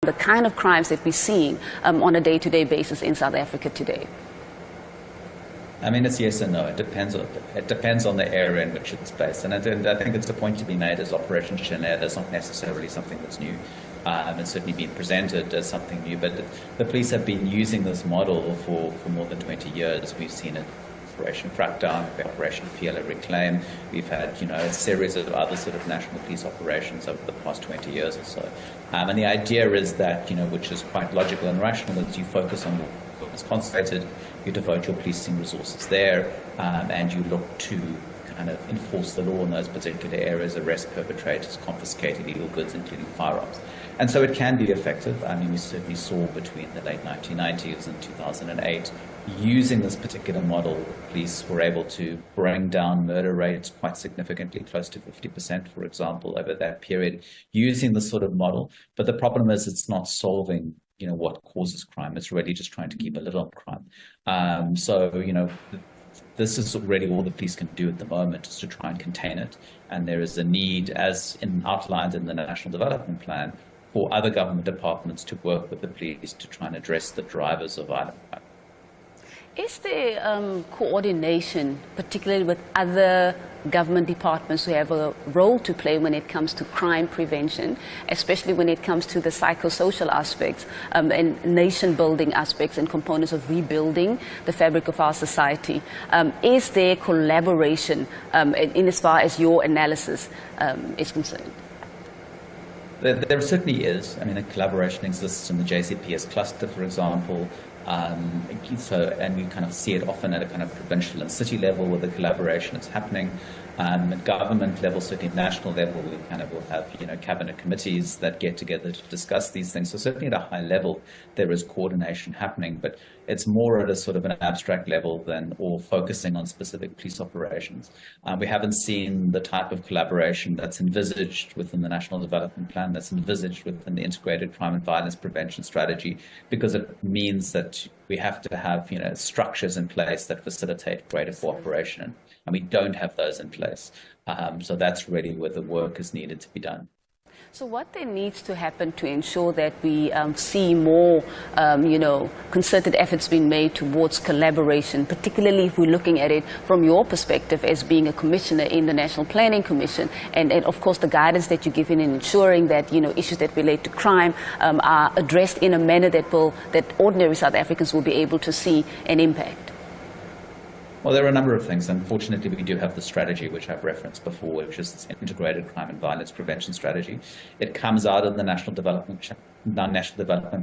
the kind of crimes that we're seeing on a day-to-day basis in South Africa today? I mean, it's yes and no. It depends on the area in which it's based. And I think it's the point to be made as Operation Shenandoah. That's not necessarily something that's new. It's certainly been presented as something new. But the police have been using this model for more than 20 years. We've seen it. Operation Crackdown, Operation Feel and Reclaim. We've had, a series of other sort of national police operations over the past 20 years or so. And the idea is that, which is quite logical and rational, is you focus on what's concentrated, you devote your policing resources there, and you look to kind of enforce the law in those particular areas, arrest perpetrators, confiscate illegal goods, including firearms. And so it can be effective. I mean, we certainly saw between the late 1990s and 2008, using this particular model, police were able to bring down murder rates quite significantly, close to 50%, for example, over that period, using this sort of model. But the problem is it's not solving, what causes crime. It's really just trying to keep a lid on crime. This is already all the police can do at the moment, is to try and contain it. And there is a need, as outlined in the National Development Plan, for other government departments to work with the police to try and address the drivers of violent crime. Is there coordination, particularly with other government departments who have a role to play when it comes to crime prevention, especially when it comes to the psychosocial aspects and nation-building aspects and components of rebuilding the fabric of our society? Is there collaboration in as far as your analysis is concerned? There certainly is. I mean, a collaboration exists in the JCPS cluster, for example. And we kind of see it often at a kind of provincial and city level where the collaboration is happening. At government level, certainly national level, we kind of will have, cabinet committees that get together to discuss these things. So certainly at a high level, there is coordination happening, but it's more at a sort of an abstract level or focusing on specific police operations. We haven't seen the type of collaboration that's envisaged within the National Development Plan, that's envisaged within the Integrated Crime and Violence Prevention Strategy, because it means that we have to have, structures in place that facilitate greater cooperation. And we don't have those in place. So that's really where the work is needed to be done. So what then needs to happen to ensure that we see more, concerted efforts being made towards collaboration, particularly if we're looking at it from your perspective as being a commissioner in the National Planning Commission, and of course the guidance that you give in ensuring that, issues that relate to crime are addressed in a manner that ordinary South Africans will be able to see an impact? Well, there are a number of things. Unfortunately, we do have the strategy, which I've referenced before, which is this Integrated Crime and Violence Prevention Strategy. It comes out of the National Development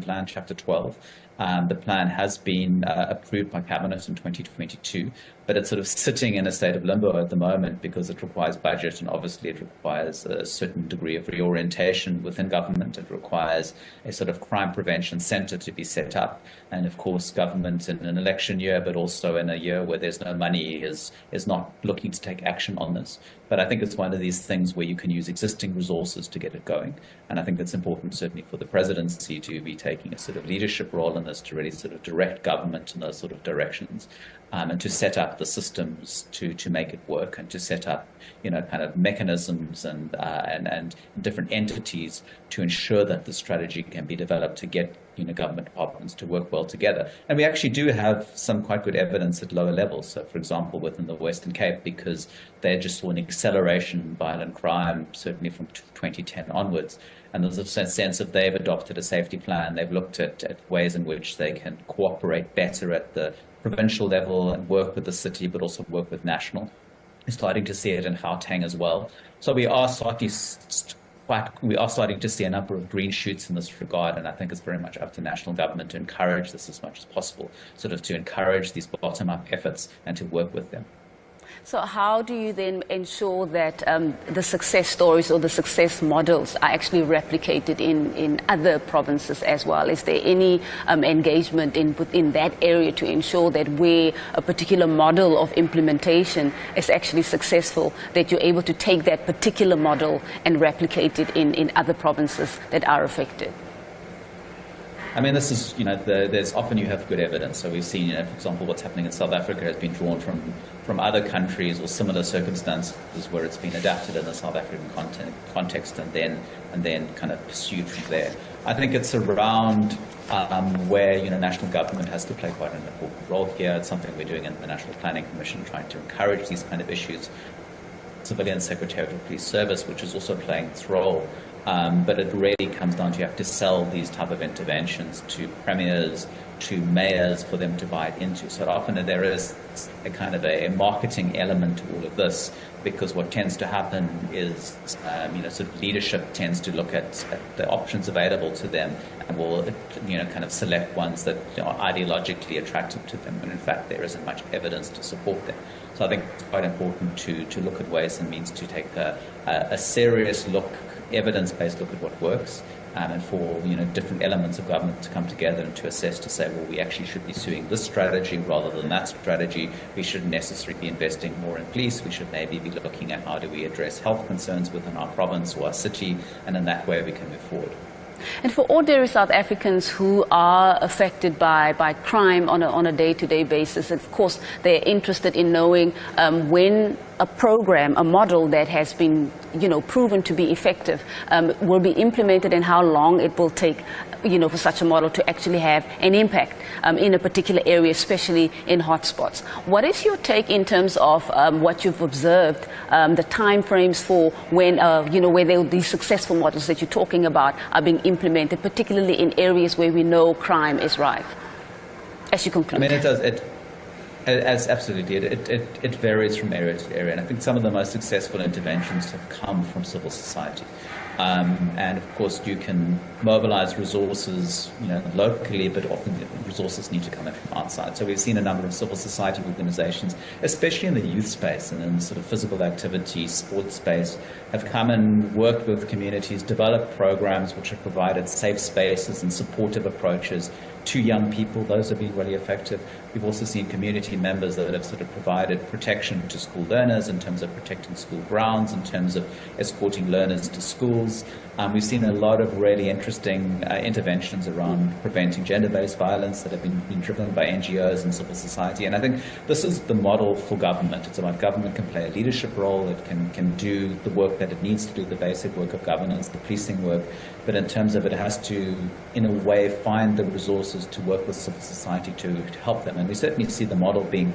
Plan, Chapter 12. The plan has been approved by Cabinet in 2022, but it's sort of sitting in a state of limbo at the moment because it requires budget, and obviously it requires a certain degree of reorientation within government. It requires a sort of crime prevention center to be set up. And of course, government in an election year, but also in a year where there's no money, is not looking to take action on this. But I think it's one of these things where you can use existing resources to get it going. And I think it's important, certainly for the presidency, to be taking a sort of leadership role in this, to really sort of direct government in those sort of directions, and to set up the systems to make it work, and to set up, kind of mechanisms and different entities to ensure that the strategy can be developed to get government departments to work well together. And we actually do have some quite good evidence at lower levels. So, for example, within the Western Cape, because they just saw an acceleration in violent crime, certainly from 2010 onwards. And there's a sense of they've adopted a safety plan. They've looked at ways in which they can cooperate better at the provincial level and work with the city, but also work with national. We're starting to see it in Gauteng as well. So we are starting to see a number of green shoots in this regard, and I think it's very much up to national government to encourage this as much as possible, sort of to encourage these bottom-up efforts and to work with them. So how do you then ensure that the success stories or the success models are actually replicated in other provinces as well? Is there any engagement in that area to ensure that where a particular model of implementation is actually successful, that you're able to take that particular model and replicate it in other provinces that are affected? I mean, this is, there's often you have good evidence. So we've seen, for example, what's happening in South Africa has been drawn from other countries or similar circumstances where it's been adapted in the South African context and then kind of pursued from there. I think it's around where national government has to play quite an important role here. It's something we're doing in the National Planning Commission, trying to encourage these kind of issues. Civilian Secretariat of Police Service, which is also playing its role. But it really comes down to you have to sell these type of interventions to premiers, to mayors for them to buy into. So often there is a kind of a marketing element to all of this, because what tends to happen is, sort of leadership tends to look at the options available to them and will, kind of select ones that are ideologically attractive to them, when in fact there isn't much evidence to support them. So I think it's quite important to look at ways and means to take a serious look, evidence-based look at what works, and for different elements of government to come together and to assess, to say, well, we actually should be pursuing this strategy rather than that strategy. We shouldn't necessarily be investing more in police. We should maybe be looking at how do we address health concerns within our province or our city, and in that way we can move forward. And for ordinary South Africans who are affected by crime on a day-to-day basis, of course, they're interested in knowing when a program, a model that has been, proven to be effective, will be implemented, and how long it will take, for such a model to actually have an impact in a particular area, especially in hotspots. What is your take in terms of what you've observed, the time frames for when, where these successful models that you're talking about are being implemented, particularly in areas where we know crime is rife? As you conclude. I mean, it does. Absolutely. It varies from area to area. And I think some of the most successful interventions have come from civil society. And of course, you can mobilize resources, locally, but often resources need to come in from outside. So we've seen a number of civil society organizations, especially in the youth space and in the sort of physical activity, sports space, have come and worked with communities, developed programs which have provided safe spaces and supportive approaches to young people. Those have been really effective. We've also seen community members that have sort of provided protection to school learners in terms of protecting school grounds, in terms of escorting learners to schools. We've seen a lot of really interesting interventions around preventing gender-based violence that have been driven by NGOs and civil society. And I think this is the model for government. It's about government can play a leadership role. It can do the work that it needs to do, the basic work of governance, the policing work. But in terms of it has to, in a way, find the resources to work with civil society to help them. And we certainly see the model being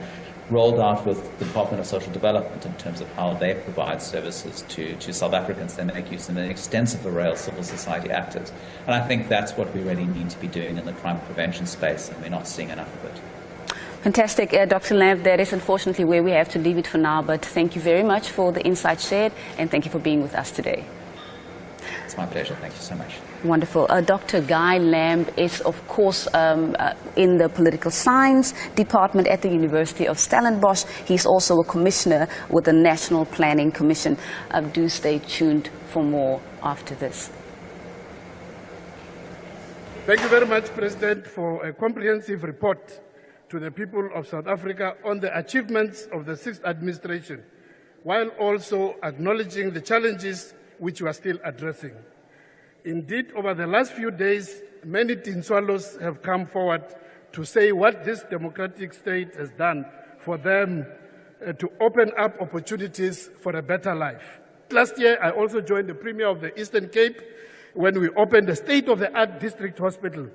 rolled out with the Department of Social Development in terms of how they provide services to South Africans. They make use of an extensive array of civil society actors. And I think that's what we really need to be doing in the crime prevention space, and we're not seeing enough of it. Fantastic. Dr. Lamb, that is unfortunately where we have to leave it for now, but thank you very much for the insight shared, and thank you for being with us today. It's my pleasure. Thank you so much. Wonderful. Dr. Guy Lamb is, of course, in the Political Science Department at the University of Stellenbosch. He's also a commissioner with the National Planning Commission. Do stay tuned for more after this. Thank you very much, President, for a comprehensive report to the people of South Africa on the achievements of the 6th administration, while also acknowledging the challenges which we are still addressing. Indeed, over the last few days, many Tinswalos have come forward to say what this democratic state has done for them to open up opportunities for a better life. Last year, I also joined the Premier of the Eastern Cape when we opened the state-of-the-art district hospital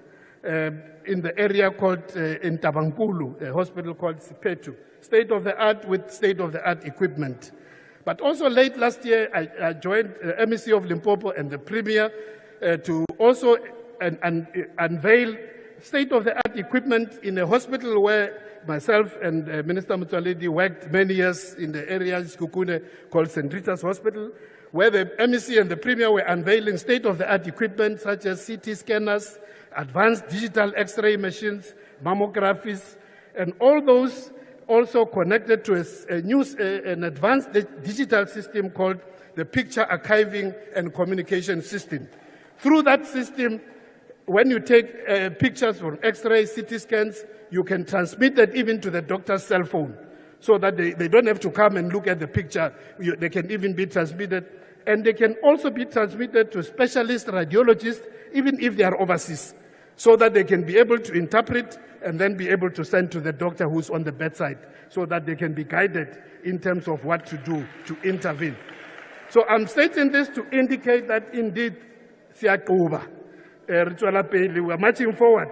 in the area called in Tabankulu, a hospital called Sipetu. State-of-the-art with state-of-the-art equipment. But also late last year, I joined MEC of Limpopo and the Premier to also unveil state-of-the-art equipment in a hospital where myself and Minister Motsoaledi worked many years in the area Sekhukhune called St. Rita's Hospital, where the MEC and the Premier were unveiling state-of-the-art equipment such as CT scanners, advanced digital X-ray machines, mammographies, and all those also connected to an advanced digital system called the Picture Archiving and Communication System. Through that system, when you take pictures from X-ray, CT scans, you can transmit that even to the doctor's cell phone so that they don't have to come and look at the picture. They can even be transmitted. And they can also be transmitted to specialist radiologists, even if they are overseas, so that they can be able to interpret and then be able to send to the doctor who's on the bedside so that they can be guided in terms of what to do to intervene. So I'm stating this to indicate that indeed, siyaquba. we are marching forward.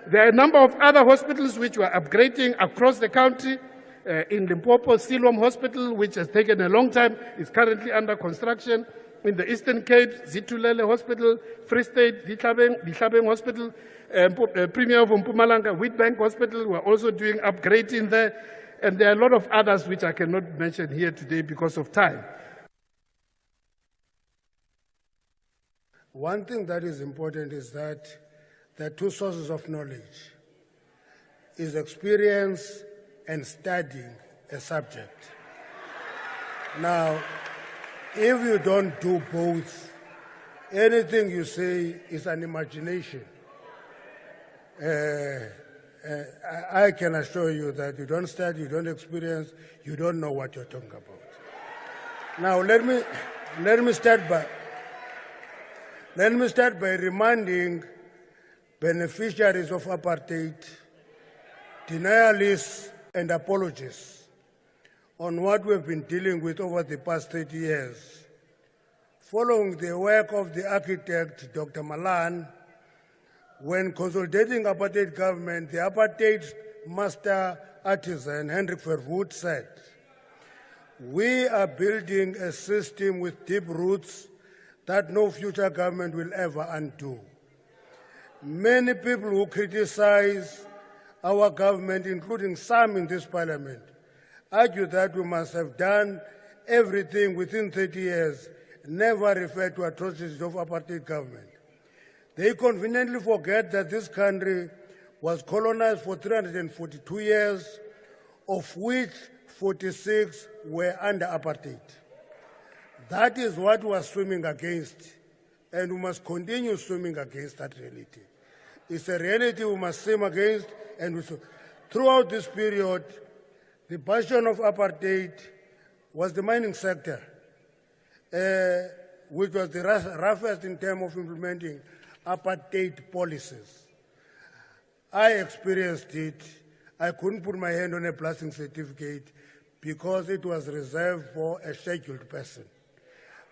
There are a number of other hospitals which we are upgrading across the country. In Limpopo, Siloam Hospital, which has taken a long time, is currently under construction. In the Eastern Cape, Zitulele Hospital, Free State, Ditlhabeng Hospital, Premier of Mpumalanga, Witbank Hospital, we are also doing upgrading there. And there are a lot of others which I cannot mention here today because of time. One thing that is important is that there are two sources of knowledge, is experience and studying a subject. Now, if you don't do both, anything you say is an imagination. I can assure you that you don't study, you don't experience, you don't know what you're talking about. Now, let me start by reminding beneficiaries of apartheid, denialists, and apologists on what we've been dealing with over the past 30 years. Following the work of the architect, Dr. Malan, when consolidating apartheid government, the apartheid master artisan, Hendrik Verwoerd, said, "We are building a system with deep roots that no future government will ever undo." Many people who criticize our government, including some in this parliament, argue that we must have done everything within 30 years, never refer to atrocities of apartheid government. They conveniently forget that this country was colonized for 342 years, of which 46 were under apartheid. That is what we are swimming against, and we must continue swimming against that reality. It's a reality we must swim against, and throughout this period, the bastion of apartheid was the mining sector, which was the roughest in terms of implementing apartheid policies. I experienced it. I couldn't put my hand on a blasting certificate because it was reserved for a scheduled person,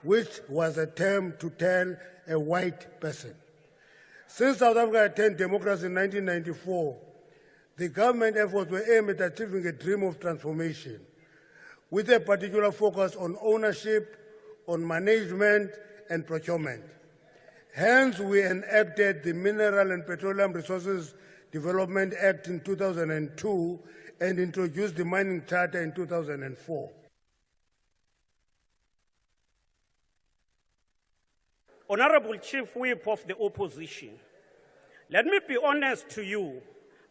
which was a term to tell a white person. Since South Africa attained democracy in 1994, the government efforts were aimed at achieving a dream of transformation, with a particular focus on ownership, on management, and procurement. Hence, we enacted the Mineral and Petroleum Resources Development Act in 2002 and introduced the Mining Charter in 2004. Honorable Chief Whip of the Opposition, let me be honest to you.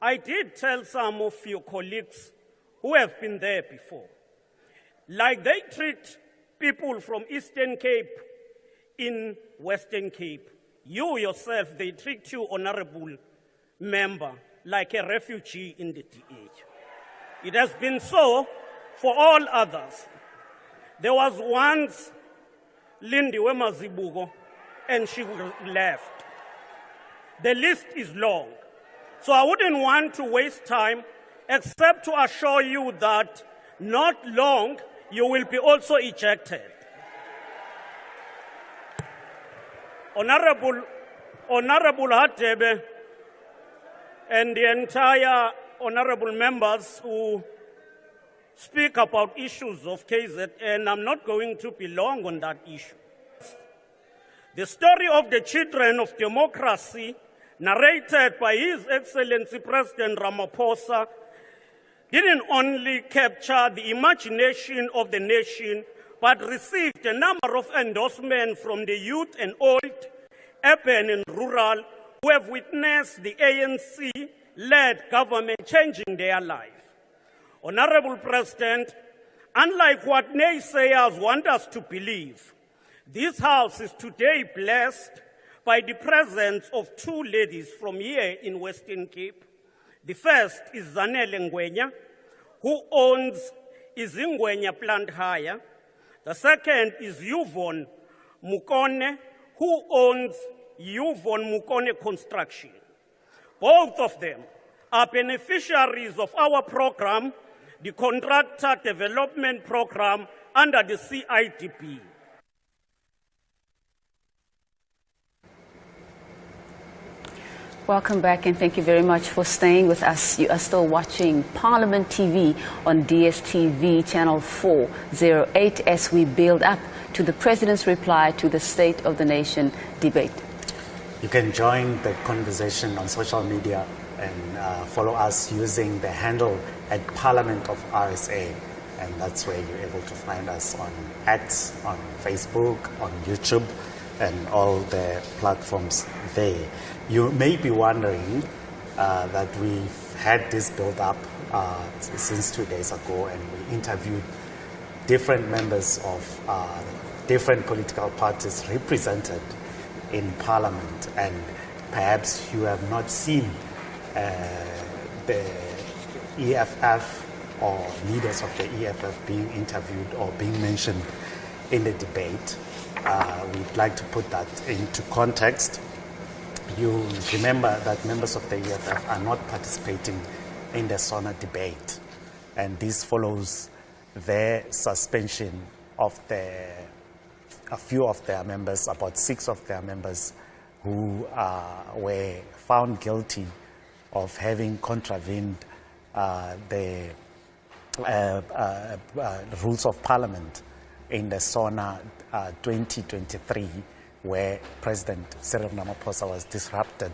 I did tell some of your colleagues who have been there before, like they treat people from Eastern Cape in Western Cape. You yourself, they treat you, honorable member, like a refugee in the DH. It has been so for all others. There was once Lindiwe Mazibuko, and she left. The list is long. So I wouldn't want to waste time except to assure you that not long you will be also ejected. Honorable Hadebe and the entire honorable members who speak about issues of KZN, I'm not going to be long on that issue. The story of the children of democracy, narrated by His Excellency President Ramaphosa, didn't only capture the imagination of the nation, but received a number of endorsements from the youth and old, urban and rural, who have witnessed the ANC-led government changing their life. Honorable President, unlike what naysayers want us to believe, this House is today blessed by the presence of two ladies from here in Western Cape. The first is Zanele Ngwenya, who owns Izingwenya Plant Hire. The second is Yvonne Mukone, who owns Yvonne Mukone Construction. Both of them are beneficiaries of our program, the Contractor Development Program under the CIDP. Welcome back, and thank you very much for staying with us. You are still watching Parliament TV on DSTV channel 408 as we build up to the President's reply to the State of the Nation debate. You can join the conversation on social media and follow us using the handle at Parliament of RSA. And that's where you're able to find us on X, on Facebook, on YouTube, and all the platforms there. You may be wondering that we've had this build up since 2 days ago, and we interviewed different members of different political parties represented in Parliament, and perhaps you have not seen the EFF or leaders of the EFF being interviewed or being mentioned in the debate. We'd like to put that into context. You remember that members of the EFF are not participating in the SONA debate, and this follows their suspension of a few of their members, about 6 of their members, who were found guilty of having contravened the rules of Parliament in the SONA 2023, where President Cyril Ramaphosa was disrupted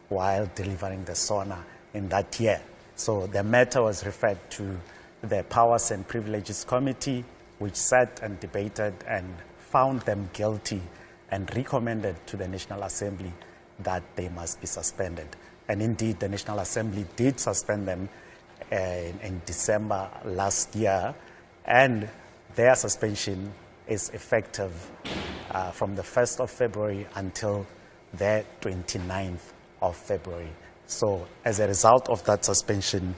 while delivering the SONA in that year. So the matter was referred to the Powers and Privileges Committee, which sat and debated and found them guilty and recommended to the National Assembly that they must be suspended. And indeed, the National Assembly did suspend them in December last year, and their suspension is effective from the 1st of February until the 29th of February. So as a result of that suspension,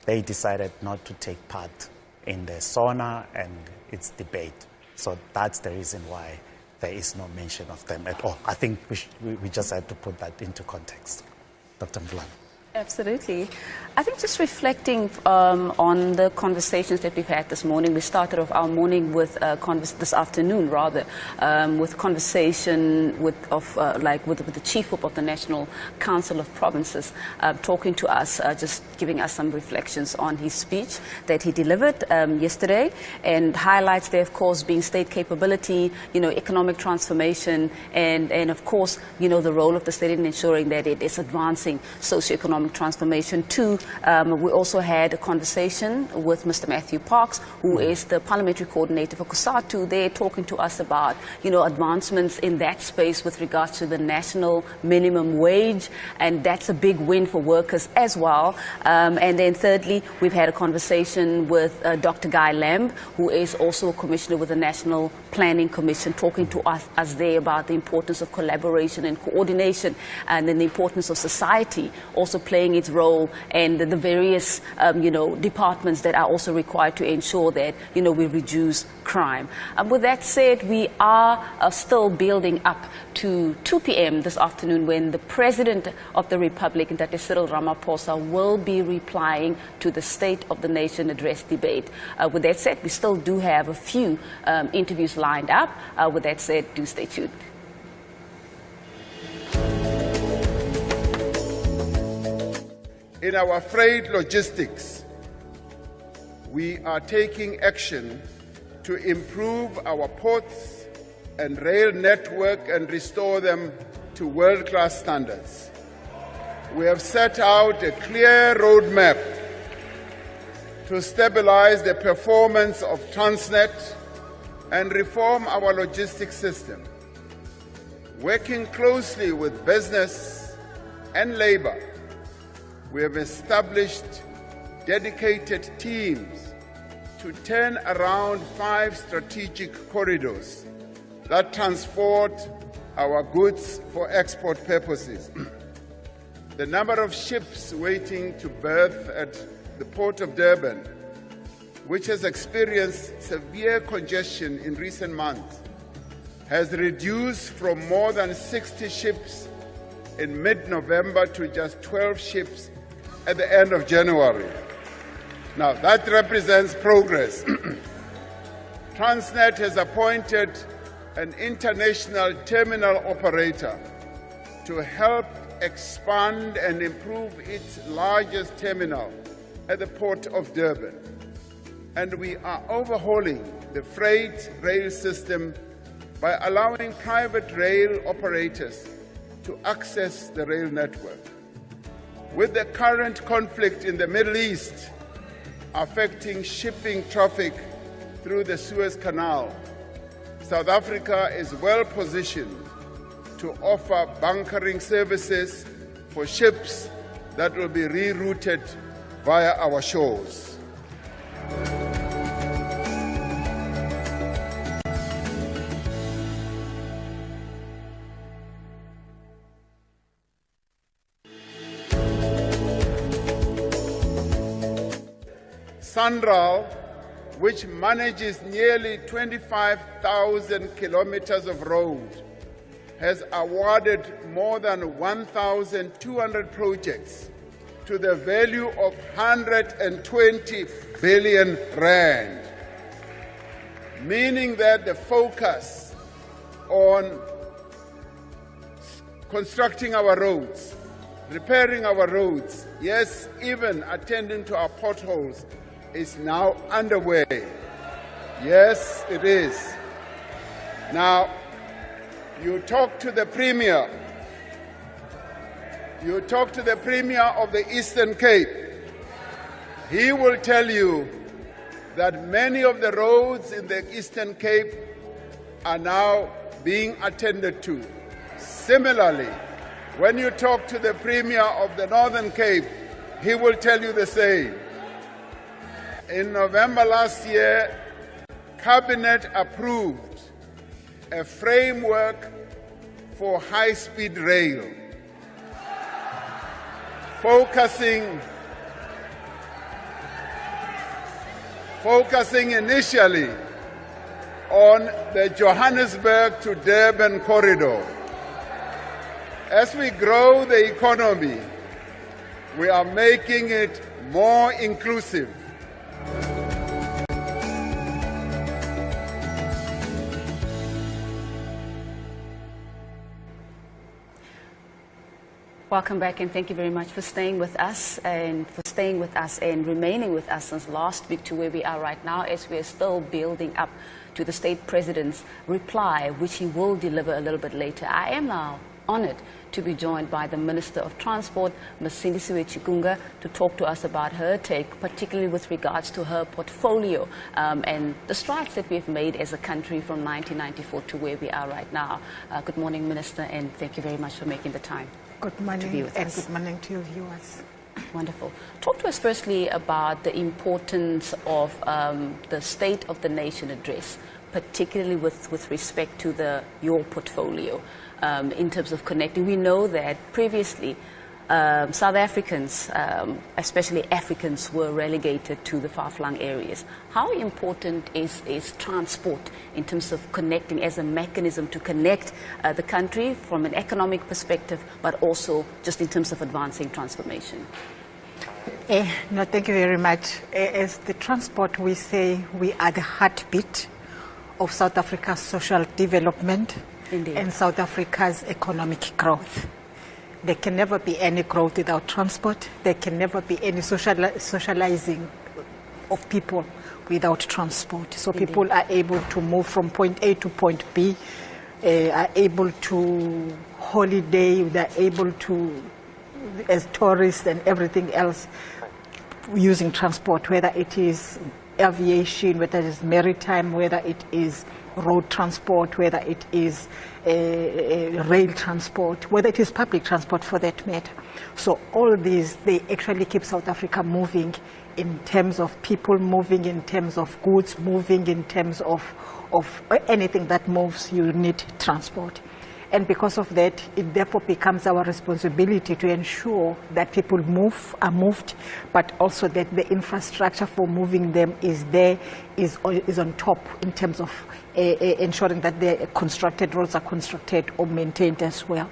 they decided not to take part in the SONA and its debate. So that's the reason why there is no mention of them at all. I think we just had to put that into context. Dr. Mvulane. Absolutely. I think just reflecting on the conversations that we've had this morning, we started off our morning with this afternoon rather, with conversation with the Chief Whip of the National Council of Provinces, talking to us, just giving us some reflections on his speech that he delivered yesterday, and highlights there, of course, being state capability, economic transformation, and of course, the role of the state in ensuring that it is advancing socioeconomic transformation. We also had a conversation with Mr. Matthew Parks, who is the parliamentary coordinator for COSATU. They're talking to us about, advancements in that space with regards to the national minimum wage, and that's a big win for workers as well. And then thirdly, we've had a conversation with Dr. Guy Lamb, who is also a commissioner with the National Planning Commission, talking to us there about the importance of collaboration and coordination, and then the importance of society also playing its role, and the various departments that are also required to ensure that we reduce crime. With that said, we are still building up to 2 p.m. this afternoon, when the President of the Republic, Dr. Cyril Ramaphosa, will be replying to the State of the Nation address debate. With that said, we still do have a few interviews lined up. With that said, do stay tuned. In our freight logistics, we are taking action to improve our ports and rail network and restore them to world-class standards. We have set out a clear roadmap to stabilize the performance of Transnet and reform our logistics system. Working closely with business and labor, we have established dedicated teams to turn around 5 strategic corridors that transport our goods for export purposes. The number of ships waiting to berth at the Port of Durban, which has experienced severe congestion in recent months, has reduced from more than 60 ships in mid-November to just 12 ships at the end of January. Now, that represents progress. Transnet has appointed an international terminal operator to help expand and improve its largest terminal at the Port of Durban. And we are overhauling the freight rail system by allowing private rail operators to access the rail network. With the current conflict in the Middle East affecting shipping traffic through the Suez Canal, South Africa is well positioned to offer bunkering services for ships that will be rerouted via our shores. SANRAL, which manages nearly 25,000 kilometers of road, has awarded more than 1,200 projects to the value of 120 billion rand, meaning that the focus on constructing our roads, repairing our roads, yes, even attending to our potholes, is now underway. Yes, it is. Now, you talk to the Premier. You talk to the Premier of the Eastern Cape. He will tell you that many of the roads in the Eastern Cape are now being attended to. Similarly, when you talk to the Premier of the Northern Cape, he will tell you the same. In November last year, Cabinet approved a framework for high-speed rail, focusing initially on the Johannesburg to Durban corridor. As we grow the economy, we are making it more inclusive. Welcome back, and thank you very much for staying with us and remaining with us since last week to where we are right now, as we are still building up to the state president's reply, which he will deliver a little bit later. I am now honored to be joined by the Minister of Transport, Ms. Sindisiwe Chikunga, to talk to us about her take, particularly with regards to her portfolio and the strides that we've made as a country from 1994 to where we are right now. Good morning, Minister, and thank you very much for making the time. Good morning, and good morning to your viewers. Wonderful. Talk to us firstly about the importance of the State of the Nation address, particularly with respect to your portfolio in terms of connecting. We know that previously South Africans, especially Africans, were relegated to the far-flung areas. How important is transport in terms of connecting as a mechanism to connect the country from an economic perspective, but also just in terms of advancing transformation? No, thank you very much. As the transport, we say we are the heartbeat of South Africa's social development. Indeed. And South Africa's economic growth. There can never be any growth without transport. There can never be any socializing of people without transport. So Indeed. People are able to move from point A to point B, are able to holiday, they're able to, as tourists and everything else, using transport, whether it is aviation, whether it is maritime, whether it is road transport, whether it is rail transport, whether it is public transport for that matter. So all these, they actually keep South Africa moving in terms of people moving, in terms of goods moving, in terms of anything that moves, you need transport. And because of that, it therefore becomes our responsibility to ensure that people are moved, but also that the infrastructure for moving them is there, is on top in terms of ensuring that the constructed roads are constructed or maintained as well.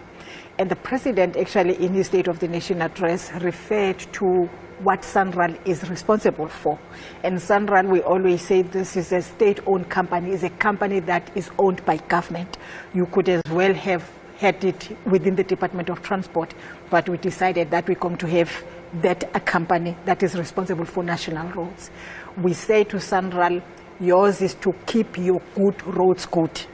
And the President actually in his State of the Nation address referred to what SANRAL is responsible for. And SANRAL, we always say this is a state-owned company, is a company that is owned by government. You could as well have had it within the Department of Transport, but we decided that we're going to have that a company that is responsible for national roads. We say to SANRAL, yours is to keep your good roads good.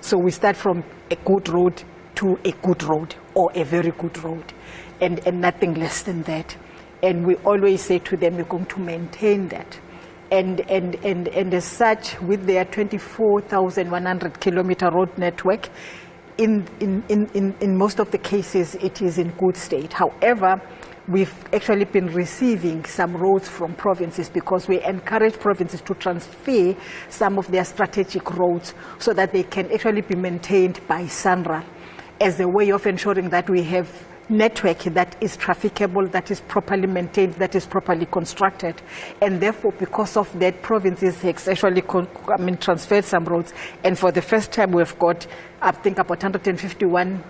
So we start from a good road to a good road or a very good road, and nothing less than that. And we always say to them, we're going to maintain that. And as such, with their 24,100 kilometer road network, in most of the cases, it is in good state. However, we've actually been receiving some roads from provinces because we encourage provinces to transfer some of their strategic roads so that they can actually be maintained by SANRAL as a way of ensuring that we have network that is trafficable, that is properly maintained, that is properly constructed. And therefore, because of that, provinces have actually transferred some roads. And for the first time, we've got, I think, about 151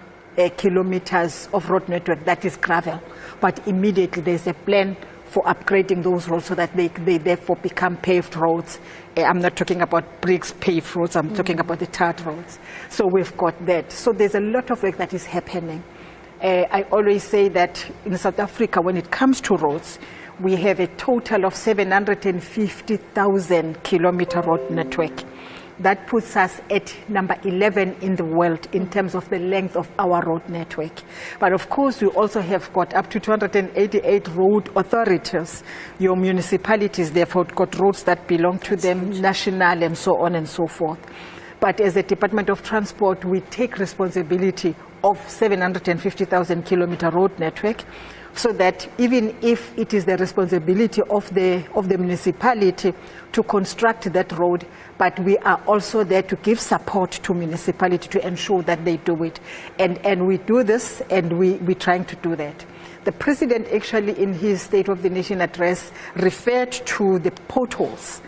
kilometers of road network that is gravel. But immediately, there's a plan for upgrading those roads so that they therefore become paved roads. I'm not talking about bricks paved roads, I'm talking about the tarred roads. So we've got that. So there's a lot of work that is happening. I always say that in South Africa, when it comes to roads, we have a total of 750,000 kilometer road network. That puts us at number 11 in the world in terms of the length of our road network. But of course, we also have got up to 288 road authorities. Your municipalities, therefore, got roads that belong to them, national and so on and so forth. But as a Department of Transport, we take responsibility of 750,000 kilometer road network, so that even if it is the responsibility of the municipality to construct that road, but we are also there to give support to municipality to ensure that they do it. And we do this, and we're trying to do that. The President actually, in his State of the Nation address, referred to the potholes.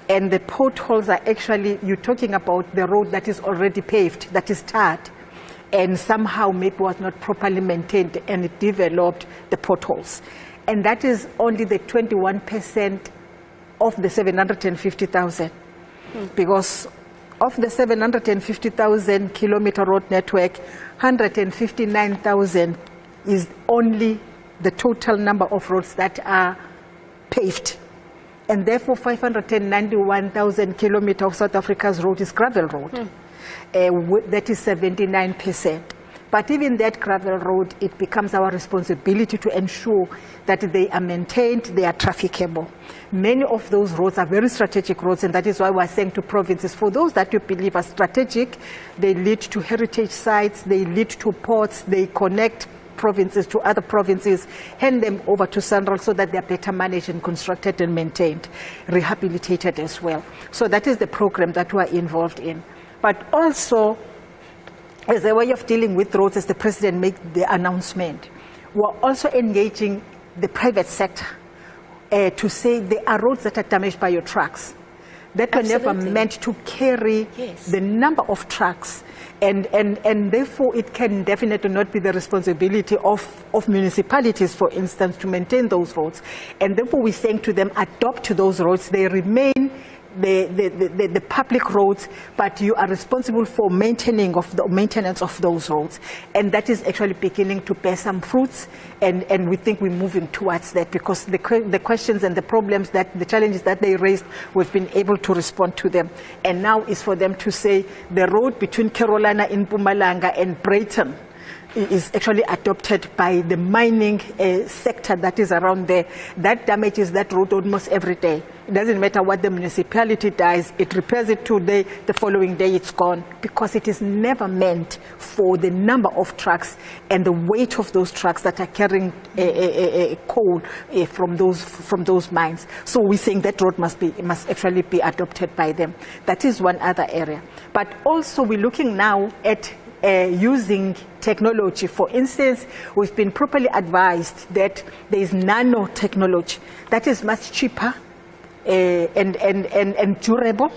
And the potholes are actually, you're talking about the road that is already paved, that is tarred, and somehow maybe was not properly maintained, and it developed the potholes. And that is only the 21% of the 750,000. Because of the 750,000 kilometer road network, 159,000 is only the total number of roads that are paved. And therefore, 591,000 kilometers of South Africa's road is gravel road. That is 79%. But even that gravel road, it becomes our responsibility to ensure that they are maintained, they are trafficable. Many of those roads are very strategic roads, and that is why we're saying to provinces, for those that you believe are strategic, they lead to heritage sites, they lead to ports, they connect provinces to other provinces, hand them over to SANRAL so that they're better managed and constructed and maintained, rehabilitated as well. So that is the program that we're involved in. But also, as a way of dealing with roads, as the President made the announcement, we're also engaging the private sector to say there are roads that are damaged by your trucks that were never meant to carry the number of trucks. And therefore, it can definitely not be the responsibility of municipalities, for instance, to maintain those roads. And therefore, we're saying to them, adopt those roads. They remain the public roads, but you are responsible for maintenance of those roads. And that is actually beginning to bear some fruits, and we think we're moving towards that, because the questions and the problems, the challenges that they raised, we've been able to respond to them. And now is for them to say the road between Carolina in Mpumalanga and Brayton is actually adopted by the mining sector that is around there. That damages that road almost every day. It doesn't matter what the municipality does, it repairs it today, the following day it's gone, because it is never meant for the number of trucks and the weight of those trucks that are carrying coal from those mines. So we're saying that road must actually be adopted by them. That is one other area. But also we're looking now at using technology. For instance, we've been properly advised that there is nanotechnology that is much cheaper and durable.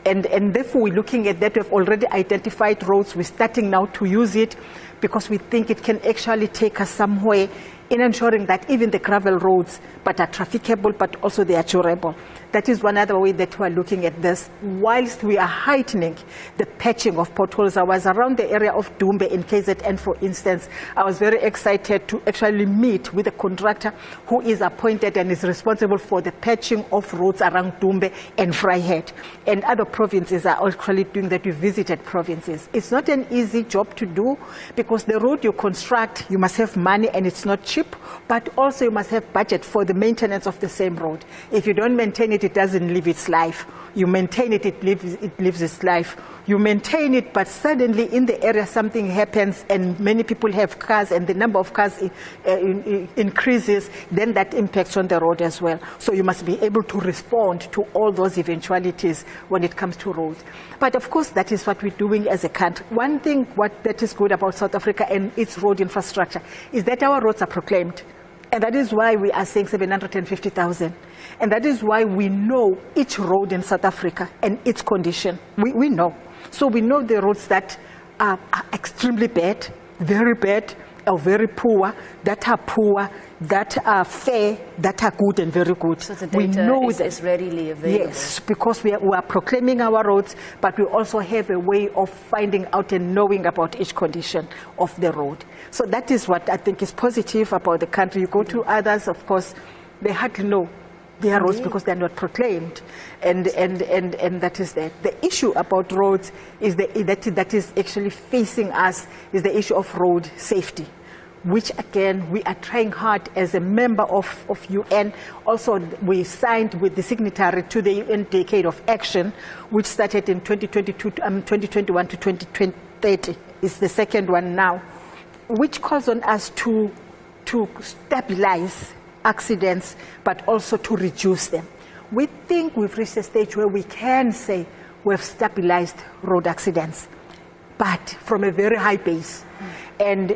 And therefore, we're looking at that. We've already identified roads. We're starting now to use it because we think it can actually take us somewhere in ensuring that even the gravel roads but are trafficable, but also they are durable. That is one other way that we are looking at this. Whilst we are heightening the patching of potholes, I was around the area of Dumbe in KZN, for instance. I was very excited to actually meet with a contractor who is appointed and is responsible for the patching of roads around Dumbe and Vryheid. And other provinces are actually doing that. We visited provinces. It's not an easy job to do, because the road you construct, you must have money and it's not cheap, but also you must have budget for the maintenance of the same road. If you don't maintain it, it doesn't live its life. You maintain it, it lives its life. You maintain it, but suddenly in the area something happens and many people have cars and the number of cars increases, then that impacts on the road as well. So you must be able to respond to all those eventualities when it comes to roads. But of course, that is what we're doing as a country. One thing that is good about South Africa and its road infrastructure is that our roads are proclaimed. And that is why we are saying 750,000. And that is why we know each road in South Africa and its condition. We know. So we know the roads that are extremely bad, very bad, or very poor, that are poor, that are fair, that are good and very good. So the data is readily available. Yes, because we are proclaiming our roads, but we also have a way of finding out and knowing about each condition of the road. So that is what I think is positive about the country. You go to others, of course, they hardly know their roads because they're not proclaimed, and that is that. The issue about roads is that is actually facing us is the issue of road safety, which again we are trying hard as a member of UN. Also, we signed with the signatory to the UN Decade of Action, which started in 2021 to 2030. It's the second one now, which calls on us to stabilize accidents, but also to reduce them. We think we've reached a stage where we can say we've stabilized road accidents, but from a very high base. And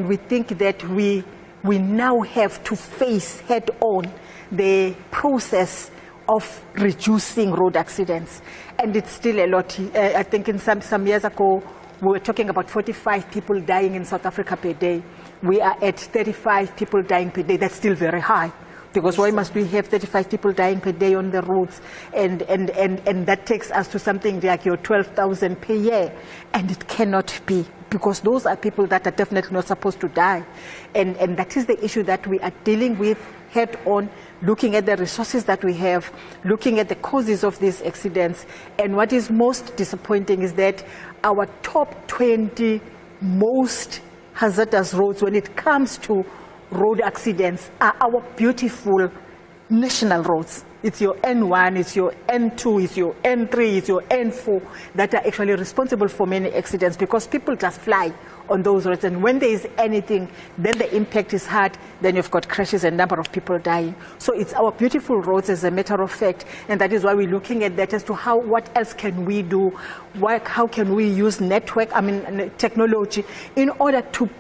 we think that we now have to face head on the process of reducing road accidents. And it's still a lot. I think in some years ago, we were talking about 45 people dying in South Africa per day. We are at 35 people dying per day. That's still very high. Because why must we have 35 people dying per day on the roads? And that takes us to something like your 12,000 per year. And it cannot be, because those are people that are definitely not supposed to die. And that is the issue that we are dealing with head on, looking at the resources that we have, looking at the causes of these accidents. And what is most disappointing is that our top 20 most hazardous roads when it comes to road accidents are our beautiful national roads. It's your N1, it's your N2, it's your N3, it's your N4 that are actually responsible for many accidents, because people just fly on those roads. And when there is anything, then the impact is hard. Then you've got crashes and a number of people dying. So it's our beautiful roads, as a matter of fact. And that is why we're looking at that as to what else can we do? How can we use technology in order to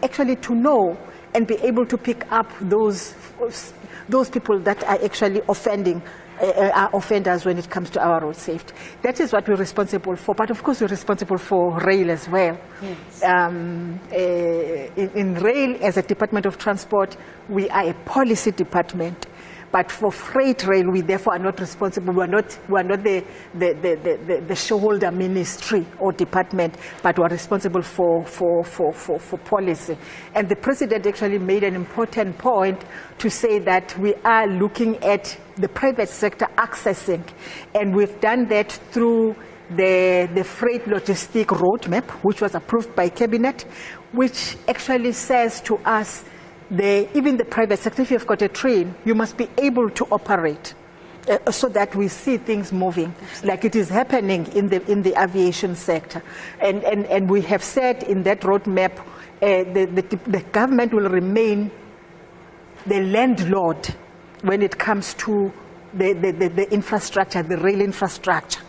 actually know and be able to pick up those people that are actually are offenders when it comes to our road safety. That is what we're responsible for. But of course, we're responsible for rail as well. Yes. In rail, as a Department of Transport, we are a policy department. But for freight rail, we therefore are not responsible. We are not the shareholder ministry or department, but we are responsible for policy. And the president actually made an important point to say that we are looking at the private sector accessing, and we've done that through the freight logistic roadmap, which was approved by cabinet, which actually says to us, even the private sector, if you've got a train, you must be able to operate so that we see things moving, like it is happening in the aviation sector. And we have said in that roadmap, the government will remain the landlord when it comes to the infrastructure, the rail infrastructure.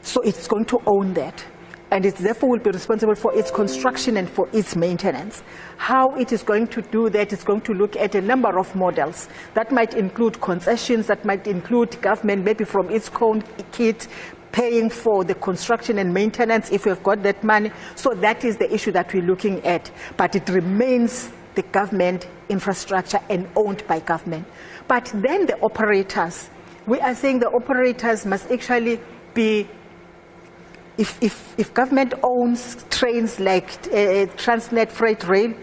So it's going to own that. And it therefore will be responsible for its construction and for its maintenance. How it is going to do that is going to look at a number of models. That might include concessions, that might include government, maybe from its own kit, paying for the construction and maintenance if we've got that money. So that is the issue that we're looking at. But it remains the government infrastructure and owned by government. But then the operators, we are saying the operators must actually be, if government owns trains like Transnet Freight Rail,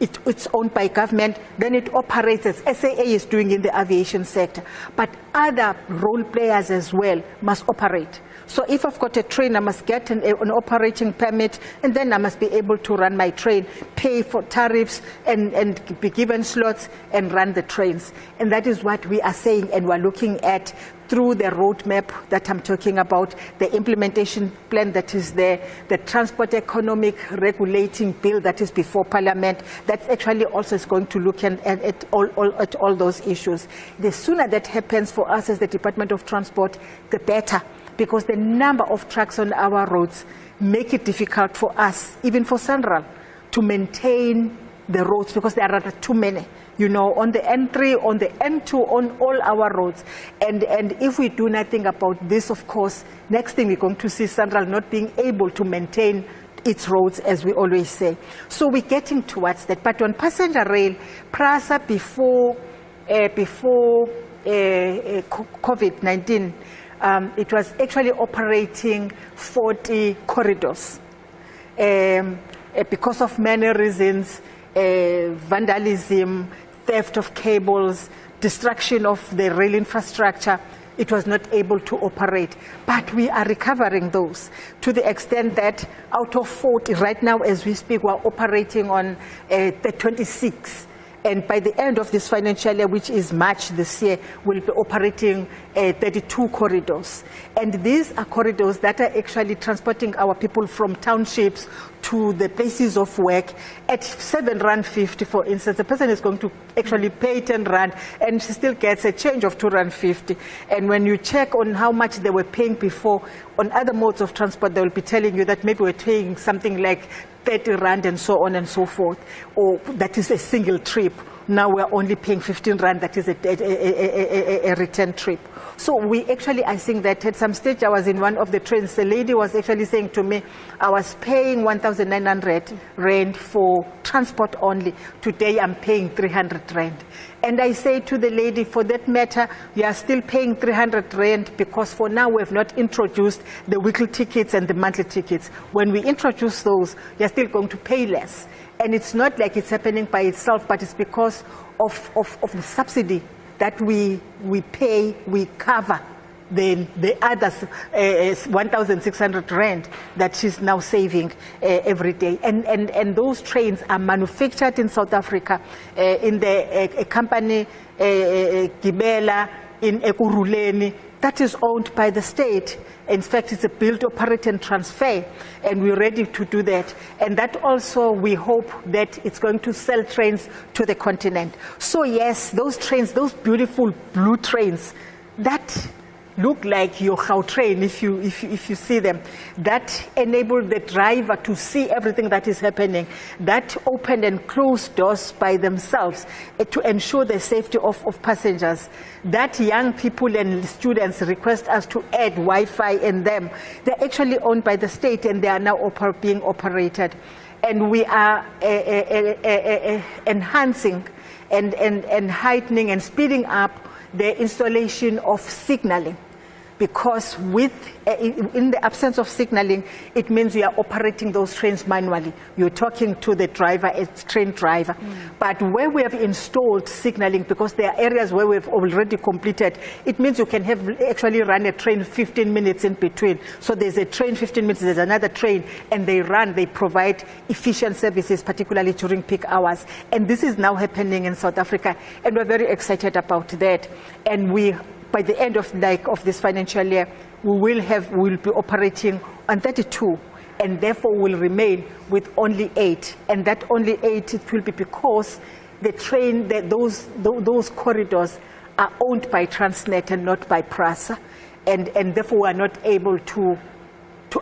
it's owned by government, then it operates as SAA is doing in the aviation sector. But other role players as well must operate. So if I've got a train, I must get an operating permit, and then I must be able to run my train, pay for tariffs, and be given slots and run the trains. And that is what we are saying, and we're looking at through the roadmap that I'm talking about, the implementation plan that is there, the transport economic regulating bill that is before Parliament, that actually also is going to look at all those issues. The sooner that happens for us as the Department of Transport, the better, because the number of trucks on our roads make it difficult for us, even for Central, to maintain the roads, because there are too many. You know, on the N3, on the N2, on all our roads. And if we do nothing about this, of course, next thing we're going to see Central not being able to maintain its roads, as we always say. So we're getting towards that. But on passenger rail, PRASA before COVID-19, it was actually operating 40 corridors. Because of many reasons, vandalism, theft of cables, destruction of the rail infrastructure, it was not able to operate. But we are recovering those to the extent that out of 40, right now as we speak, we're operating on the 26. And by the end of this financial year, which is March this year, we'll be operating 32 corridors. And these are corridors that are actually transporting our people from townships to the places of work at 7 Rand 50, for instance. The person is going to actually pay 10 Rand, and she still gets a change of 2 Rand 50. And when you check on how much they were paying before on other modes of transport, they will be telling you that maybe we're paying something like 30 Rand and so on and so forth, or that is a single trip. Now we're only paying 15 Rand, that is a return trip. So we actually, I think that at some stage I was in one of the trains, the lady was actually saying to me, I was paying 1,900 Rand for transport only. Today I'm paying 300 Rand. And I say to the lady, for that matter, you are still paying 300 Rand because for now we have not introduced the weekly tickets and the monthly tickets. When we introduce those, you're still going to pay less. And it's not like it's happening by itself, but it's because of the subsidy that we pay, we cover the others 1,600 Rand that she's now saving every day. And those trains are manufactured in South Africa in the company Gibela in Ekurhuleni that is owned by the state. In fact, it's a build, operate and transfer, and we're ready to do that. And that also, we hope that it's going to sell trains to the continent. So yes, those trains, those beautiful blue trains, that look like your Gautrain if you see them, that enable the driver to see everything that is happening, that open and close doors by themselves to ensure the safety of passengers, that young people and students request us to add Wi-Fi in them. They're actually owned by the state and they are now being operated. And we are enhancing and heightening and speeding up the installation of signaling. Because in the absence of signaling, it means you are operating those trains manually. You're talking to the driver, a train driver. But where we have installed signaling, because there are areas where we've already completed, it means you can actually run a train 15 minutes in between. So there's a train 15 minutes, there's another train, and they provide efficient services, particularly during peak hours. And this is now happening in South Africa, and we're very excited about that. And by the end of this financial year, we will be operating on 32, and therefore will remain with only 8. And that only 8, it will be because the train, those corridors are owned by Transnet and not by PRASA, and therefore we are not able to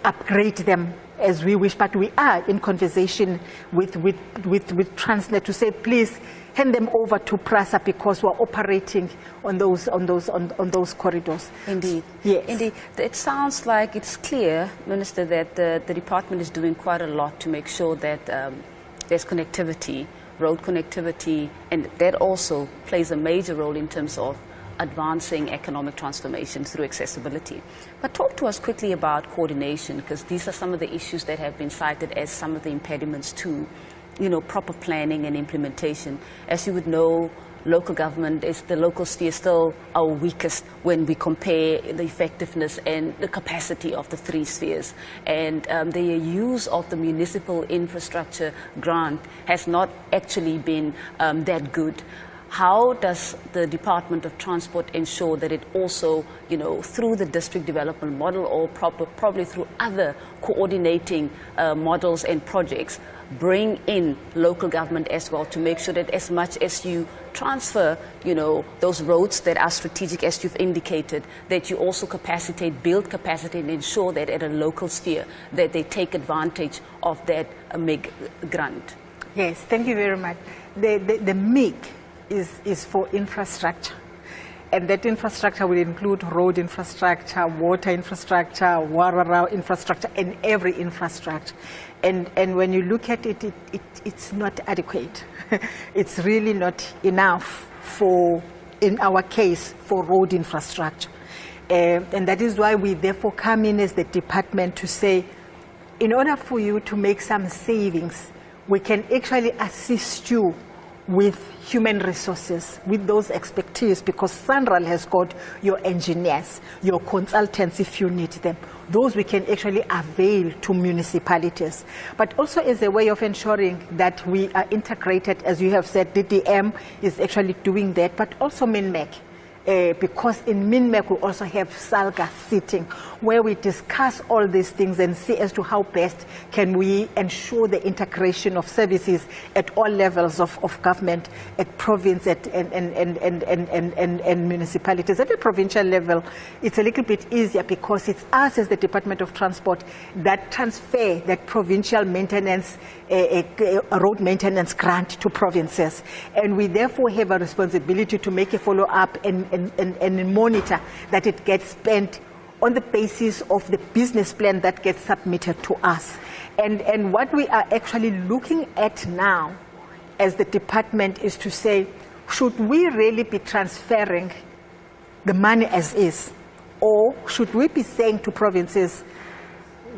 upgrade them as we wish. But we are in conversation with Transnet to say, please hand them over to PRASA because we're operating on those corridors. Indeed. Yes. Indeed. It sounds like it's clear, Minister, that the department is doing quite a lot to make sure that there's connectivity road connectivity, and that also plays a major role in terms of advancing economic transformation through accessibility. But talk to us quickly about coordination, because these are some of the issues that have been cited as some of the impediments to, proper planning and implementation. As you would know, local government is the local sphere still our weakest when we compare the effectiveness and the capacity of the three spheres. And the use of the municipal infrastructure grant has not actually been that good. How does the Department of Transport ensure that it also, through the district development model or probably through other coordinating models and projects, bring in local government as well to make sure that as much as you transfer, those roads that are strategic, as you've indicated, that you also build capacity and ensure that at a local sphere that they take advantage of that MIG grant? Yes, thank you very much. The MIG is for infrastructure. And that infrastructure will include road infrastructure, water infrastructure, water infrastructure, and every infrastructure. And when you look at it, it's not adequate. It's really not enough in our case, for road infrastructure. And that is why we therefore come in as the department to say, in order for you to make some savings, we can actually assist you with human resources, with those expertise, because SANRAL has got your engineers, your consultants if you need them. Those we can actually avail to municipalities. But also as a way of ensuring that we are integrated, as you have said, DDM is actually doing that, but also MINMEC. Because in MINMEC we also have SALGA sitting, where we discuss all these things and see as to how best can we ensure the integration of services at all levels of government, at province and municipalities. At the provincial level, it's a little bit easier because it's us as the Department of Transport that transfer that provincial maintenance, road maintenance grant to provinces. And we therefore have a responsibility to make a follow-up and monitor that it gets spent on the basis of the business plan that gets submitted to us. And what we are actually looking at now as the department is to say, should we really be transferring the money as is? Or should we be saying to provinces,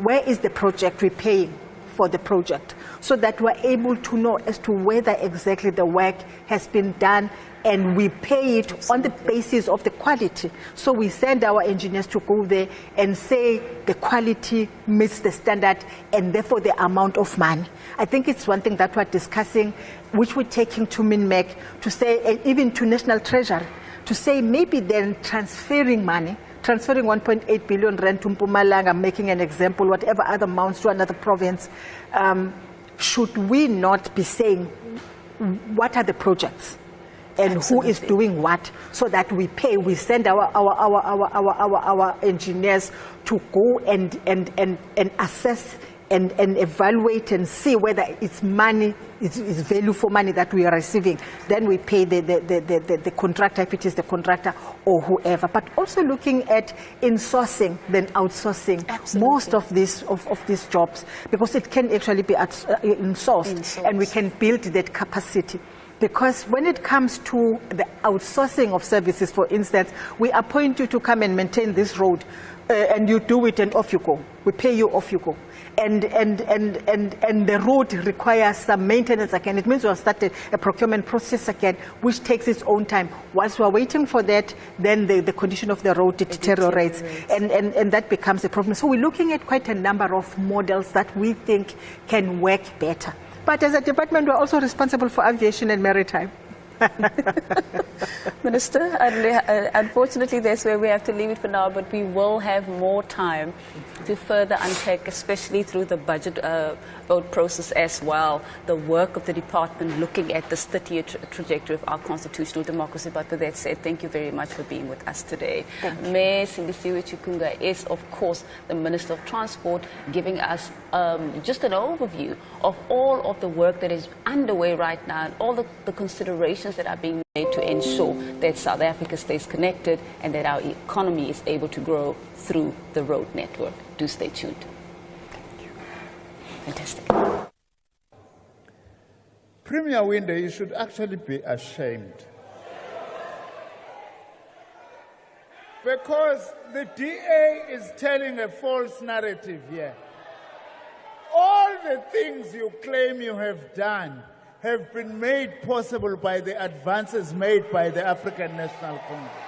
where is the project we're paying for the project? So that we're able to know as to whether exactly the work has been done, and we pay it on the basis of the quality. So we send our engineers to go there and say the quality meets the standard and therefore the amount of money. I think it's one thing that we're discussing, which we're taking to MINMEC to say, and even to National Treasury, to say maybe then transferring money, transferring 1.8 billion rand to Mpumalanga, making an example, whatever other amounts to another province, should we not be saying what are the projects and Absolutely. who is doing what, so that we pay, we send our engineers to go and assess and evaluate and see whether it's money, it's value for money that we are receiving. Then we pay the contractor, if it is the contractor or whoever. But also looking at insourcing than outsourcing Absolutely. most of these jobs, because it can actually be insourced, and we can build that capacity. Because when it comes to the outsourcing of services, for instance, we appoint you to come and maintain this road, and you do it and off you go. We pay you, off you go. And the road requires some maintenance again. It means we'll start a procurement process again, which takes its own time. Whilst we're waiting for that, then the condition of the road deteriorates. And that becomes a problem. So we're looking at quite a number of models that we think can work better. But as a department, we're also responsible for aviation and maritime. Minister, unfortunately that's where we have to leave it for now, but we will have more time to further unpack, especially through the budget vote process as well, the work of the department looking at the 30-year trajectory of our constitutional democracy. But with that said, thank you very much for being with us today. Mayor Sindisiwe Chikunga is, of course, the Minister of Transport, giving us just an overview of all of the work that is underway right now and all the considerations that are being made to ensure that South Africa stays connected and that our economy is able to grow through the road network. Do stay tuned. Thank you. Fantastic. Premier Winde, you should actually be ashamed. Because the DA is telling a false narrative here. All the things you claim you have done have been made possible by the advances made by the African National Congress.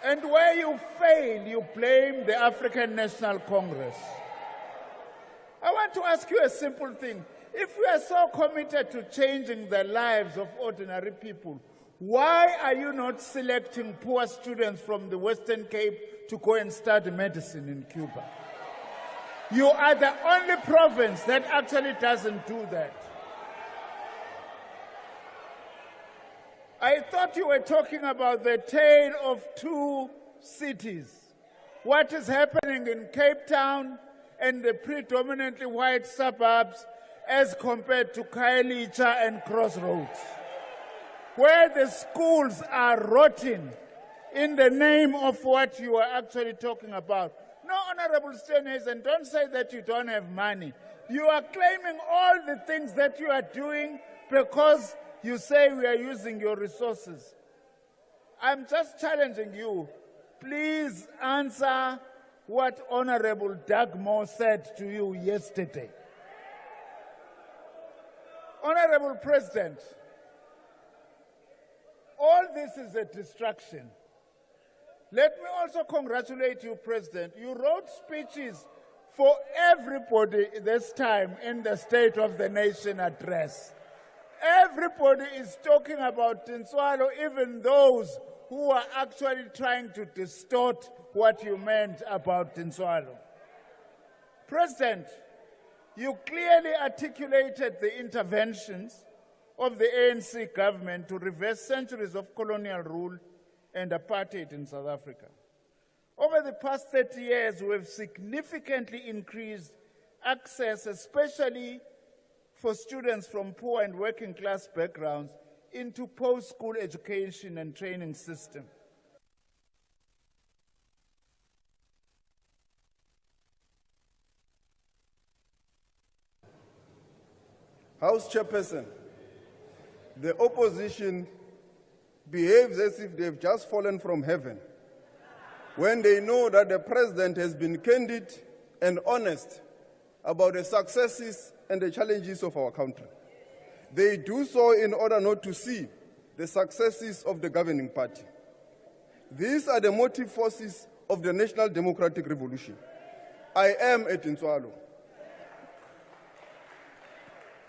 And where you fail, you blame the African National Congress. I want to ask you a simple thing. If we are so committed to changing the lives of ordinary people, why are you not selecting poor students from the Western Cape to go and study medicine in Cuba? You are the only province that actually doesn't do that. I thought you were talking about the tale of two cities. What is happening in Cape Town and the predominantly white suburbs as compared to Khayelitsha and Crossroads, where the schools are rotting in the name of what you are actually talking about. No, Honorable Steenhuisen, don't say that you don't have money. You are claiming all the things that you are doing because you say we are using your resources. I'm just challenging you. Please answer what Honorable Doug Moore said to you yesterday. Honorable President, all this is a distraction. Let me also congratulate you, President. You wrote speeches for everybody this time in the State of the Nation address. Everybody is talking about Tintswalo, even those who are actually trying to distort what you meant about Tintswalo. President, you clearly articulated the interventions of the ANC government to reverse centuries of colonial rule and apartheid in South Africa. Over the past 30 years, we have significantly increased access, especially for students from poor and working class backgrounds, into post-school education and training system. House Chairperson, the opposition behaves as if they've just fallen from heaven when they know that the president has been candid and honest about the successes and the challenges of our country. They do so in order not to see the successes of the governing party. These are the motive forces of the National Democratic Revolution. I am a Tintswalo.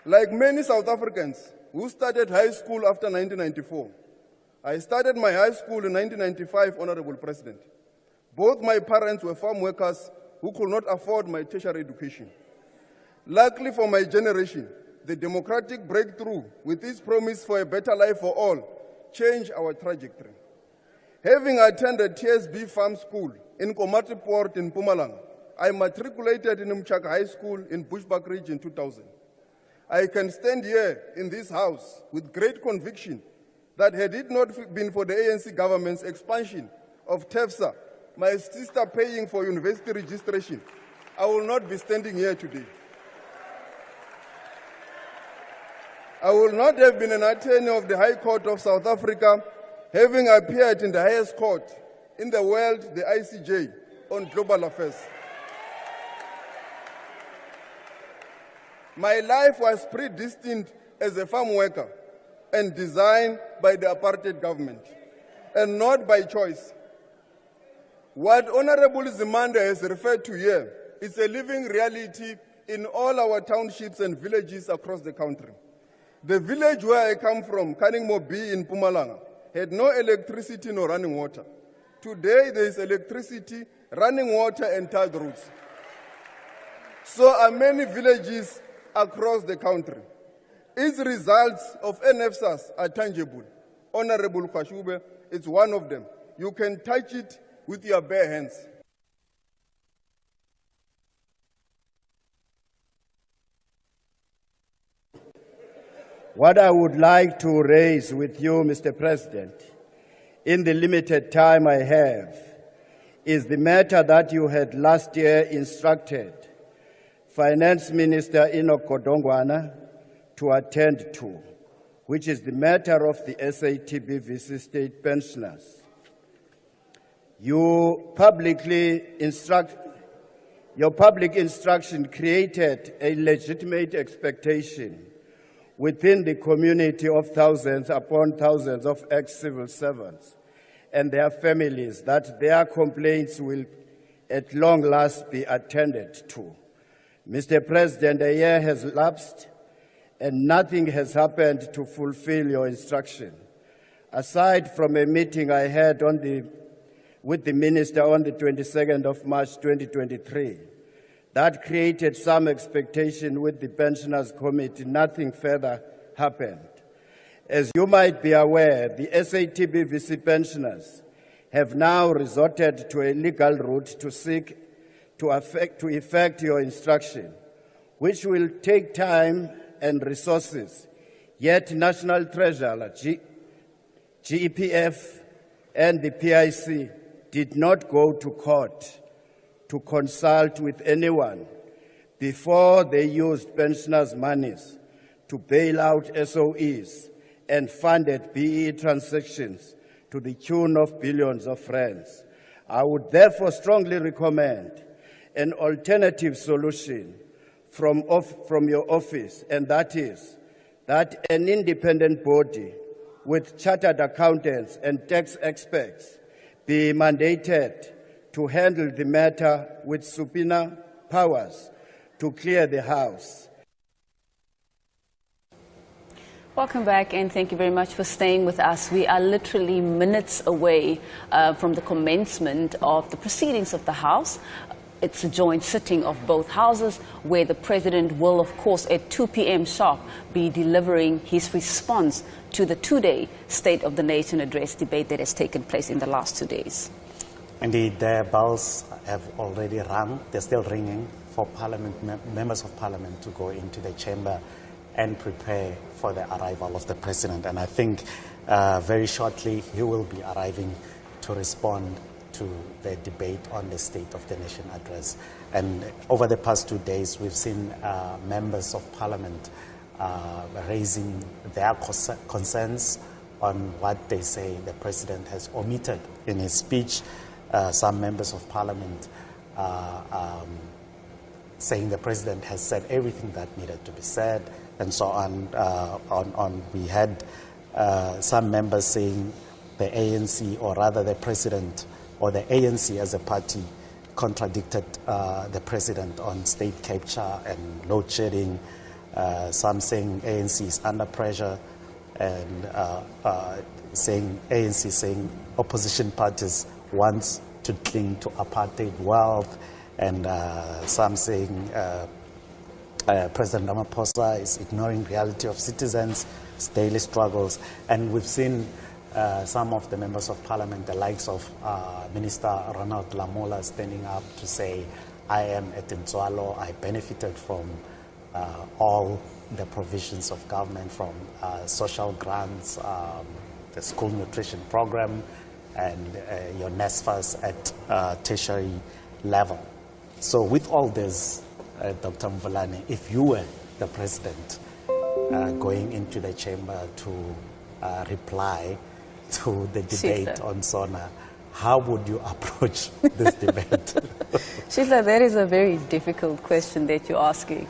Like many South Africans who started high school after 1994, I started my high school in 1995, Honorable President. Both my parents were farm workers who could not afford my tertiary education. Luckily for my generation, the democratic breakthrough with its promise for a better life for all changed our trajectory. Having attended TSB Farm School in Komati Port in Mpumalanga, I matriculated in Mchaka High School in Bushbuckridge in 2000. I can stand here in this house with great conviction that had it not been for the ANC government's expansion of TEFSA, my sister paying for university registration, I will not be standing here today. I will not have been an attorney of the High Court of South Africa, having appeared in the highest court in the world, the ICJ, on global affairs. My life was predestined as a farm worker and designed by the apartheid government, and not by choice. What Honorable Zimanda has referred to here is a living reality in all our townships and villages across the country. The village where I come from, Kaningmo B in Mpumalanga, had no electricity nor running water. Today there is electricity, running water and tarred roads. So are many villages across the country. Its results of NFSAS are tangible. Honorable Kashube, it's one of them. You can touch it with your bare hands. What I would like to raise with you, Mr. President, in the limited time I have, is the matter that you had last year instructed Finance Minister Enoch Godongwana to attend to, which is the matter of the SATBVC state pensioners. Your public instruction created a legitimate expectation within the community of thousands upon thousands of ex-civil servants and their families that their complaints will at long last be attended to. Mr. President, a year has lapsed and nothing has happened to fulfill your instruction. Aside from a meeting I had with the Minister on the 22nd of March 2023, that created some expectation with the Pensioners Committee, nothing further happened. As you might be aware, the SATBVC pensioners have now resorted to a legal route to seek to effect your instruction, which will take time and resources. Yet National Treasurer, GEPF, and the PIC did not go to court to consult with anyone before they used pensioners' monies to bail out SOEs and funded BE transactions to the tune of billions of rands. I would therefore strongly recommend an alternative solution from your office, and that is that an independent body with chartered accountants and tax experts be mandated to handle the matter with subpoena powers to clear the House. Welcome back, and thank you very much for staying with us. We are literally minutes away from the commencement of the proceedings of the House. It's a joint sitting of both houses where the President will, of course, at 2 p.m. sharp, be delivering his response to the two-day State of the Nation address debate that has taken place in the last 2 days. Indeed, the bells have already rung. They're still ringing for members of Parliament to go into the chamber and prepare for the arrival of the President. And I think very shortly he will be arriving to respond to the debate on the State of the Nation address. And over the past 2 days, we've seen members of Parliament raising their concerns on what they say the President has omitted in his speech. Some members of Parliament saying the President has said everything that needed to be said, and so on. We had some members saying the ANC, or rather the President, or the ANC as a party, contradicted the President on state capture and load shedding. Some saying ANC is under pressure, and ANC saying opposition parties want to cling to apartheid wealth, and some saying President Ramaphosa is ignoring reality of citizens' daily struggles. And we've seen some of the members of Parliament, the likes of Minister Ronald Lamola, standing up to say, I am at Ntswalo, I benefited from all the provisions of government, from social grants, the school nutrition program, and your NSFAS at tertiary level. So with all this, Dr. Mvulane, if you were the President going into the chamber to reply to the debate on SONA, how would you approach this debate? Shidla, that is a very difficult question that you're asking.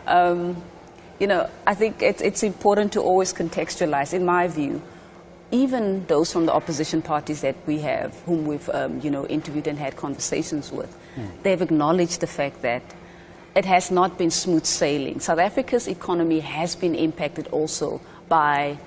You know, I think it's important to always contextualize. In my view, even those from the opposition parties that we have, whom we've interviewed and had conversations with, they've acknowledged the fact that it has not been smooth sailing. South Africa's economy has been impacted also by,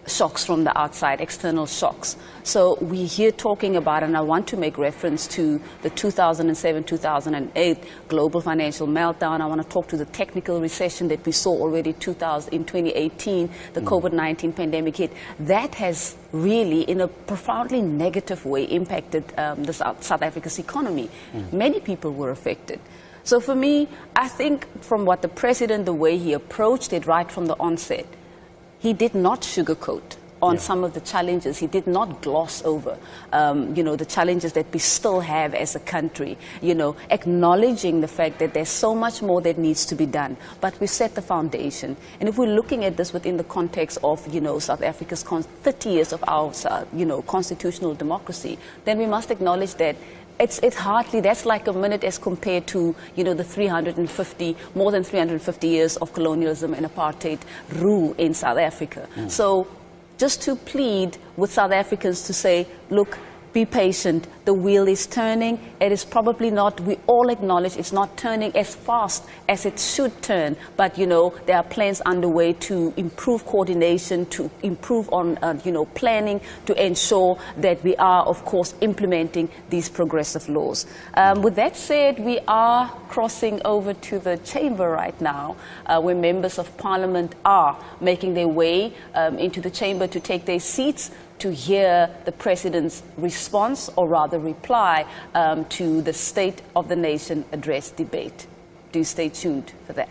shocks from the outside, external shocks. So we're here talking about, and I want to make reference to the 2007-2008 global financial meltdown. I want to talk to the technical recession that we saw already in 2018, the COVID-19 pandemic hit. That has really, in a profoundly negative way, impacted the South Africa's economy. Many people were affected. So for me, I think from what the President, the way he approached it right from the onset, he did not sugarcoat on some of the challenges. He did not gloss over, the challenges that we still have as a country, acknowledging the fact that there's so much more that needs to be done. But we set the foundation. And if we're looking at this within the context of, South Africa's 30 years of our, constitutional democracy, then we must acknowledge that it's hardly, that's like a minute as compared to, the more than 350 years of colonialism and apartheid rule in South Africa. So just to plead with South Africans to say, look, be patient, the wheel is turning. It is probably not, we all acknowledge it's not turning as fast as it should turn, but there are plans underway to improve coordination, to improve on planning, to ensure that we are, of course, implementing these progressive laws. With that said, we are crossing over to the chamber right now, where members of parliament are making their way into the chamber to take their seats to hear the President's response, or rather reply, to the State of the Nation address debate. Do stay tuned for that.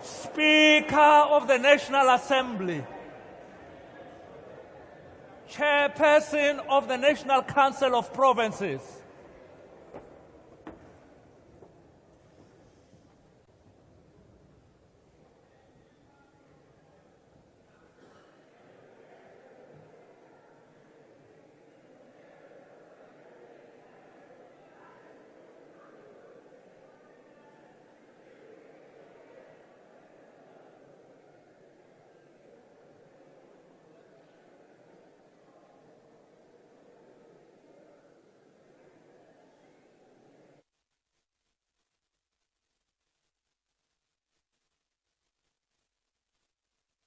Speaker of the National Assembly, Chairperson of the National Council of Provinces,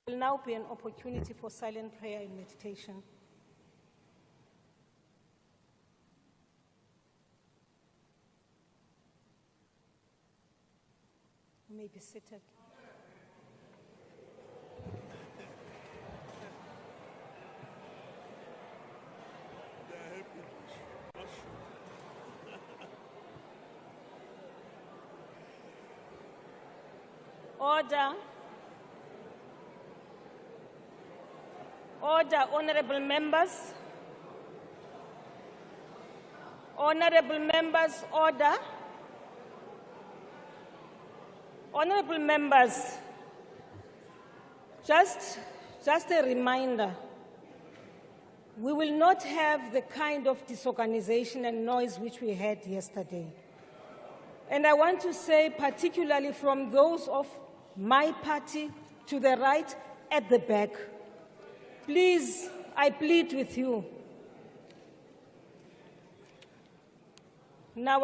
There will now be an opportunity for silent prayer and meditation. You may be seated. Order. Order, honorable members. Honorable members, order. Honorable members, just a reminder, we will not have the kind of disorganization and noise which we had yesterday. And I want to say, particularly from those of my party to the right at the back, please, I plead with you. Now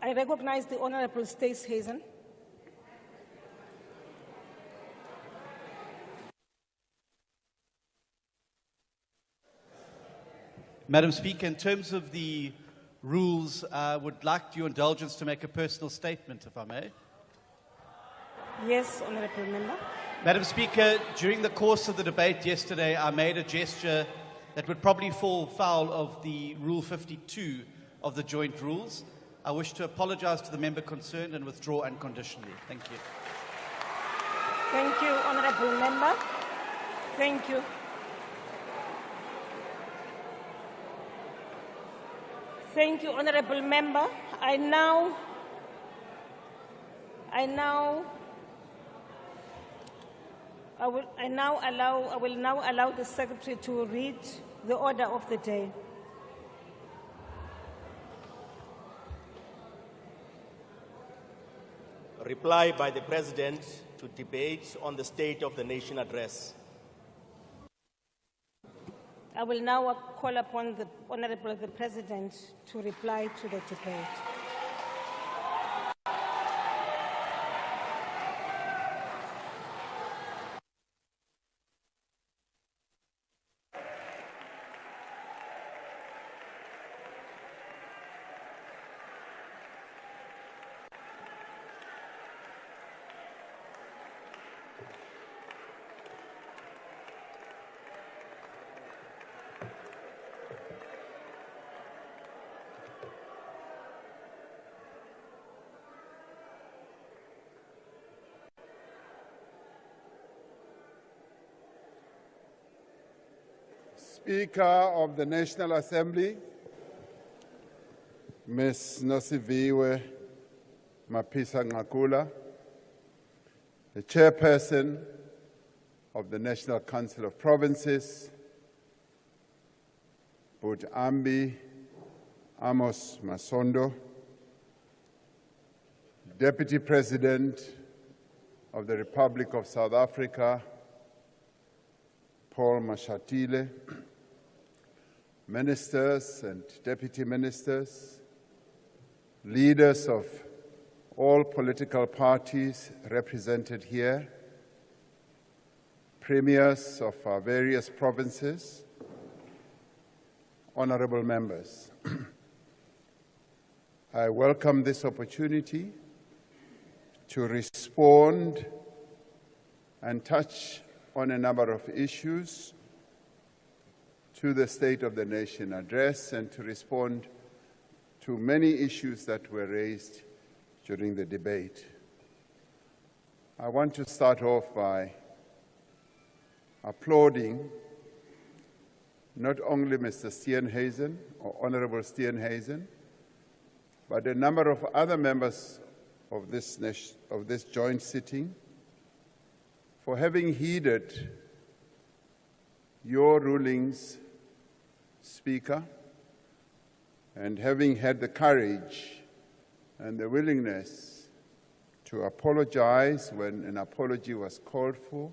I recognize the Honorable Stace Hazen. Madam Speaker, in terms of the rules, I would like your indulgence to make a personal statement, if I may. Yes, Honourable Member. Madam Speaker, during the course of the debate yesterday, I made a gesture that would probably fall foul of the Rule 52 of the joint rules. I wish to apologise to the member concerned and withdraw unconditionally. Thank you. Thank you, Honourable Member. Thank you. Thank you, Honourable Member. I will now allow the Secretary to read the order of the day. Reply by the President to debate on the State of the Nation address. I will now call upon the Honourable President to reply to the debate. Speaker of the National Assembly, Ms. Nosiviwe Mapisa-Nqakula, the Chairperson of the National Council of Provinces, Bhuti Ambi Amos Masondo, Deputy President of the Republic of South Africa, Paul Mashatile, ministers and deputy ministers, leaders of all political parties represented here, premiers of our various provinces, honorable members. I welcome this opportunity to respond and touch on a number of issues to the State of the Nation address and to respond to many issues that were raised during the debate. I want to start off by applauding not only Mr. Steenhuisen or Honorable Steenhuisen, but a number of other members of this joint sitting for having heeded your rulings, Speaker, and having had the courage and the willingness to apologize when an apology was called for,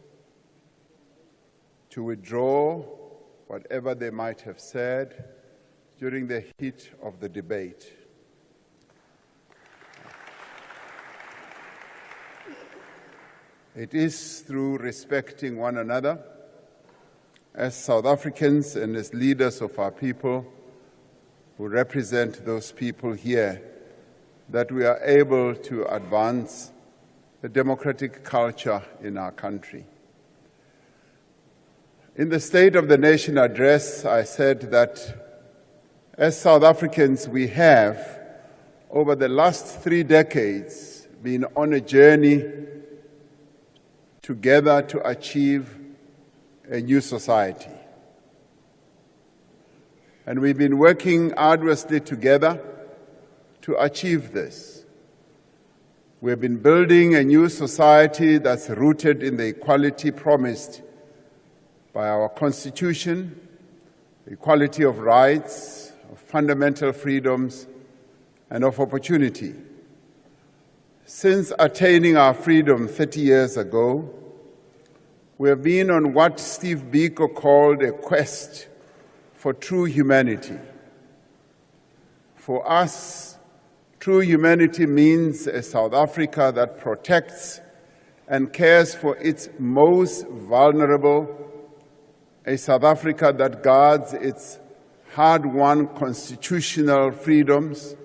to withdraw whatever they might have said during the heat of the debate. It is through respecting one another as South Africans and as leaders of our people who represent those people here that we are able to advance the democratic culture in our country. In the State of the Nation address, I said that as South Africans, we have, over the last 3 decades, been on a journey together to achieve a new society. And we've been working arduously together to achieve this. We've been building a new society that's rooted in the equality promised by our Constitution, equality of rights, of fundamental freedoms, and of opportunity. Since attaining our freedom 30 years ago, we have been on what Steve Biko called a quest for true humanity. For us, true humanity means a South Africa that protects and cares for its most vulnerable, a South Africa that guards its hard-won constitutional freedoms,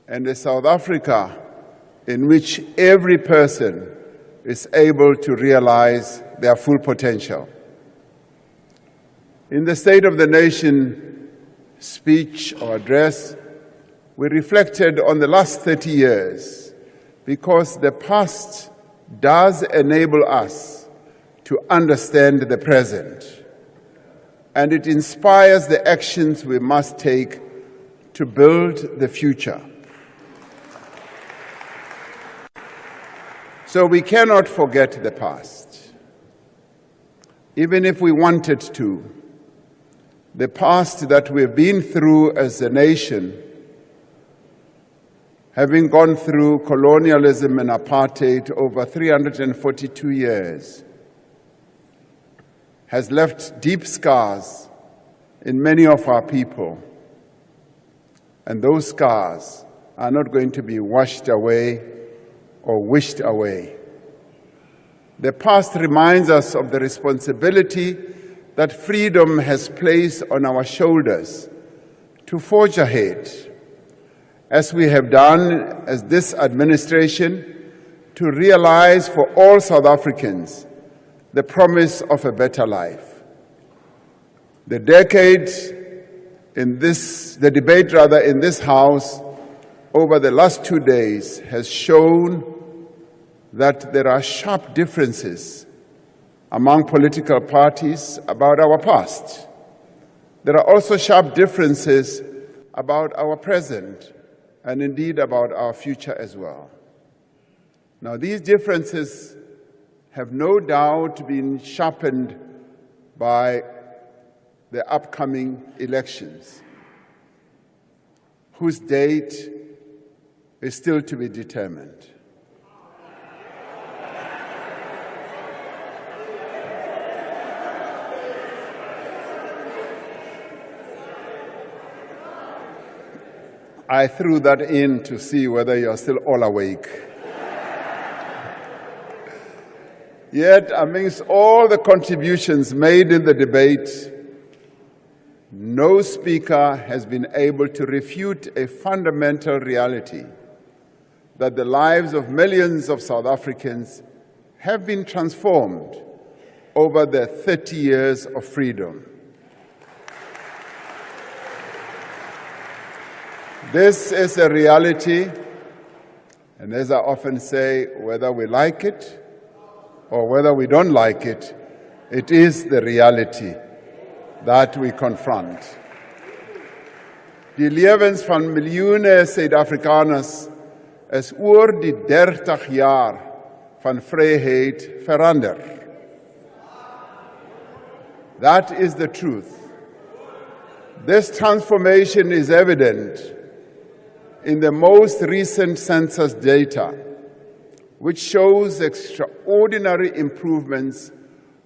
and a South Africa in which every person is able to realize their full potential. In the State of the Nation speech or address, we reflected on the last 30 years because the past does enable us to understand the present, and it inspires the actions we must take to build the future. So we cannot forget the past, even if we wanted to. The past that we've been through as a nation, having gone through colonialism and apartheid over 342 years, has left deep scars in many of our people. And those scars are not going to be washed away or wished away. The past reminds us of the responsibility that freedom has placed on our shoulders to forge ahead, as we have done as this administration, to realize for all South Africans the promise of a better life. The debate in this House over the last 2 days has shown that there are sharp differences among political parties about our past. There are also sharp differences about our present and indeed about our future as well. Now, these differences have no doubt been sharpened by the upcoming elections, whose date is still to be determined. I threw that in to see whether you're still all awake. Yet, amongst all the contributions made in the debate, no speaker has been able to refute a fundamental reality that the lives of millions of South Africans have been transformed over the 30 years of freedom. This is a reality, and as I often say, whether we like it or whether we don't like it, it is the reality that we confront. Die lewens van miljoene Suid-Afrikaners is oor die 30 jaar van vryheid verander. That is the truth. This transformation is evident in the most recent census data, which shows extraordinary improvements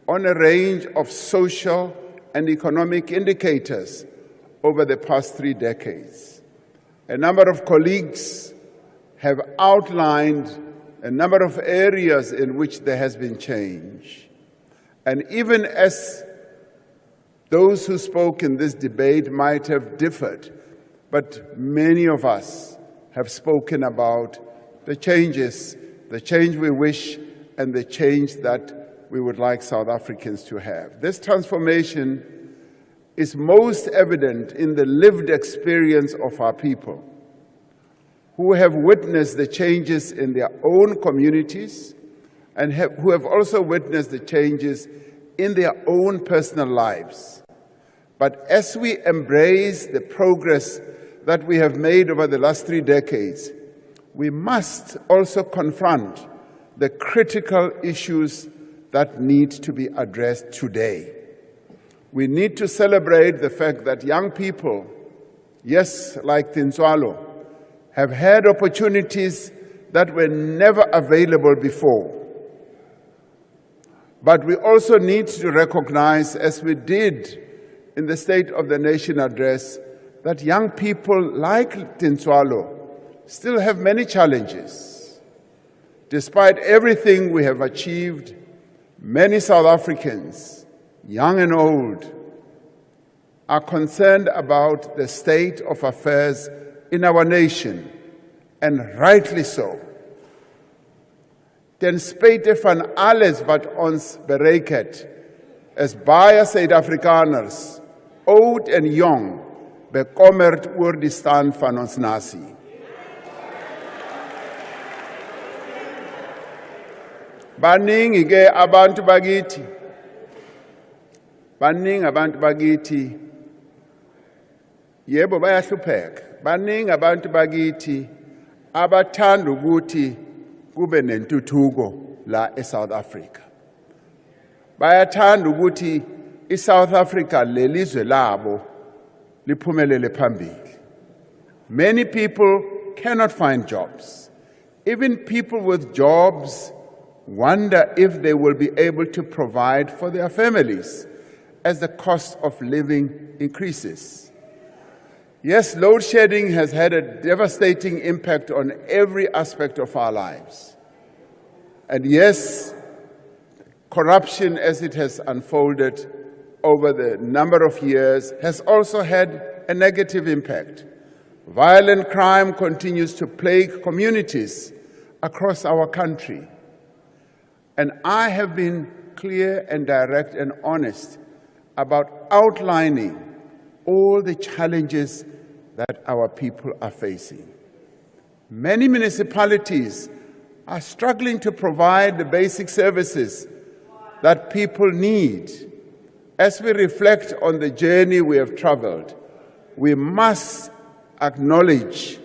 on a range of social and economic indicators over the past 3 decades. A number of colleagues have outlined a number of areas in which there has been change. And even as those who spoke in this debate might have differed, but many of us have spoken about the changes, the change we wish and the change that we would like South Africans to have. This transformation is most evident in the lived experience of our people, who have witnessed the changes in their own communities and who have also witnessed the changes in their own personal lives. But as we embrace the progress that we have made over the last 3 decades, we must also confront the critical issues that need to be addressed today. We need to celebrate the fact that young people, yes, like Tintswalo, have had opportunities that were never available before. But we also need to recognize, as we did in the State of the Nation address, that young people like Tintswalo still have many challenges. Despite everything we have achieved, many South Africans, young and old, are concerned about the state of affairs in our nation, and rightly so. Ten spijt van alles wat ons bereik het, is baie Suid-Afrikaners, oud en jong, bekommerd oor die stand van ons nasie. Baningi ke abantu bakithi, baningi abantu bakithi, yebo bayahlupheka. Baningi abantu bakithi abathanda ukuthi kube nentuthuko la eSouth Africa. Bayathanda ukuthi iSouth Africa lelizwe labo liphumelele phambili. Many people cannot find jobs. Even people with jobs wonder if they will be able to provide for their families as the cost of living increases. Yes, load shedding has had a devastating impact on every aspect of our lives. And yes, corruption as it has unfolded over the number of years has also had a negative impact. Violent crime continues to plague communities across our country. And I have been clear and direct and honest about outlining all the challenges that our people are facing. Many municipalities are struggling to provide the basic services that people need. As we reflect on the journey we have traveled, we must acknowledge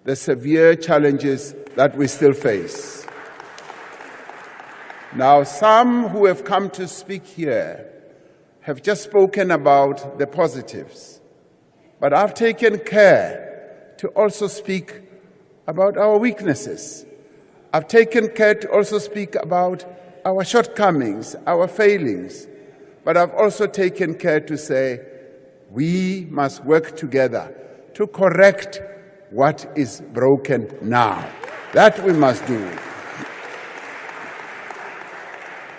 the severe challenges that we still face. Now, some who have come to speak here have just spoken about the positives, but I've taken care to also speak about our weaknesses. I've taken care to also speak about our shortcomings, our failings, but I've also taken care to say we must work together to correct what is broken now. That we must do.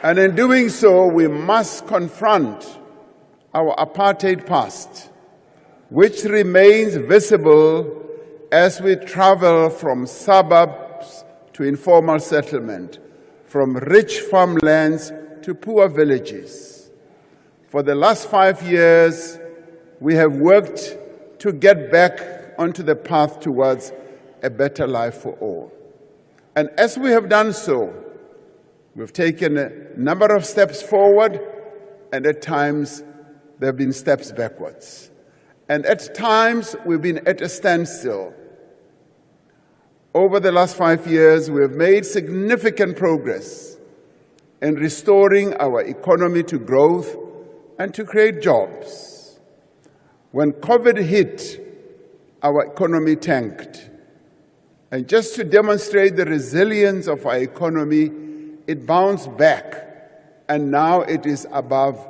And in doing so, we must confront our apartheid past, which remains visible as we travel from suburbs to informal settlement, from rich farmlands to poor villages. For the last 5 years, we have worked to get back onto the path towards a better life for all. And as we have done so, we've taken a number of steps forward, and at times there have been steps backwards. And at times we've been at a standstill. Over the last 5 years, we have made significant progress in restoring our economy to growth and to create jobs. When COVID hit, our economy tanked. And just to demonstrate the resilience of our economy, it bounced back, and now it is above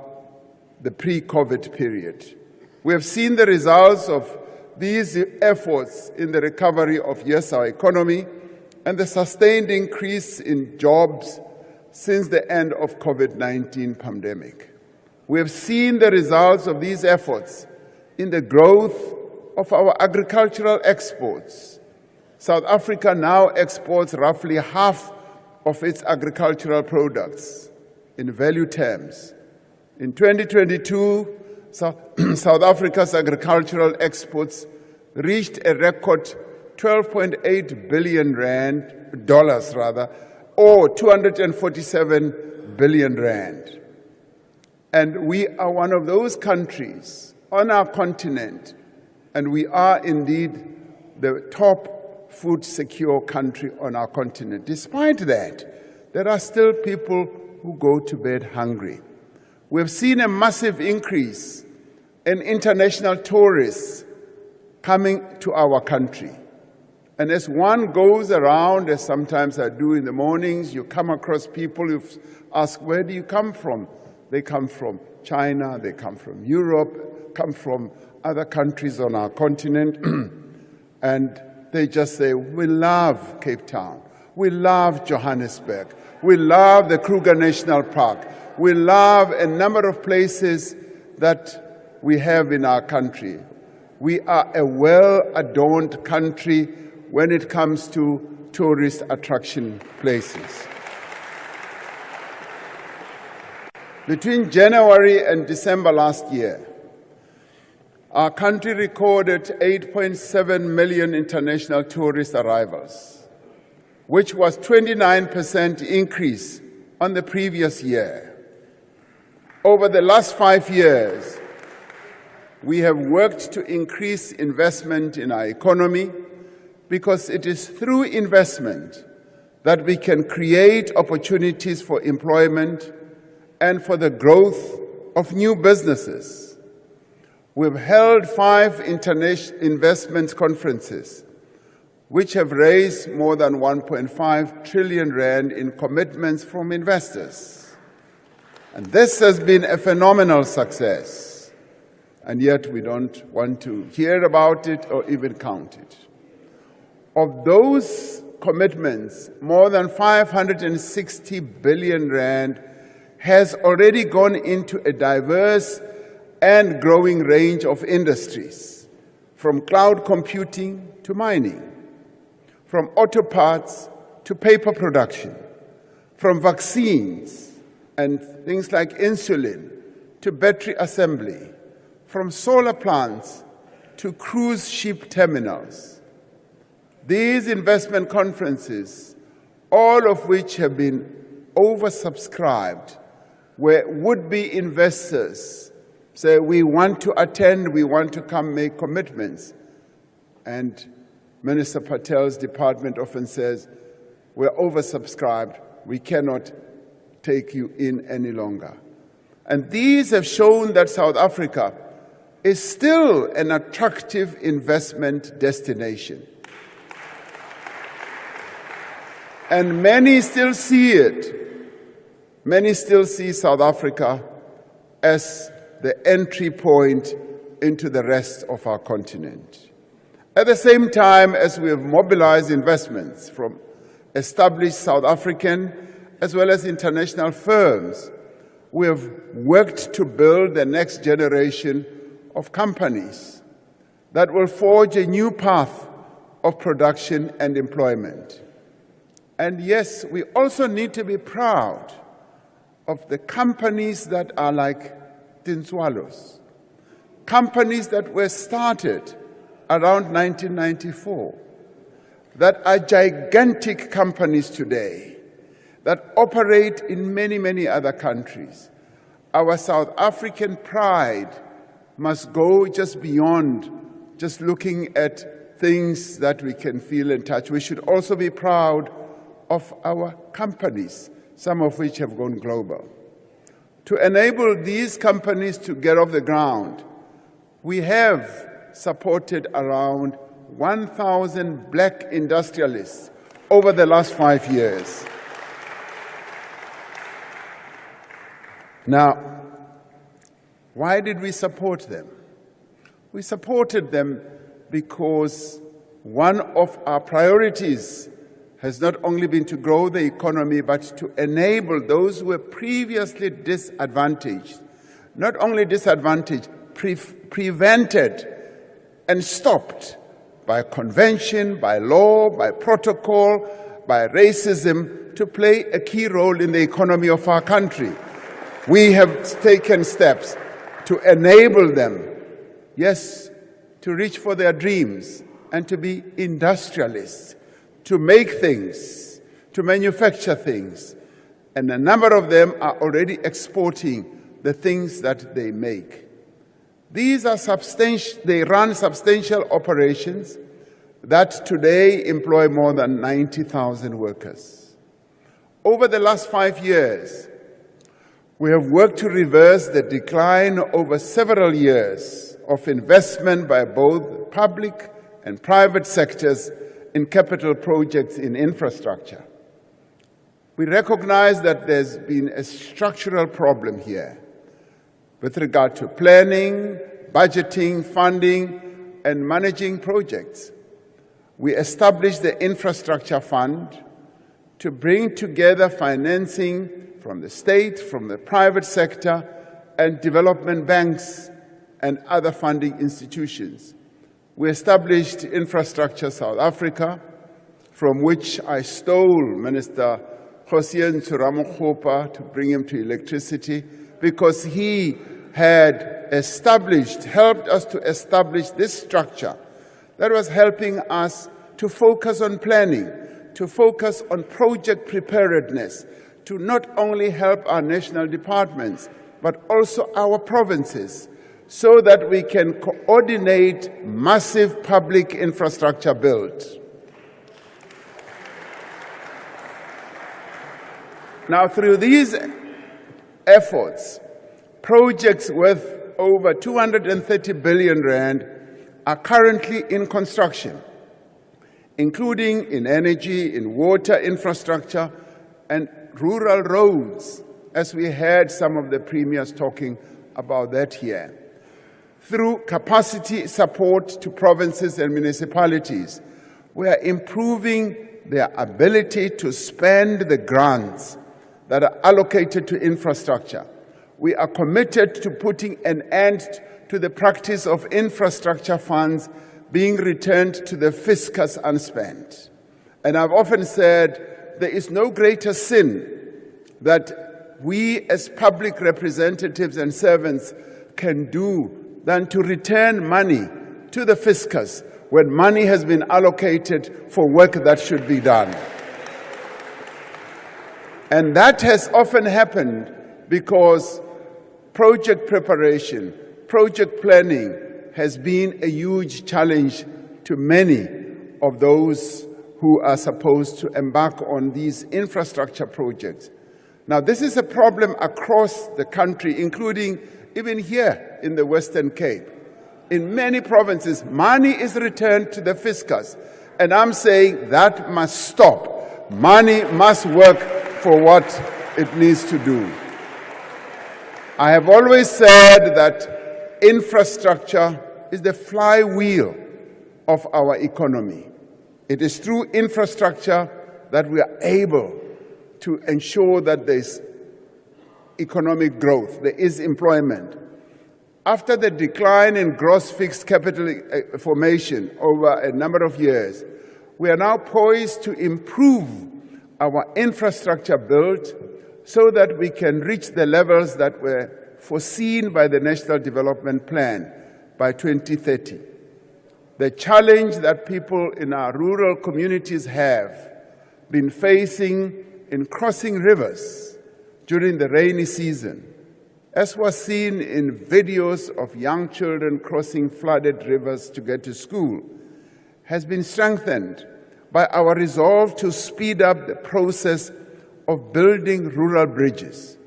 the pre-COVID period. We have seen the results of these efforts in the recovery of, yes, our economy, and the sustained increase in jobs since the end of COVID-19 pandemic. We have seen the results of these efforts in the growth of our agricultural exports. South Africa now exports roughly half of its agricultural products in value terms. In 2022, South Africa's agricultural exports reached a record 12.8 billion rand, dollars rather, or 247 billion rand. And we are one of those countries on our continent, and we are indeed the top food secure country on our continent. Despite that, there are still people who go to bed hungry. We've seen a massive increase in international tourists coming to our country. And as one goes around, as sometimes I do in the mornings, you come across people, you ask, where do you come from? They come from China, they come from Europe, come from other countries on our continent, and they just say, we love Cape Town, we love Johannesburg, we love the Kruger National Park, we love a number of places that we have in our country. We are a well-adorned country when it comes to tourist attraction places. Between January and December last year, our country recorded 8.7 million international tourist arrivals, which was 29% increase on the previous year. Over the last 5 years, we have worked to increase investment in our economy because it is through investment that we can create opportunities for employment and for the growth of new businesses. We've held 5 international investment conferences, which have raised more than 1.5 trillion rand in commitments from investors. And this has been a phenomenal success, and yet we don't want to hear about it or even count it. Of those commitments, more than 560 billion rand has already gone into a diverse and growing range of industries, from cloud computing to mining, from auto parts to paper production, from vaccines and things like insulin to battery assembly, from solar plants to cruise ship terminals. These investment conferences, all of which have been oversubscribed, where would-be investors say, we want to attend, we want to come make commitments. And Minister Patel's department often says, we're oversubscribed, we cannot take you in any longer. And these have shown that South Africa is still an attractive investment destination. And many still see it. Many still see South Africa as the entry point into the rest of our continent. At the same time as we have mobilized investments from established South African as well as international firms, we have worked to build the next generation of companies that will forge a new path of production and employment. And yes, we also need to be proud of the companies that are like Tinswalos, companies that were started around 1994, that are gigantic companies today, that operate in many, many other countries. Our South African pride must go just beyond just looking at things that we can feel and touch. We should also be proud of our companies, some of which have gone global. To enable these companies to get off the ground, we have supported around 1,000 black industrialists over the last 5 years. Now, why did we support them? We supported them because one of our priorities has not only been to grow the economy, but to enable those who were previously disadvantaged, not only disadvantaged, prevented and stopped by convention, by law, by protocol, by racism, to play a key role in the economy of our country. We have taken steps to enable them, yes, to reach for their dreams and to be industrialists, to make things, to manufacture things. And a number of them are already exporting the things that they make. These are they run substantial operations that today employ more than 90,000 workers. Over the last 5 years, we have worked to reverse the decline over several years of investment by both public and private sectors in capital projects in infrastructure. We recognize that there's been a structural problem here with regard to planning, budgeting, funding, and managing projects. We established the Infrastructure Fund to bring together financing from the state, from the private sector, and development banks and other funding institutions. We established Infrastructure South Africa, from which I stole Minister Hossein Tsuramokgopa to bring him to electricity, because he had helped us to establish this structure that was helping us to focus on planning, to focus on project preparedness, to not only help our national departments, but also our provinces, so that we can coordinate massive public infrastructure build. Now, through these efforts, projects worth over 230 billion rand are currently in construction, including in energy, in water infrastructure, and rural roads, as we heard some of the premiers talking about that here. Through capacity support to provinces and municipalities, we are improving their ability to spend the grants that are allocated to infrastructure. We are committed to putting an end to the practice of infrastructure funds being returned to the fiscus unspent. And I've often said there is no greater sin that we as public representatives and servants can do than to return money to the fiscus when money has been allocated for work that should be done. And that has often happened because project preparation, project planning has been a huge challenge to many of those who are supposed to embark on these infrastructure projects. Now, this is a problem across the country, including even here in the Western Cape. In many provinces, money is returned to the fiscus, and I'm saying that must stop. Money must work for what it needs to do. I have always said that infrastructure is the flywheel of our economy. It is through infrastructure that we are able to ensure that there's economic growth, there is employment. After the decline in gross fixed capital formation over a number of years, we are now poised to improve our infrastructure build so that we can reach the levels that were foreseen by the National Development Plan by 2030. The challenge that people in our rural communities have been facing in crossing rivers during the rainy season, as was seen in videos of young children crossing flooded rivers to get to school, has been strengthened by our resolve to speed up the process of building rural bridges.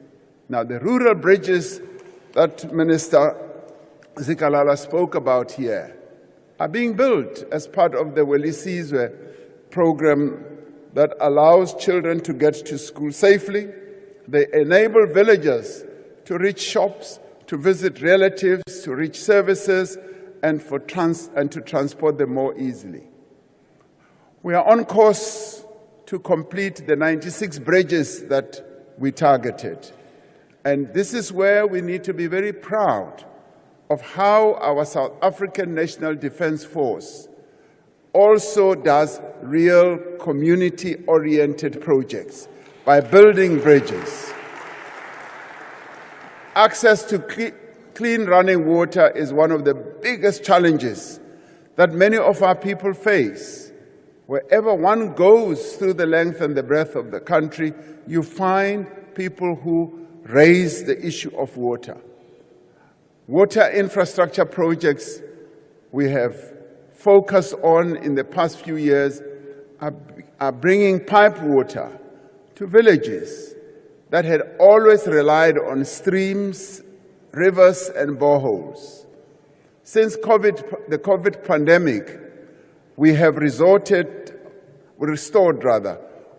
Now, the rural bridges that Minister Zikalala spoke about here are being built as part of the Welisizwe program that allows children to get to school safely. They enable villagers to reach shops, to visit relatives, to reach services, and to transport them more easily. We are on course to complete the 96 bridges that we targeted. And this is where we need to be very proud of how our South African National Defence Force also does real community-oriented projects by building bridges. Access to clean running water is one of the biggest challenges that many of our people face. Wherever one goes through the length and the breadth of the country, you find people who raise the issue of water. Water infrastructure projects we have focused on in the past few years are bringing pipe water to villages that had always relied on streams, rivers, and boreholes. Since the COVID pandemic, we have restored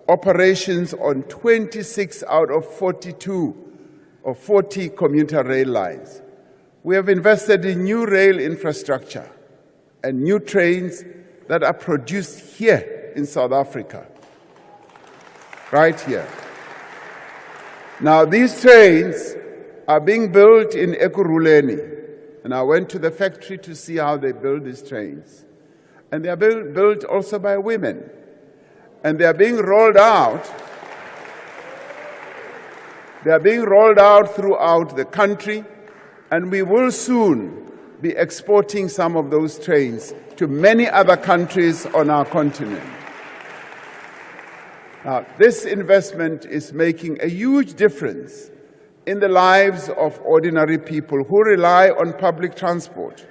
operations on 26 out of 42 or 40 commuter rail lines. We have invested in new rail infrastructure and new trains that are produced here in South Africa, right here. Now, these trains are being built in Ekurhuleni, and I went to the factory to see how they build these trains. And they are built also by women. And they are being rolled out. They are being rolled out throughout the country, and we will soon be exporting some of those trains to many other countries on our continent. Now, this investment is making a huge difference in the lives of ordinary people who rely on public transport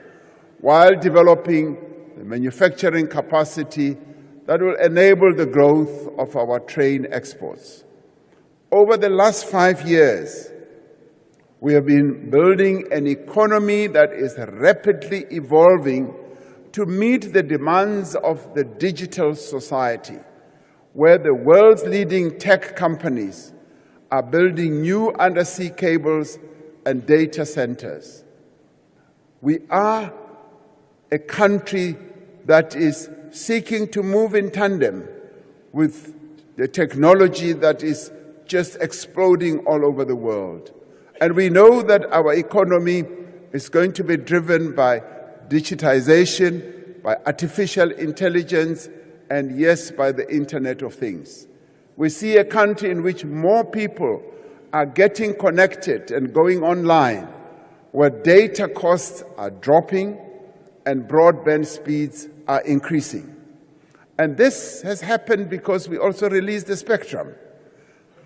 while developing the manufacturing capacity that will enable the growth of our train exports. Over the last 5 years, we have been building an economy that is rapidly evolving to meet the demands of the digital society, where the world's leading tech companies are building new undersea cables and data centers. We are a country that is seeking to move in tandem with the technology that is just exploding all over the world. And we know that our economy is going to be driven by digitization, by artificial intelligence, and yes, by the Internet of Things. We see a country in which more people are getting connected and going online, where data costs are dropping and broadband speeds are increasing. And this has happened because we also released the spectrum.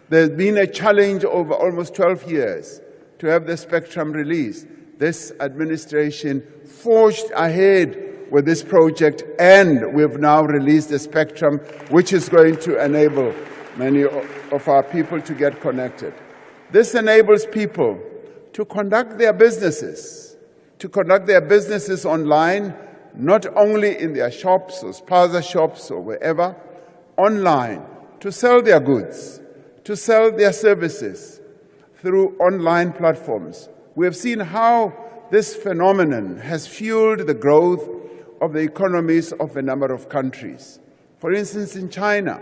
There's been a challenge over almost 12 years to have the spectrum released. This administration forged ahead with this project, and we've now released the spectrum, which is going to enable many of our people to get connected. This enables people to conduct their businesses online, not only in their shops or spaza shops or wherever, online, to sell their goods, to sell their services through online platforms. We have seen how this phenomenon has fueled the growth of the economies of a number of countries. For instance, in China,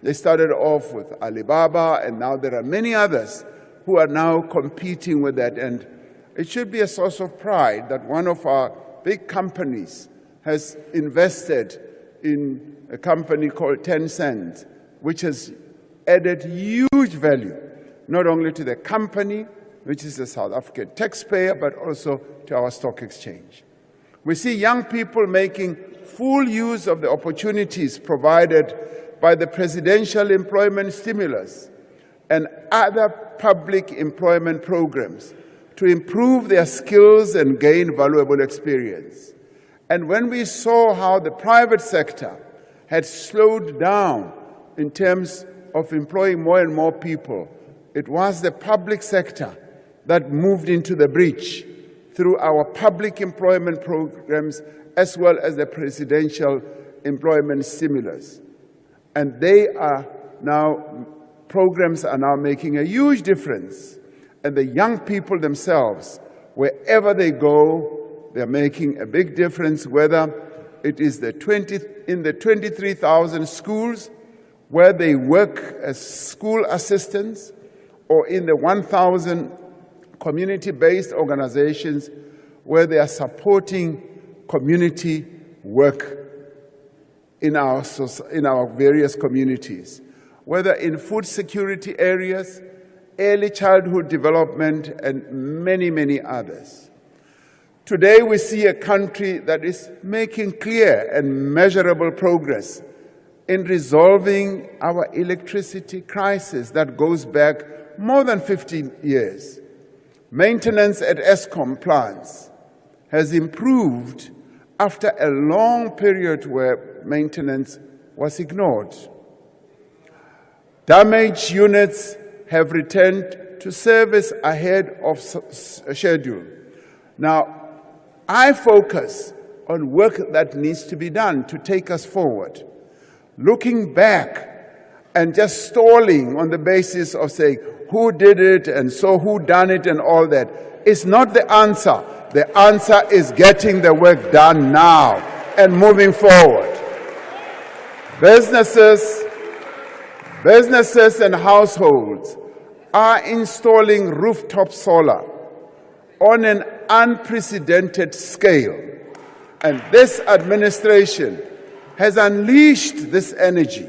they started off with Alibaba, and now there are many others who are now competing with that. And it should be a source of pride that one of our big companies has invested in a company called Tencent, which has added huge value, not only to the company, which is a South African taxpayer, but also to our stock exchange. We see young people making full use of the opportunities provided by the presidential employment stimulus and other public employment programs to improve their skills and gain valuable experience. And when we saw how the private sector had slowed down in terms of employing more and more people, it was the public sector that moved into the breach through our public employment programs as well as the presidential employment stimulus. And programs are now making a huge difference. And the young people themselves, wherever they go, they're making a big difference, whether it is in the 23,000 schools where they work as school assistants or in the 1,000 community-based organizations where they are supporting community work in our various communities, whether in food security areas, early childhood development, and many, many others. Today, we see a country that is making clear and measurable progress in resolving our electricity crisis that goes back more than 15 years. Maintenance at Eskom plants has improved after a long period where maintenance was ignored. Damaged units have returned to service ahead of schedule. Now, I focus on work that needs to be done to take us forward. Looking back and just stalling on the basis of saying who did it and so who done it and all that is not the answer. The answer is getting the work done now and moving forward. Businesses and households are installing rooftop solar on an unprecedented scale. And this administration has unleashed this energy.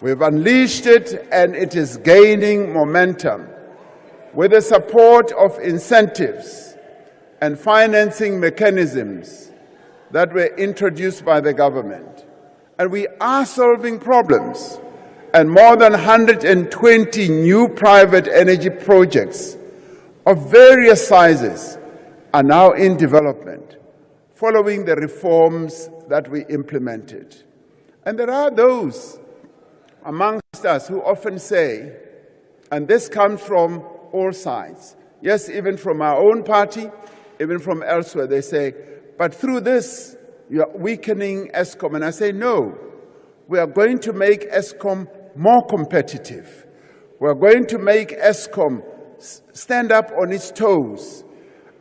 We've unleashed it and it is gaining momentum with the support of incentives and financing mechanisms that were introduced by the government. And we are solving problems. And more than 120 new private energy projects of various sizes are now in development, following the reforms that we implemented. And there are those amongst us who often say, and this comes from all sides, yes, even from our own party, even from elsewhere, they say, but through this, you are weakening Eskom. And I say, no, we are going to make Eskom more competitive. We are going to make Eskom stand up on its toes.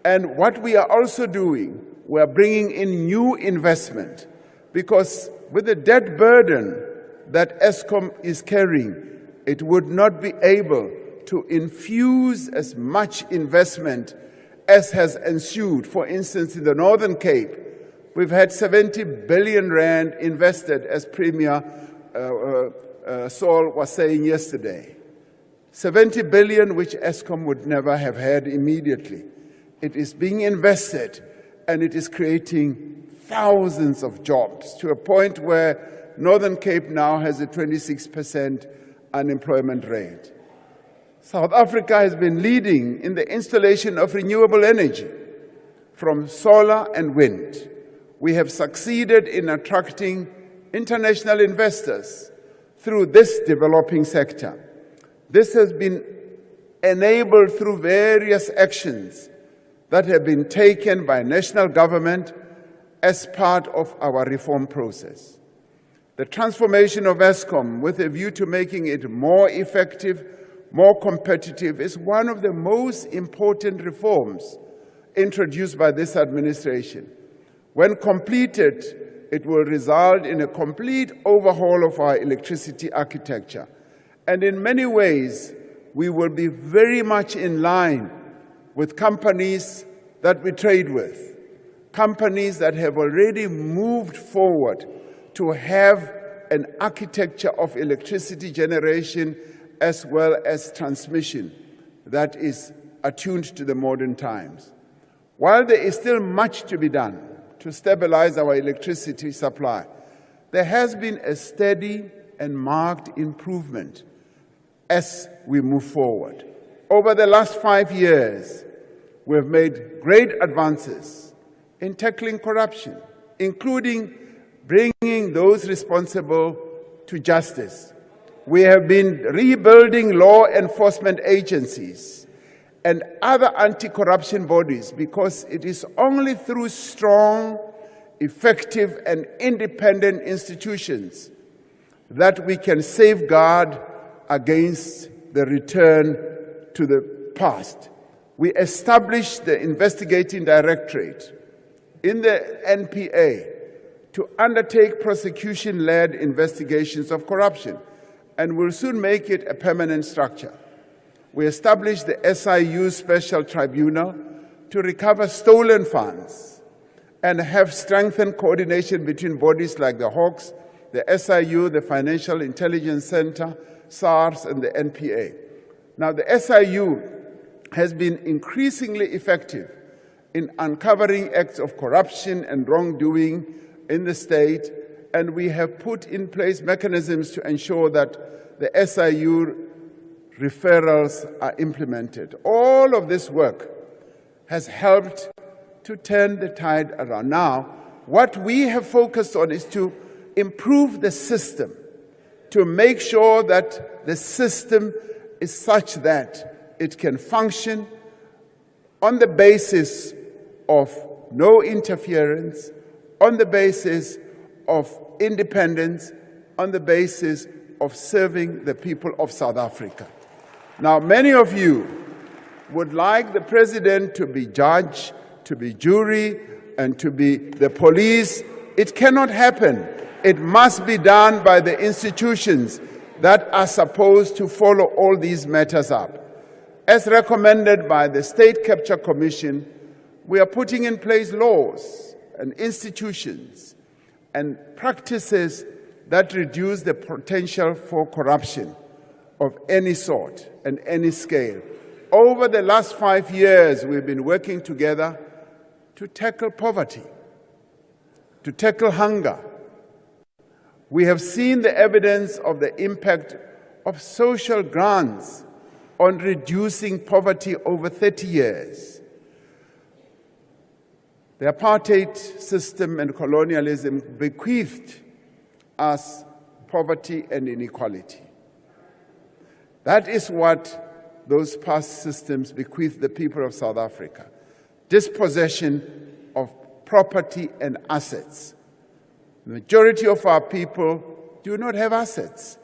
And what we are also doing, we are bringing in new investment, because with the debt burden that Eskom is carrying, it would not be able to infuse as much investment as has ensued. For instance, in the Northern Cape, we've had 70 billion rand invested, as Premier Saul was saying yesterday. 70 billion, which Eskom would never have had immediately. It is being invested, and it is creating thousands of jobs to a point where Northern Cape now has a 26% unemployment rate. South Africa has been leading in the installation of renewable energy from solar and wind. We have succeeded in attracting international investors through this developing sector. This has been enabled through various actions that have been taken by national government as part of our reform process. The transformation of Eskom with a view to making it more effective, more competitive, is one of the most important reforms introduced by this administration. When completed, it will result in a complete overhaul of our electricity architecture. And in many ways, we will be very much in line with companies that we trade with, companies that have already moved forward to have an architecture of electricity generation as well as transmission that is attuned to the modern times. While there is still much to be done to stabilize our electricity supply, there has been a steady and marked improvement as we move forward. Over the last 5 years, we have made great advances in tackling corruption, including bringing those responsible to justice. We have been rebuilding law enforcement agencies and other anti-corruption bodies, because it is only through strong, effective, and independent institutions that we can safeguard against the return to the past. We established the Investigating Directorate in the NPA to undertake prosecution-led investigations of corruption, and will soon make it a permanent structure. We established the SIU Special Tribunal to recover stolen funds and have strengthened coordination between bodies like the Hawks, the SIU, the Financial Intelligence Center, SARS, and the NPA. Now, the SIU has been increasingly effective in uncovering acts of corruption and wrongdoing in the state, and we have put in place mechanisms to ensure that the SIU referrals are implemented. All of this work has helped to turn the tide around. Now, what we have focused on is to improve the system, to make sure that the system is such that it can function on the basis of no interference, on the basis of independence, on the basis of serving the people of South Africa. Now, many of you would like the president to be judge, to be jury, and to be the police. It cannot happen. It must be done by the institutions that are supposed to follow all these matters up. As recommended by the State Capture Commission, we are putting in place laws and institutions and practices that reduce the potential for corruption of any sort and any scale. Over the last 5 years, we've been working together to tackle poverty, to tackle hunger. We have seen the evidence of the impact of social grants on reducing poverty over 30 years. The apartheid system and colonialism bequeathed us poverty and inequality. That is what those past systems bequeathed the people of South Africa. Dispossession of property and assets. The majority of our people do not have assets.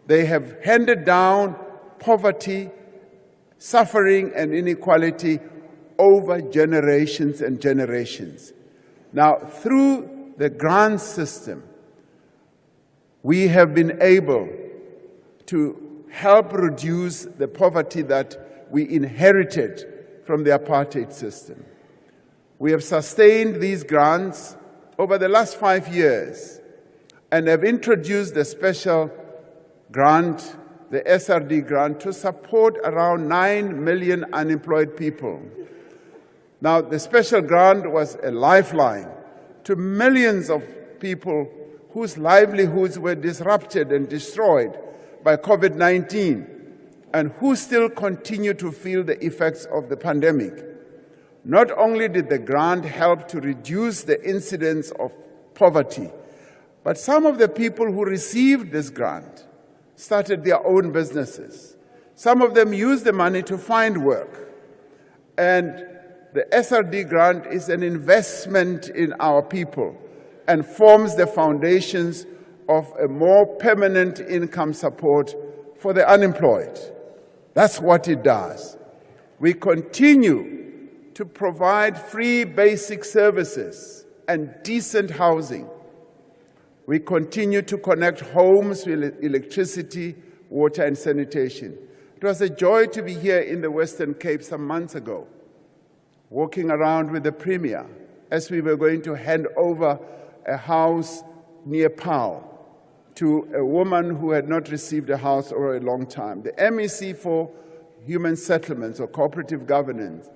They have handed down poverty, suffering, and inequality over generations and generations. Now, through the grant system, we have been able to help reduce the poverty that we inherited from the apartheid system. We have sustained these grants over the last 5 years and have introduced the special grant, the SRD grant, to support around 9 million unemployed people. Now, the special grant was a lifeline to millions of people whose livelihoods were disrupted and destroyed by COVID-19 and who still continue to feel the effects of the pandemic. Not only did the grant help to reduce the incidence of poverty, but some of the people who received this grant started their own businesses. Some of them used the money to find work. And the SRD grant is an investment in our people and forms the foundations of a more permanent income support for the unemployed. That's what it does. We continue to provide free basic services and decent housing. We continue to connect homes with electricity, water, and sanitation. It was a joy to be here in the Western Cape some months ago, walking around with the Premier as we were going to hand over a house near Pau to a woman who had not received a house for a long time. The MEC for Human Settlements or Cooperative Governance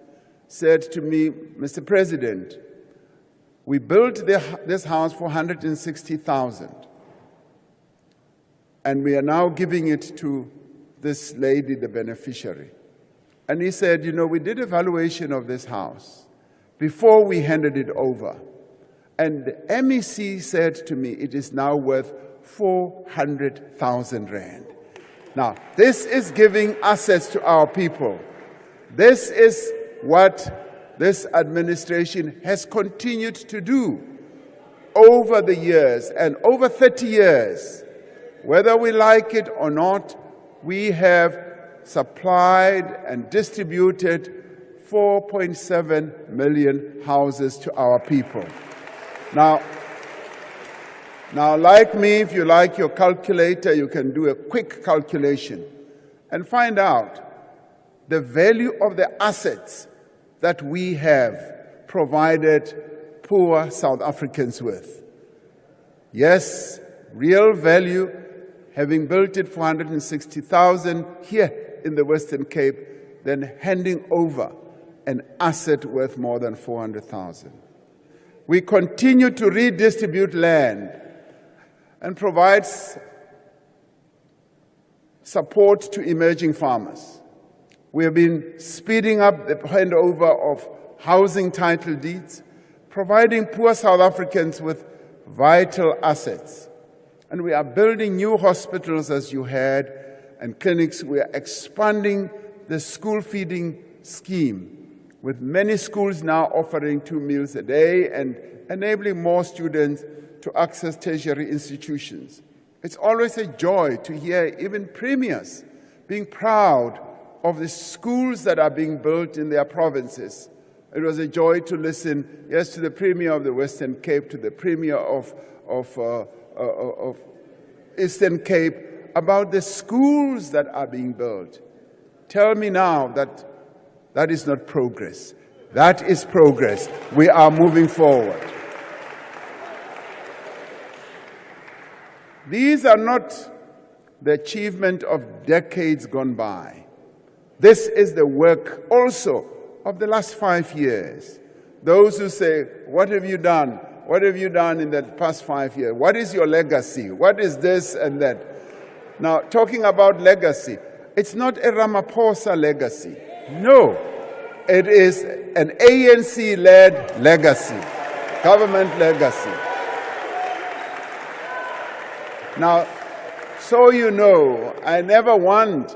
said to me, Mr. President, we built this house for 160,000, and we are now giving it to this lady, the beneficiary. And he said, you know, we did a valuation of this house before we handed it over. And the MEC said to me, it is now worth 400,000 rand. Now, this is giving assets to our people. This is what this administration has continued to do over the years, and over 30 years. Whether we like it or not, we have supplied and distributed 4.7 million houses to our people. Now, Now, like me, if you like your calculator, you can do a quick calculation and find out the value of the assets that we have provided poor South Africans with. Yes, real value, having built it for 160,000 here in the Western Cape, then handing over an asset worth more than 400,000. We continue to redistribute land and provides support to emerging farmers. We have been speeding up the handover of housing title deeds, providing poor South Africans with vital assets. And we are building new hospitals, as you heard, and clinics. We are expanding the school feeding scheme, with many schools now offering 2 meals a day and enabling more students to access tertiary institutions. It's always a joy to hear even premiers being proud of the schools that are being built in their provinces. It was a joy to listen, yes, to the Premier of the Western Cape, to the Premier of Eastern Cape, about the schools that are being built. Tell me now that that is not progress. That is progress. We are moving forward. These are not the achievement of decades gone by. This is the work also of the last 5 years. Those who say, what have you done? What have you done in the past 5 years? What is your legacy? What is this and that? Now, talking about legacy, it's not a Ramaphosa legacy. No, it is an ANC-led legacy, government legacy. Now, so you know, I never want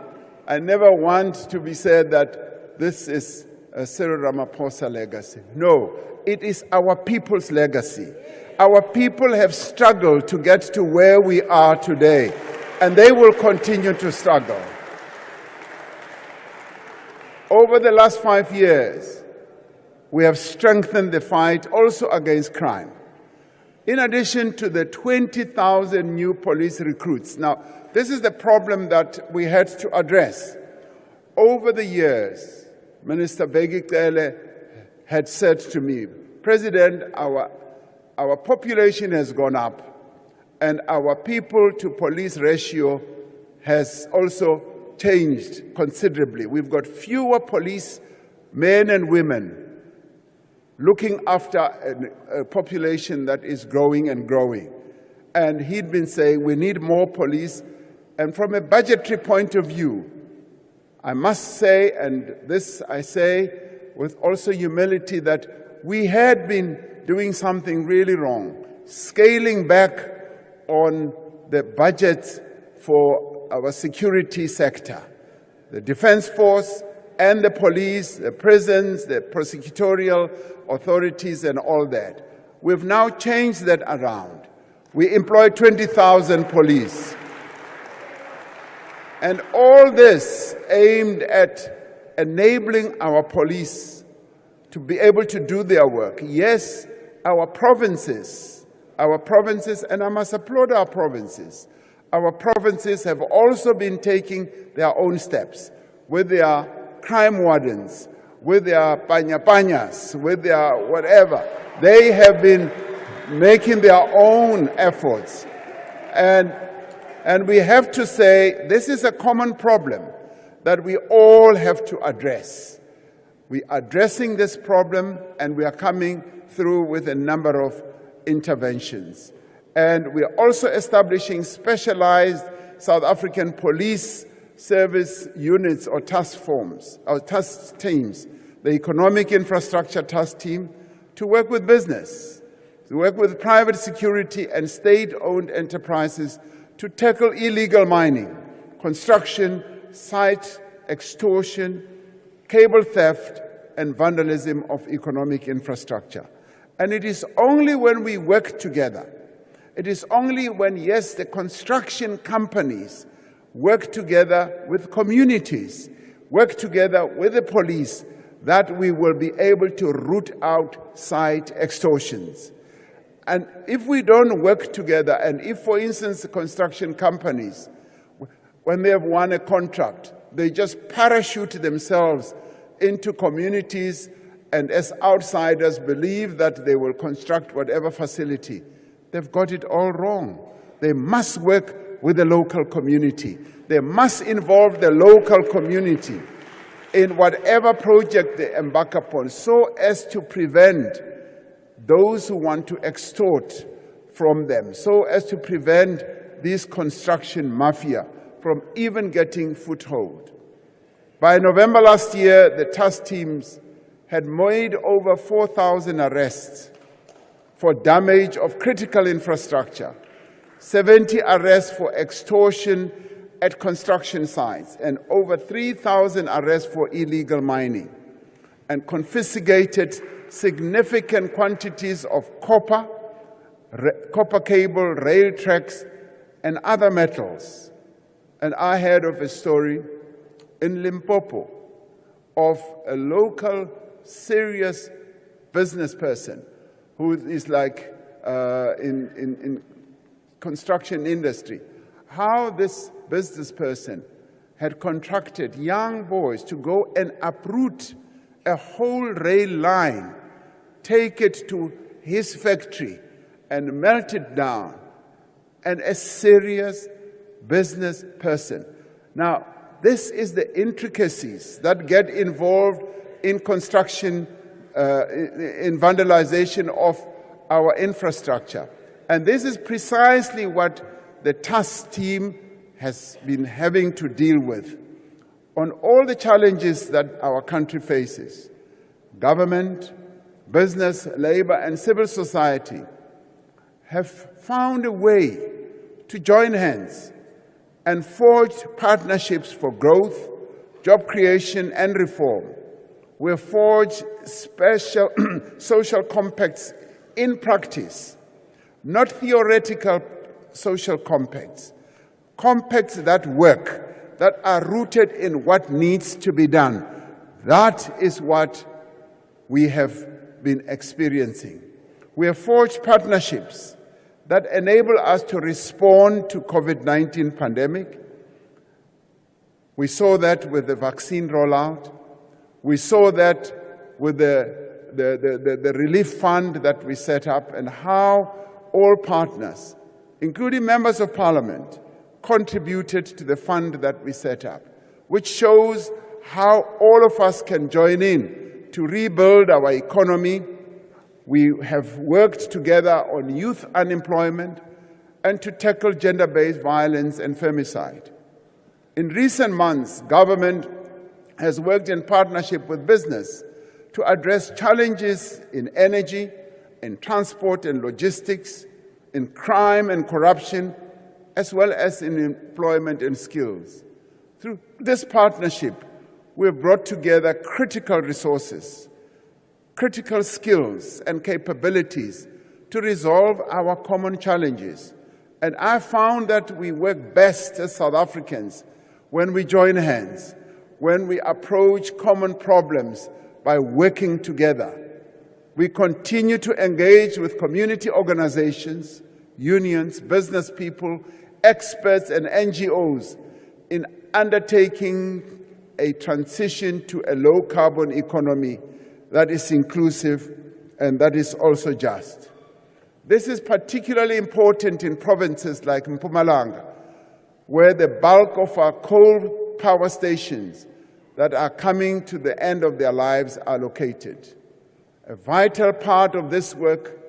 to be said that this is a Cyril Ramaphosa legacy. No, it is our people's legacy. Our people have struggled to get to where we are today, and they will continue to struggle. Over the last 5 years, we have strengthened the fight also against crime. In addition to the 20,000 new police recruits. Now, this is the problem that we had to address. Over the years, Minister Bheki Cele had said to me, President, our population has gone up, and our people to police ratio has also changed considerably. We've got fewer police men and women looking after a population that is growing and growing. And he'd been saying we need more police. And from a budgetary point of view, I must say, and this I say with also humility, that we had been doing something really wrong, scaling back on the budget for our security sector, the Defense Force and the police, the prisons, the prosecutorial authorities and all that. We've now changed that around. We employ 20,000 police. And all this aimed at enabling our police to be able to do their work. Yes, our provinces, and I must applaud our provinces have also been taking their own steps with their crime wardens, with their panyas, with their whatever. They have been making their own efforts. And we have to say this is a common problem that we all have to address. We are addressing this problem, and we are coming through with a number of interventions. And we are also establishing specialized South African police service units or task teams, the Economic Infrastructure Task Team, to work with business, to work with private security and state-owned enterprises to tackle illegal mining, construction, site extortion, cable theft, and vandalism of economic infrastructure. And it is only when we work together, it is only when, yes, the construction companies work together with communities, work together with the police, that we will be able to root out site extortions. And if we don't work together, and if, for instance, the construction companies, when they have won a contract, they just parachute themselves into communities and as outsiders believe that they will construct whatever facility, they've got it all wrong. They must work with the local community. They must involve the local community in whatever project they embark upon so as to prevent those who want to extort from them, so as to prevent this construction mafia from even getting foothold. By November last year, the task teams had made over 4,000 arrests for damage of critical infrastructure, 70 arrests for extortion at construction sites, and over 3,000 arrests for illegal mining, and confiscated significant quantities of copper cable, rail tracks, and other metals. And I heard of a story in Limpopo of a local serious business person who is like in construction industry, how this business person had contracted young boys to go and uproot a whole rail line, take it to his factory and melt it down, and a serious business person. Now, this is the intricacies that get involved in construction, in vandalization of our infrastructure. And this is precisely what the task team has been having to deal with. On all the challenges that our country faces, government, business, labor, and civil society have found a way to join hands and forge partnerships for growth, job creation, and reform. We have forged special social compacts in practice, not theoretical social compacts, compacts that work, that are rooted in what needs to be done. That is what we have been experiencing. We have forged partnerships that enable us to respond to COVID-19 pandemic. We saw that with the vaccine rollout. We saw that with the relief fund that we set up, and how all partners, including members of parliament, contributed to the fund that we set up, which shows how all of us can join in to rebuild our economy. We have worked together on youth unemployment and to tackle gender-based violence and femicide. In recent months, government has worked in partnership with business to address challenges in energy, in transport and logistics, in crime and corruption, as well as in employment and skills. Through this partnership, we have brought together critical resources, critical skills and capabilities to resolve our common challenges. And I found that we work best as South Africans when we join hands, when we approach common problems by working together. We continue to engage with community organizations, unions, business people, experts, and NGOs in undertaking a transition to a low-carbon economy that is inclusive and that is also just. This is particularly important in provinces like Mpumalanga, where the bulk of our coal power stations that are coming to the end of their lives are located. A vital part of this work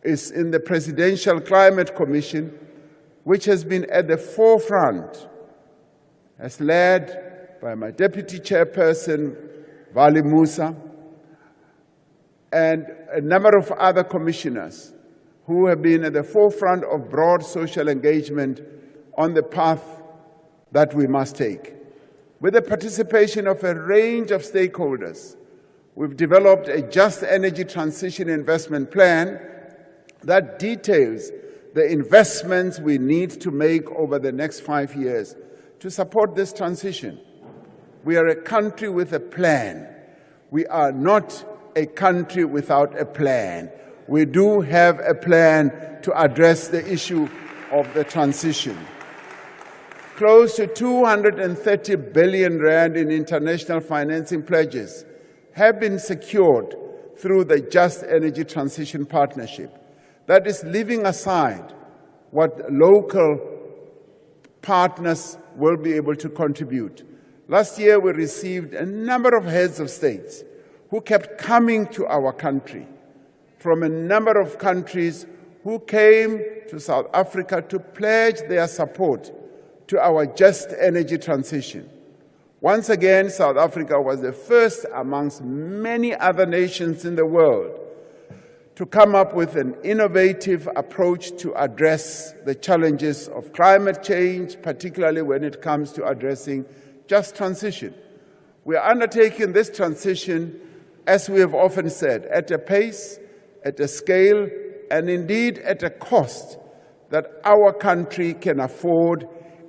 is in the Presidential Climate Commission, which has been at the forefront, as led by my Deputy Chairperson, Vali Musa, and a number of other commissioners who have been at the forefront of broad social engagement on the path that we must take. With the participation of a range of stakeholders, we've developed a just energy transition investment plan that details the investments we need to make over the next 5 years to support this transition. We are a country with a plan. We are not a country without a plan. we do have a plan to address the issue of the transition. Close to 230 billion rand in international financing pledges have been secured through the Just Energy Transition Partnership. That is leaving aside what local partners will be able to contribute. Last year, we received a number of heads of states who kept coming to our country from a number of countries who came to South Africa to pledge their support to our just energy transition. Once again, South Africa was the first amongst many other nations in the world to come up with an innovative approach to address the challenges of climate change, particularly when it comes to addressing just transition. We are undertaking this transition, as we have often said, at a pace, at a scale, and indeed at a cost that our country can afford,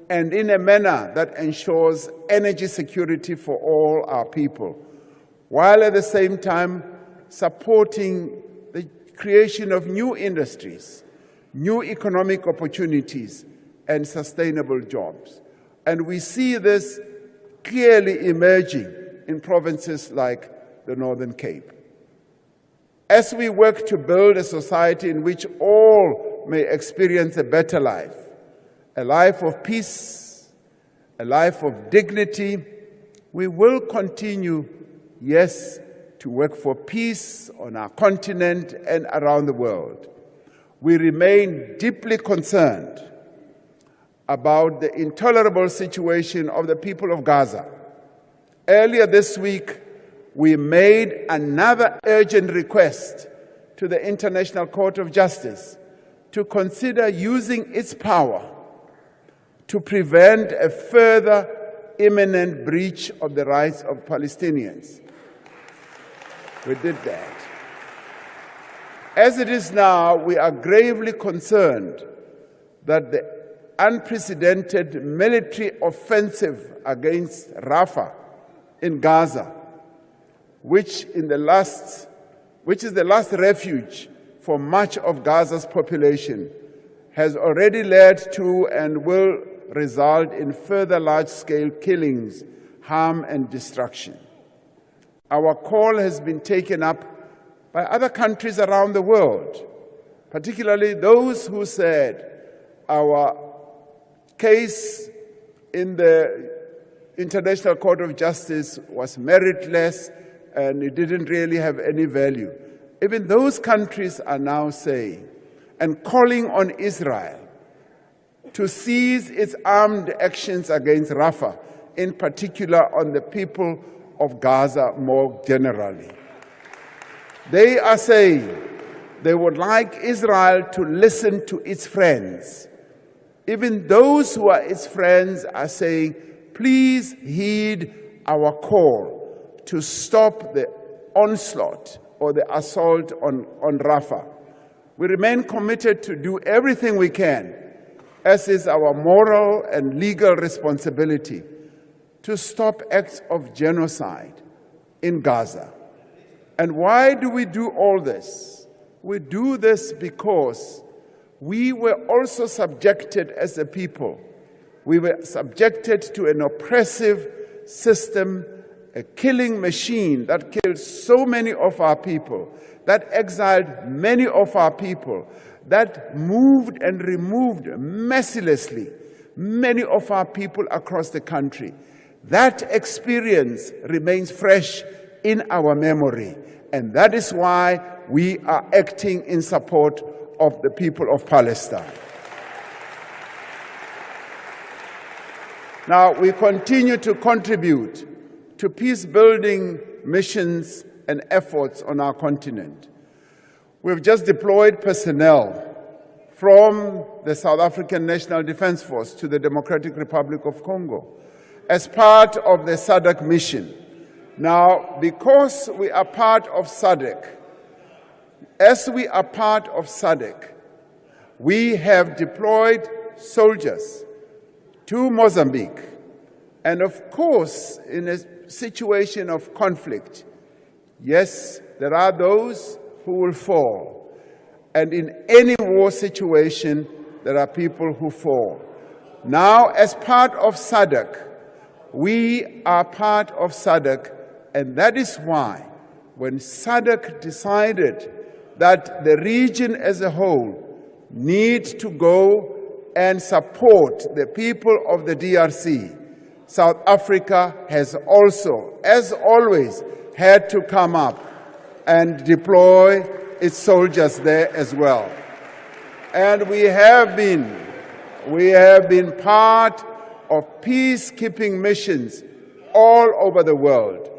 and in a manner that ensures energy security for all our people, while at the same time supporting the creation of new industries, new economic opportunities, and sustainable jobs. And we see this clearly emerging in provinces like the Northern Cape. As we work to build a society in which all may experience a better life, a life of peace, a life of dignity, we will continue, yes, to work for peace on our continent and around the world. We remain deeply concerned about the intolerable situation of the people of Gaza. Earlier this week, we made another urgent request to the International Court of Justice to consider using its power to prevent a further imminent breach of the rights of Palestinians. We did that. As it is now, we are gravely concerned that the unprecedented military offensive against Rafah in Gaza, which is the last refuge for much of Gaza's population, has already led to and will result in further large-scale killings, harm, and destruction. Our call has been taken up by other countries around the world, particularly those who said our case in the International Court of Justice was meritless and it didn't really have any value. Even those countries are now saying and calling on Israel to cease its armed actions against Rafah, in particular on the people of Gaza more generally. They are saying they would like Israel to listen to its friends. Even those who are its friends are saying, please heed our call to stop the onslaught or the assault on Rafah. We remain committed to do everything we can, as is our moral and legal responsibility, to stop acts of genocide in Gaza. And why do we do all this? We do this because we were also subjected as a people. We were subjected to an oppressive system, a killing machine that killed so many of our people, that exiled many of our people, that moved and removed mercilessly many of our people across the country. That experience remains fresh in our memory, and that is why we are acting in support of the people of Palestine. Now, we continue to contribute to peace-building missions and efforts on our continent. We've just deployed personnel from the South African National Defence Force to the Democratic Republic of Congo as part of the SADC mission. Now, because we are part of SADC, as we are part of SADC, we have deployed soldiers to Mozambique. And of course, in a situation of conflict, yes, there are those who will fall. And in any war situation, there are people who fall. Now, as part of SADC, we are part of SADC, and that is why when SADC decided that the region as a whole needs to go and support the people of the DRC, South Africa has also, as always, had to come up and deploy its soldiers there as well. And we have been part of peacekeeping missions all over the world.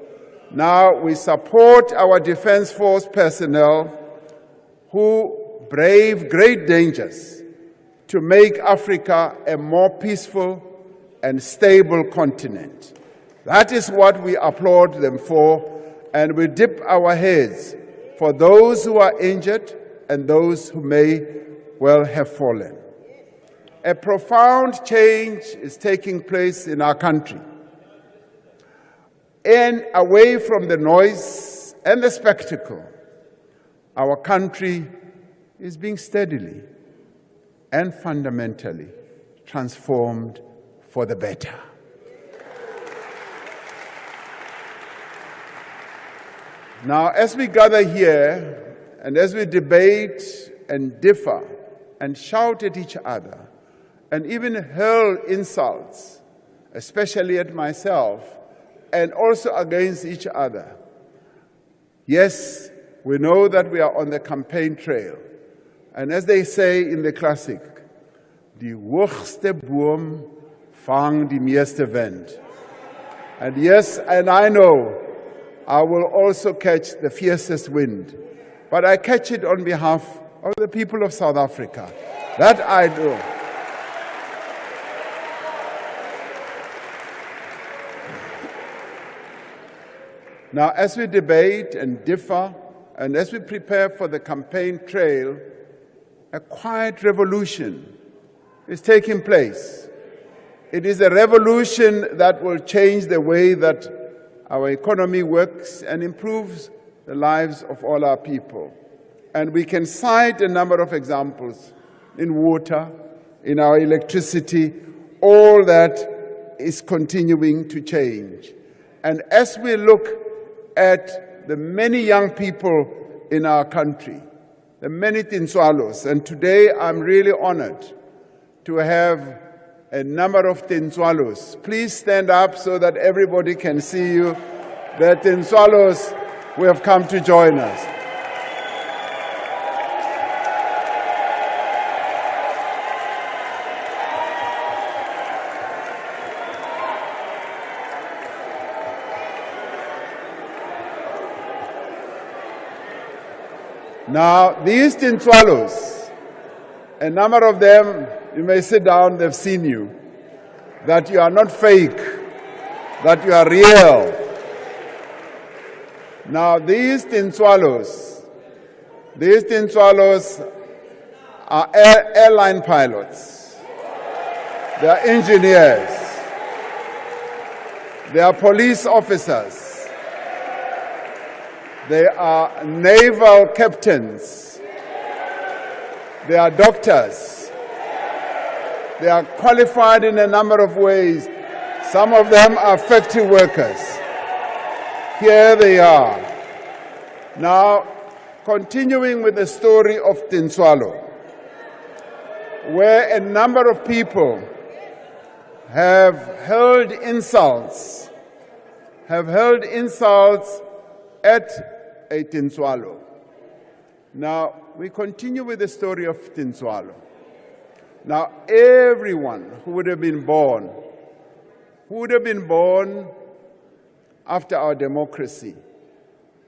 Now we support our Defense Force personnel who brave great dangers to make Africa a more peaceful and stable continent. That is what we applaud them for, and we dip our heads for those who are injured and those who may well have fallen. A profound change is taking place in our country. And away from the noise and the spectacle, our country is being steadily and fundamentally transformed for the better. Now, as we gather here and as we debate and differ and shout at each other and even hurl insults, especially at myself, and also against each other. Yes, we know that we are on the campaign trail. And as they say in the classic, die hoogste boom vang die meeste wind. And yes, and I know I will also catch the fiercest wind, but I catch it on behalf of the people of South Africa. That I do. Now, as we debate and differ, and as we prepare for the campaign trail, a quiet revolution is taking place. It is a revolution that will change the way that our economy works and improves the lives of all our people. And we can cite a number of examples in water, in our electricity, all that is continuing to change. And as we look at the many young people in our country, the many Tintswalos, and today I'm really honored to have a number of Tintswalos. Please stand up so that everybody can see you. The Tintswalos who have come to join us. Now, these Tintswalos, a number of them, you may sit down, they've seen you, that you are not fake, that you are real. Now, these Tintswalos are airline pilots, they are engineers, they are police officers, they are naval captains, they are doctors, they are qualified in a number of ways. Some of them are factory workers. Here they are. Now, continuing with the story of Tintswalo, where a number of people have hurled insults at a Tintswalo. Now, we continue with the story of Tintswalo. Now, everyone who would have been born after our democracy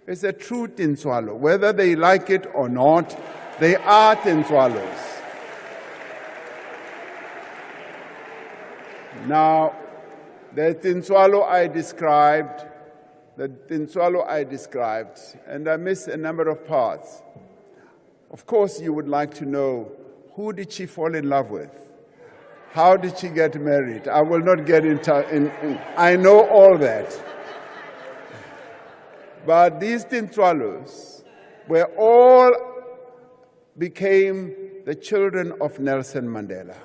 is a true Tintswalo. Whether they like it or not, they are Tintswalos. Now, the Tintswalo I described, and I missed a number of parts. Of course, you would like to know, who did she fall in love with? How did she get married? I will not get into I know all that. But these Tintswalos were all became the children of Nelson Mandela.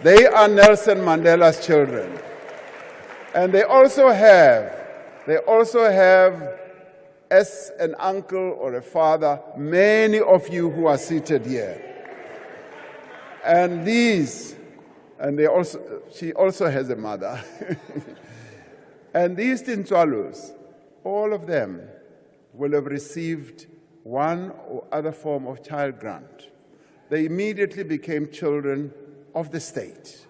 They are Nelson Mandela's children. And they also have, as an uncle or a father, many of you who are seated here. And she also has a mother. And these Tintswalos, all of them will have received one or other form of child grant. They immediately became children of the state.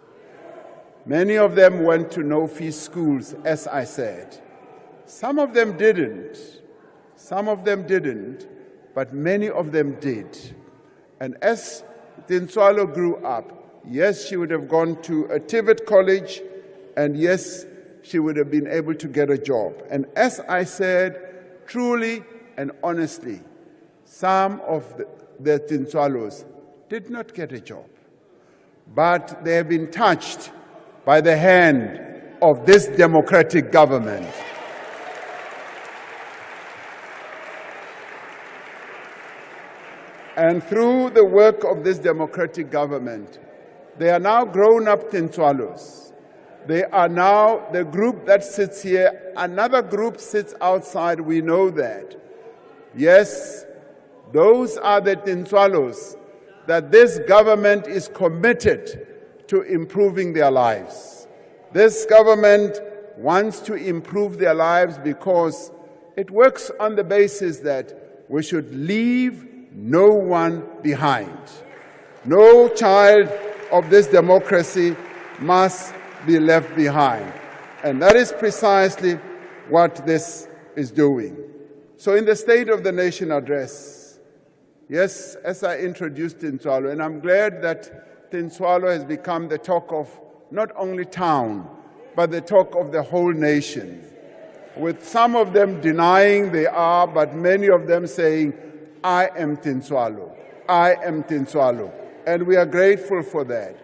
Many of them went to no-fee schools, as I said. Some of them didn't. But many of them did. And as Tintswalo grew up, yes, she would have gone to a TVET college, and yes, she would have been able to get a job. And as I said, truly and honestly, some of the Tintswalos did not get a job. But they have been touched by the hand of this democratic government. And through the work of this democratic government, they are now grown-up Tintswalos. They are now the group that sits here. Another group sits outside, we know that. Yes, those are the Tintswalos that this government is committed to improving their lives. This government wants to improve their lives because it works on the basis that we should leave no one behind. No child of this democracy must be left behind. And that is precisely what this is doing. So in the State of the Nation address, yes, as I introduced Tintswalo, and I'm glad that Tintswalo has become the talk of not only town, but the talk of the whole nation, with some of them denying they are, but many of them saying, I am Tintswalo, I am Tintswalo. And we are grateful for that.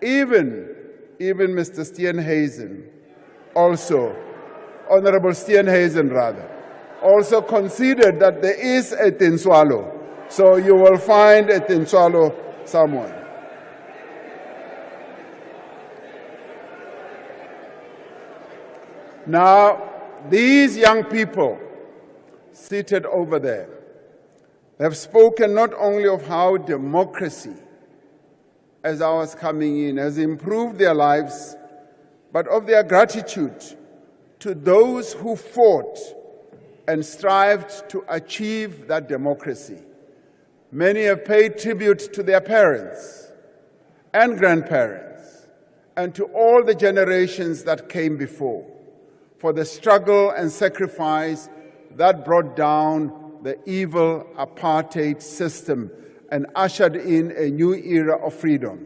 Even Mr. Steenhuisen, also, Honorable Steenhuisen rather, also considered that there is a Tintswalo. So you will find a Tintswalo somewhere. Now, these young people seated over there have spoken not only of how democracy, as I was coming in, has improved their lives, but of their gratitude to those who fought and strived to achieve that democracy. Many have paid tribute to their parents and grandparents and to all the generations that came before for the struggle and sacrifice that brought down the evil apartheid system and ushered in a new era of freedom.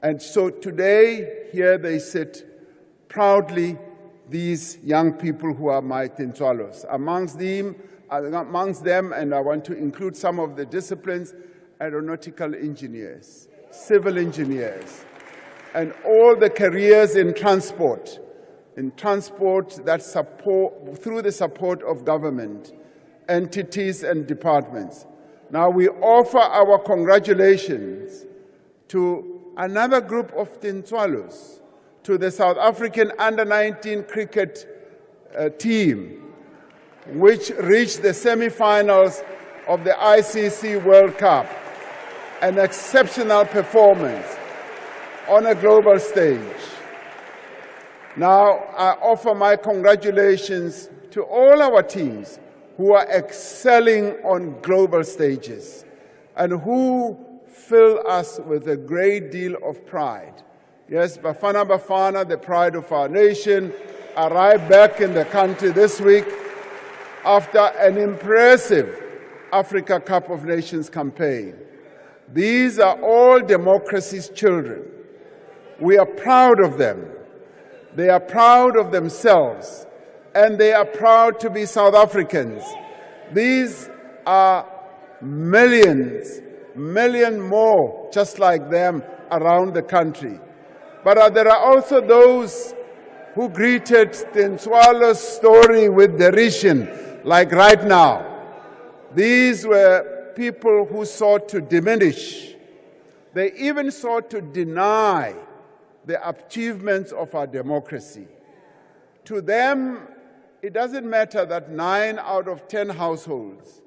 And so today, here they sit proudly, these young people who are my Tintswalos. Amongst them, and I want to include some of the disciplines, aeronautical engineers, civil engineers, and all the careers in transport that support, through the support of government, entities and departments. Now we offer our congratulations to another group of Tintswalos, to the South African under-19 cricket team, which reached the semi-finals of the ICC World Cup, an exceptional performance on a global stage. Now, I offer my congratulations to all our teams who are excelling on global stages and who fill us with a great deal of pride. Yes, Bafana Bafana, the pride of our nation, arrived back in the country this week after an impressive Africa Cup of Nations campaign. These are all democracy's children. We are proud of them. They are proud of themselves, and they are proud to be South Africans. These are million more just like them around the country. But there are also those who greeted Tintswalo's story with derision, like right now. These were people who sought to diminish, they even sought to deny the achievements of our democracy. To them, it doesn't matter that 9 out of 10 households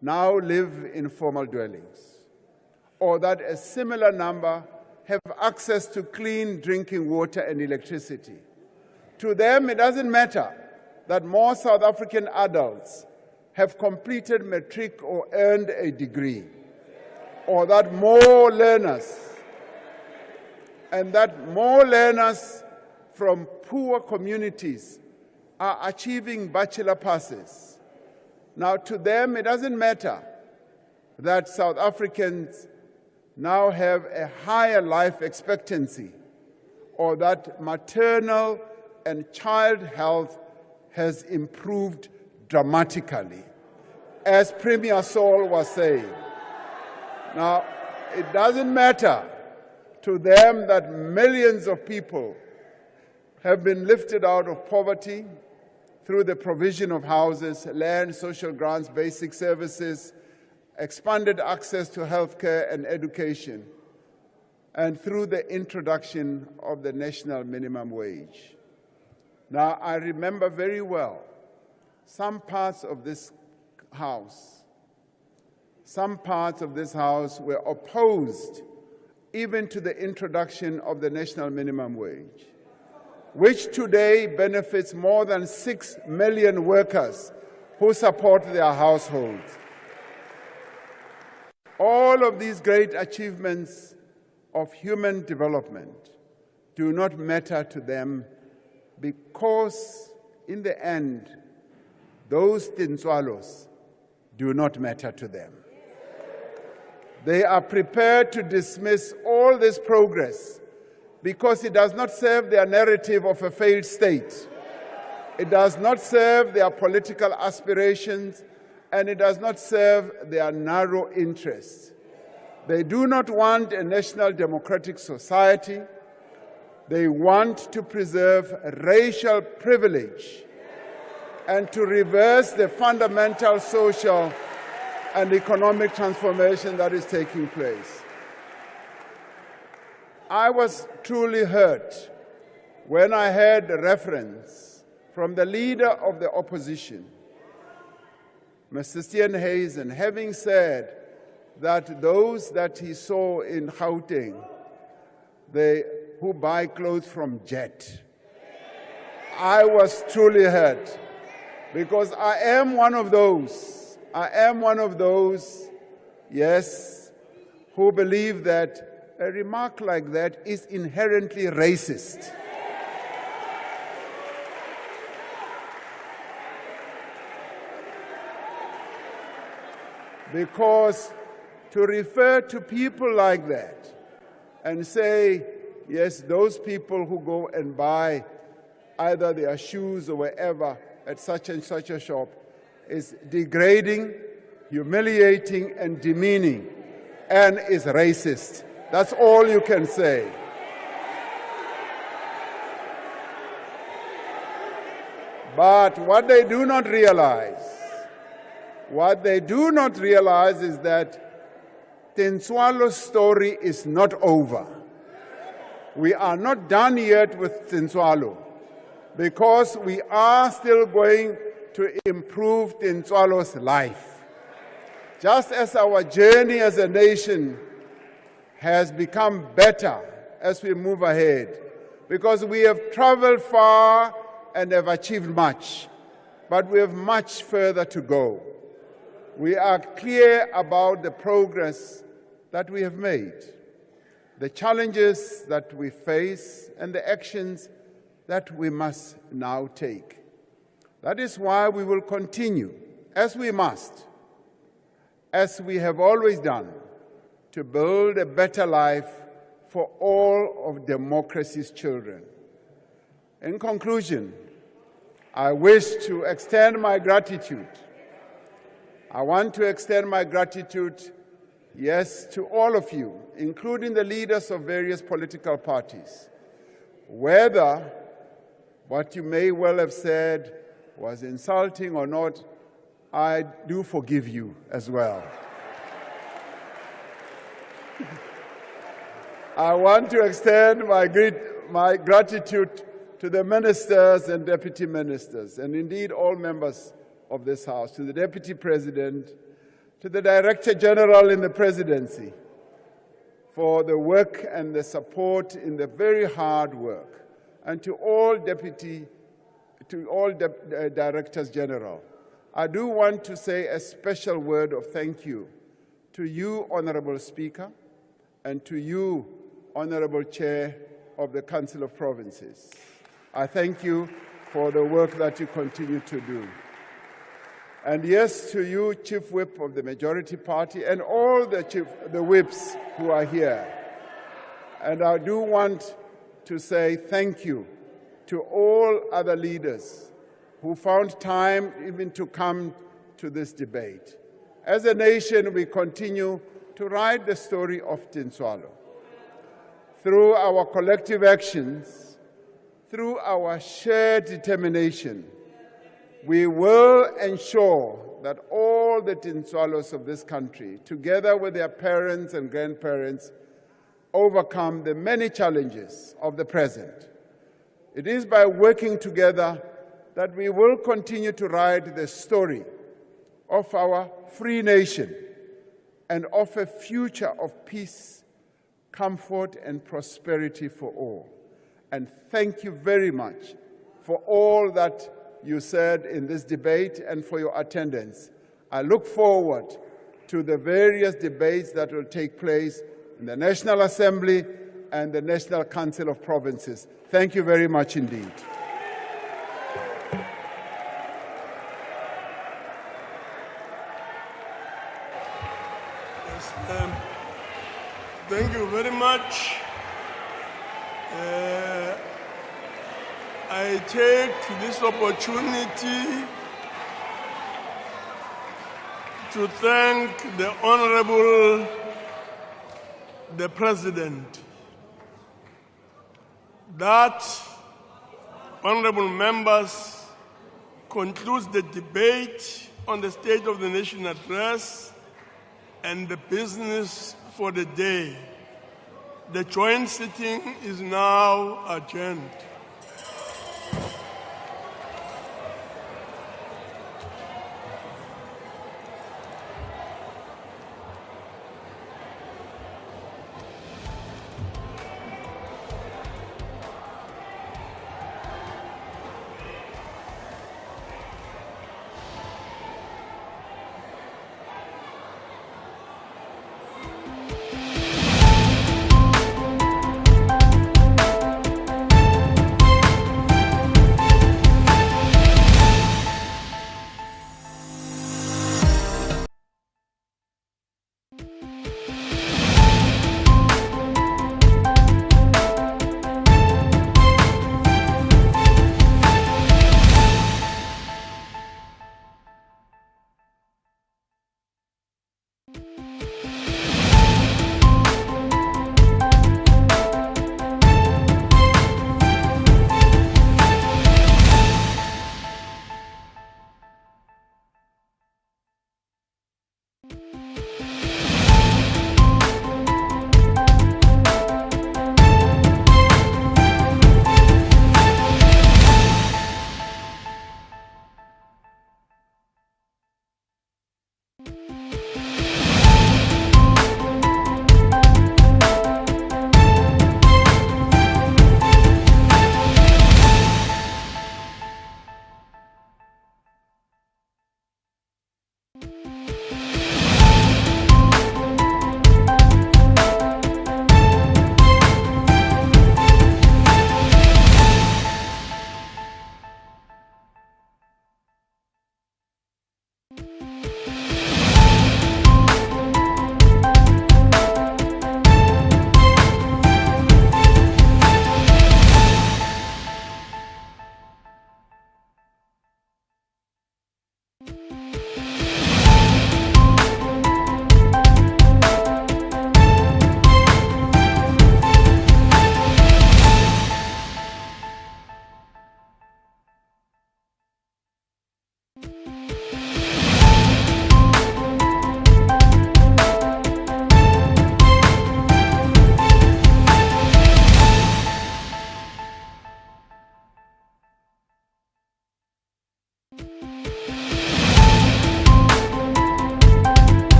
now live in formal dwellings, or that a similar number have access to clean drinking water and electricity. To them, it doesn't matter that more South African adults have completed matric or earned a degree, or that more learners from poor communities are achieving bachelor passes. Now, to them, it doesn't matter that South Africans now have a higher life expectancy, or that maternal and child health has improved dramatically, as Premier Saul was saying. Now, it doesn't matter to them that millions of people have been lifted out of poverty through the provision of houses, land, social grants, basic services, expanded access to healthcare and education, and through the introduction of the national minimum wage. Now, I remember very well some parts of this House were opposed even to the introduction of the national minimum wage, which today benefits more than 6 million workers who support their households. All of these great achievements of human development do not matter to them because, in the end, those Tintswalos do not matter to them. They are prepared to dismiss all this progress because it does not serve their narrative of a failed state. It does not serve their political aspirations, and it does not serve their narrow interests. They do not want a national democratic society. They want to preserve racial privilege and to reverse the fundamental social and economic transformation that is taking place. I was truly hurt when I heard the reference from the leader of the opposition, Mr. Steenhuisen, having said that those that he saw in Gauteng, who buy clothes from Jet. I was truly hurt because I am one of those, yes, who believe that a remark like that is inherently racist. Because to refer to people like that and say, yes, those people who go and buy either their shoes or wherever at such and such a shop is degrading, humiliating, and demeaning, and is racist. That's all you can say. But what they do not realize is that Tintswalo's story is not over. We are not done yet with Tintswalo because we are still going to improve Tintswalo's life. Just as our journey as a nation has become better as we move ahead, because we have traveled far and have achieved much, but we have much further to go. We are clear about the progress that we have made, the challenges that we face, and the actions that we must now take. That is why we will continue, as we must, as we have always done, to build a better life for all of democracy's children. In conclusion, I wish to extend my gratitude. I want to extend my gratitude, yes, to all of you, including the leaders of various political parties. Whether what you may well have said was insulting or not, I do forgive you as well. I want to extend my gratitude to the ministers and deputy ministers, and indeed all members of this House, to the Deputy President, to the Director General in the Presidency, for the work and the support in the very hard work, and to all Directors General. I do want to say a special word of thank you to you, Honourable Speaker, and to you, Honourable Chair of the Council of Provinces. I thank you for the work that you continue to do. And yes, to you, Chief Whip of the Majority Party, and all the whips who are here. And I do want to say thank you to all other leaders who found time even to come to this debate. As a nation, we continue to write the story of Tintswalo. Through our collective actions, through our shared determination, we will ensure that all the Tintswalos of this country, together with their parents and grandparents, overcome the many challenges of the present. It is by working together that we will continue to write the story of our free nation and of a future of peace, comfort, and prosperity for all. And thank you very much for all that you said in this debate and for your attendance. I look forward to the various debates that will take place in the National Assembly and the National Council of Provinces. Thank you very much indeed. Thank you very much. I take this opportunity to thank the Honorable the President. That, honorable members, concludes the debate on the State of the Nation address and the business for the day. The joint sitting is now adjourned.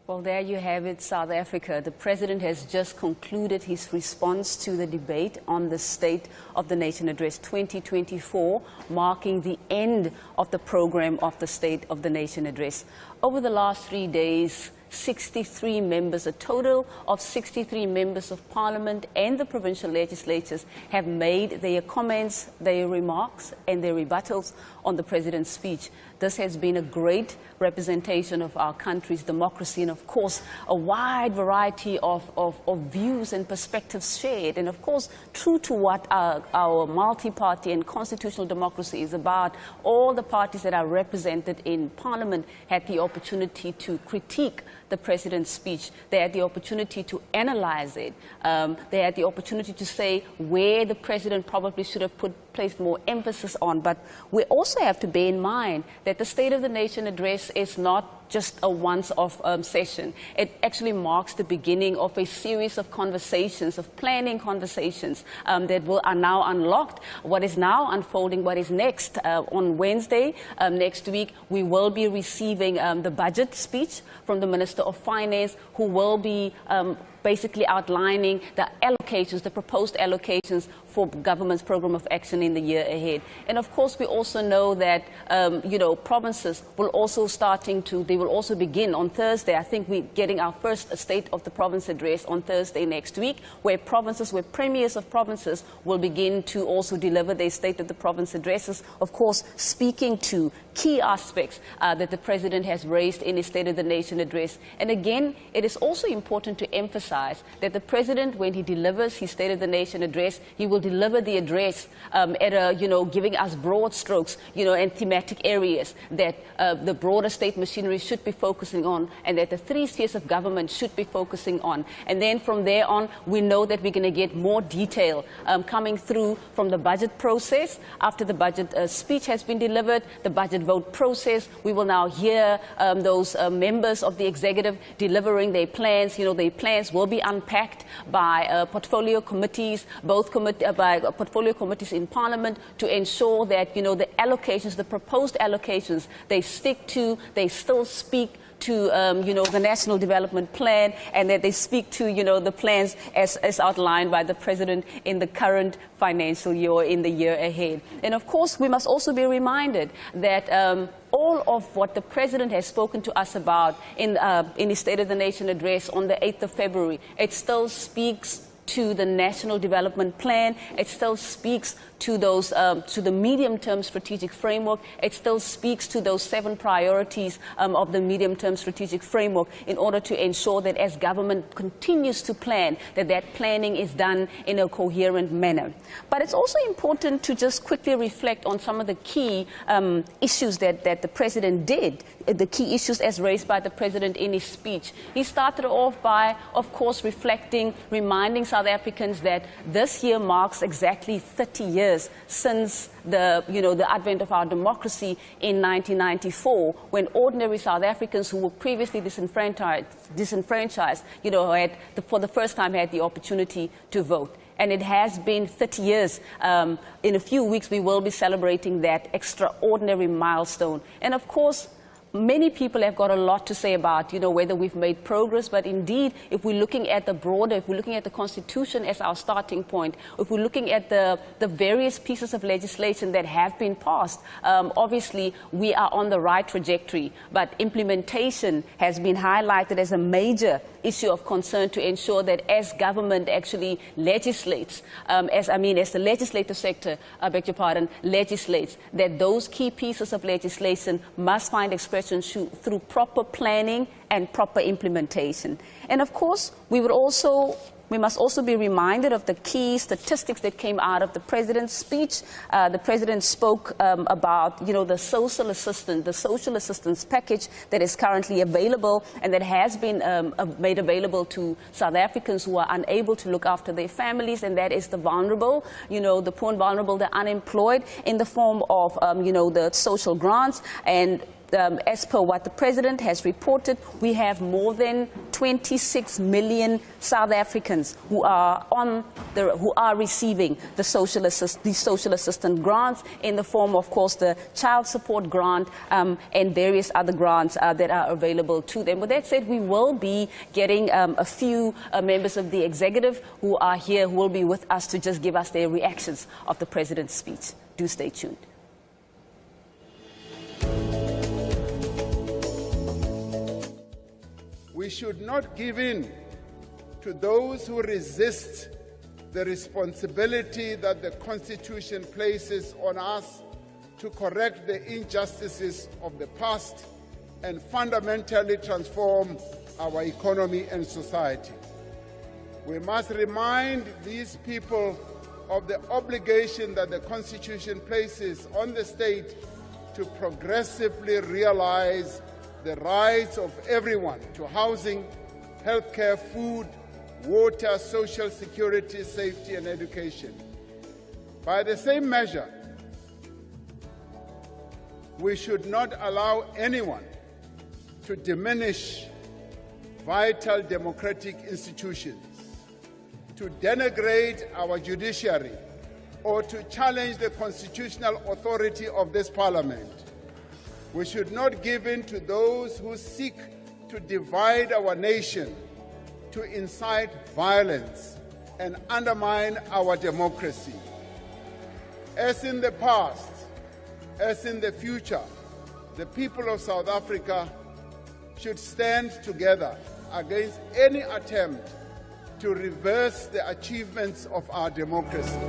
Well, there you have it, South Africa. The President has just concluded his response to the debate on the State of the Nation Address 2024, marking the end of the program of the State of the Nation Address. Over the last 3 days, 63 members, a total of 63 members of Parliament and the provincial legislatures have made their comments, their remarks and their rebuttals on the President's speech. This has been a great representation of our country's democracy and, of course, a wide variety of views and perspectives shared. And, of course, true to what our multi-party and constitutional democracy is about, all the parties that are represented in Parliament had the opportunity to critique the President's speech. They had the opportunity to analyze it. They had the opportunity to say where the President probably should have placed more emphasis on. But we also have to bear in mind that the State of the Nation Address is not just a once-off session. It actually marks the beginning of a series of conversations, of planning conversations that are now unlocked. What is now unfolding, what is next? On Wednesday next week, we will be receiving the budget speech from the Minister of Finance, who will be basically outlining the allocations, the proposed allocations for government's program of action in the year ahead. And of course, we also know that, provinces will also they will also begin on Thursday. I think we're getting our first State of the Province address on Thursday next week, where premiers of provinces will begin to also deliver their State of the Province addresses, of course, speaking to key aspects that the President has raised in his State of the Nation address. And again, it is also important to emphasize that the President, when he delivers his State of the Nation address, he will deliver the address giving us broad strokes, and thematic areas that the broader state machinery should be focusing on, and that the three spheres of government should be focusing on. And then from there on, we know that we're going to get more detail coming through from the budget process. After the budget speech has been delivered, the budget vote process, we will now hear those members of the executive delivering their plans. Their plans will be unpacked by portfolio committees, by portfolio committees in Parliament, to ensure that, the allocations, the proposed allocations, they still speak to, the National Development Plan, and that they speak to, the plans as outlined by the President in the current financial year or in the year ahead. And of course, we must also be reminded that all of what the President has spoken to us about in his State of the Nation address on the 8th of February, it still speaks to the National Development Plan. It still speaks to those to the medium-term strategic framework. It still speaks to those 7 priorities of the medium-term strategic framework in order to ensure that as government continues to plan, that planning is done in a coherent manner. But it's also important to just quickly reflect on some of the key issues that the President did, the key issues as raised by the President in his speech. He started off by, of course, reminding South Africans that this year marks exactly 30 years since the advent of our democracy in 1994, when ordinary South Africans who were previously disenfranchised, had for the first time had the opportunity to vote. And it has been 30 years. In a few weeks, we will be celebrating that extraordinary milestone. And of course, many people have got a lot to say about, whether we've made progress, but indeed, if we're looking at the broader, if we're looking at the Constitution as our starting point, if we're looking at the various pieces of legislation that have been passed, obviously, we are on the right trajectory, but implementation has been highlighted as a major issue of concern to ensure that as government actually legislates, as the legislative sector, legislates, that those key pieces of legislation must find expression through proper planning and proper implementation. And of course, we must also be reminded of the key statistics that came out of the President's speech. The President spoke about, the social assistance package that is currently available and that has been made available to South Africans who are unable to look after their families, and that is the vulnerable, the poor and vulnerable, the unemployed, in the form of, the social grants. And as per what the President has reported, we have more than 26 million South Africans who are receiving the social assistance grants in the form, of course, the child support grant and various other grants that are available to them. With that said, we will be getting a few members of the executive who are here, who will be with us to just give us their reactions of the President's speech. Do stay tuned. We should not give in to those who resist the responsibility that the Constitution places on us to correct the injustices of the past and fundamentally transform our economy and society. We must remind these people of the obligation that the Constitution places on the state to progressively realize the rights of everyone to housing, healthcare, food, water, social security, safety, and education. By the same measure, we should not allow anyone to diminish vital democratic institutions, to denigrate our judiciary, or to challenge the constitutional authority of this Parliament. We should not give in to those who seek to divide our nation, to incite violence and undermine our democracy. As in the past, as in the future, the people of South Africa should stand together against any attempt to reverse the achievements of our democracy.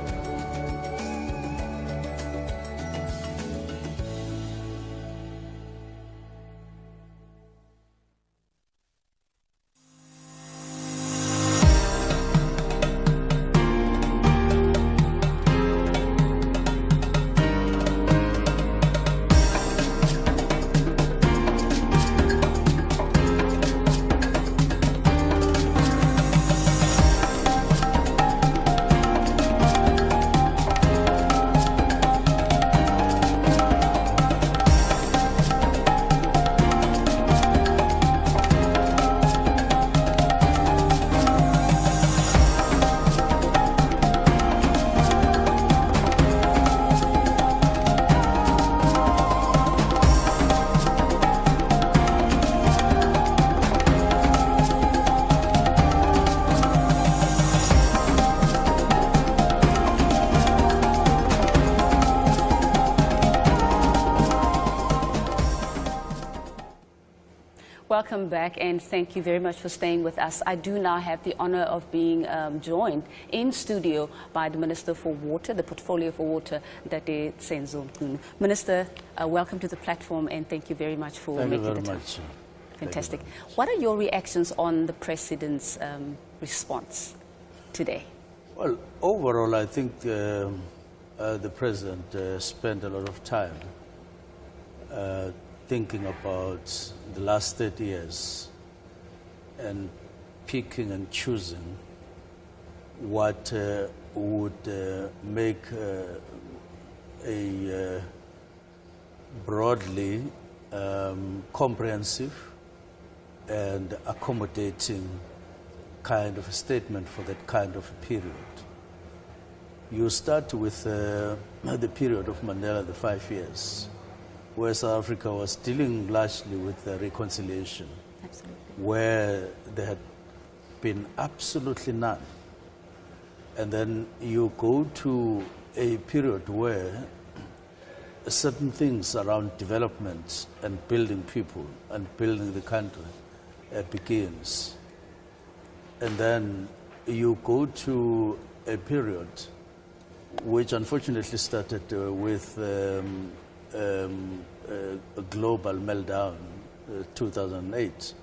welcome back, and thank you very much for staying with us. I do now have the honor of being joined in studio by the Minister for Water, the Portfolio for Water, Dade Senzo Mchunu. Minister, welcome to the platform, and thank you very much for making the time. Thank you very much. Fantastic. What are your reactions on the President's response today? Well, overall, I think the President spent a lot of time thinking about the last 30 years and picking and choosing what would make a broadly comprehensive and accommodating kind of a statement for that kind of a period. You start with the period of Mandela, the 5 years, where South Africa was dealing largely with reconciliation, where there had been absolutely none. And then you go to a period where certain things around development and building people and building the country begins. And then you go to a period which unfortunately started with a global meltdown, 2008.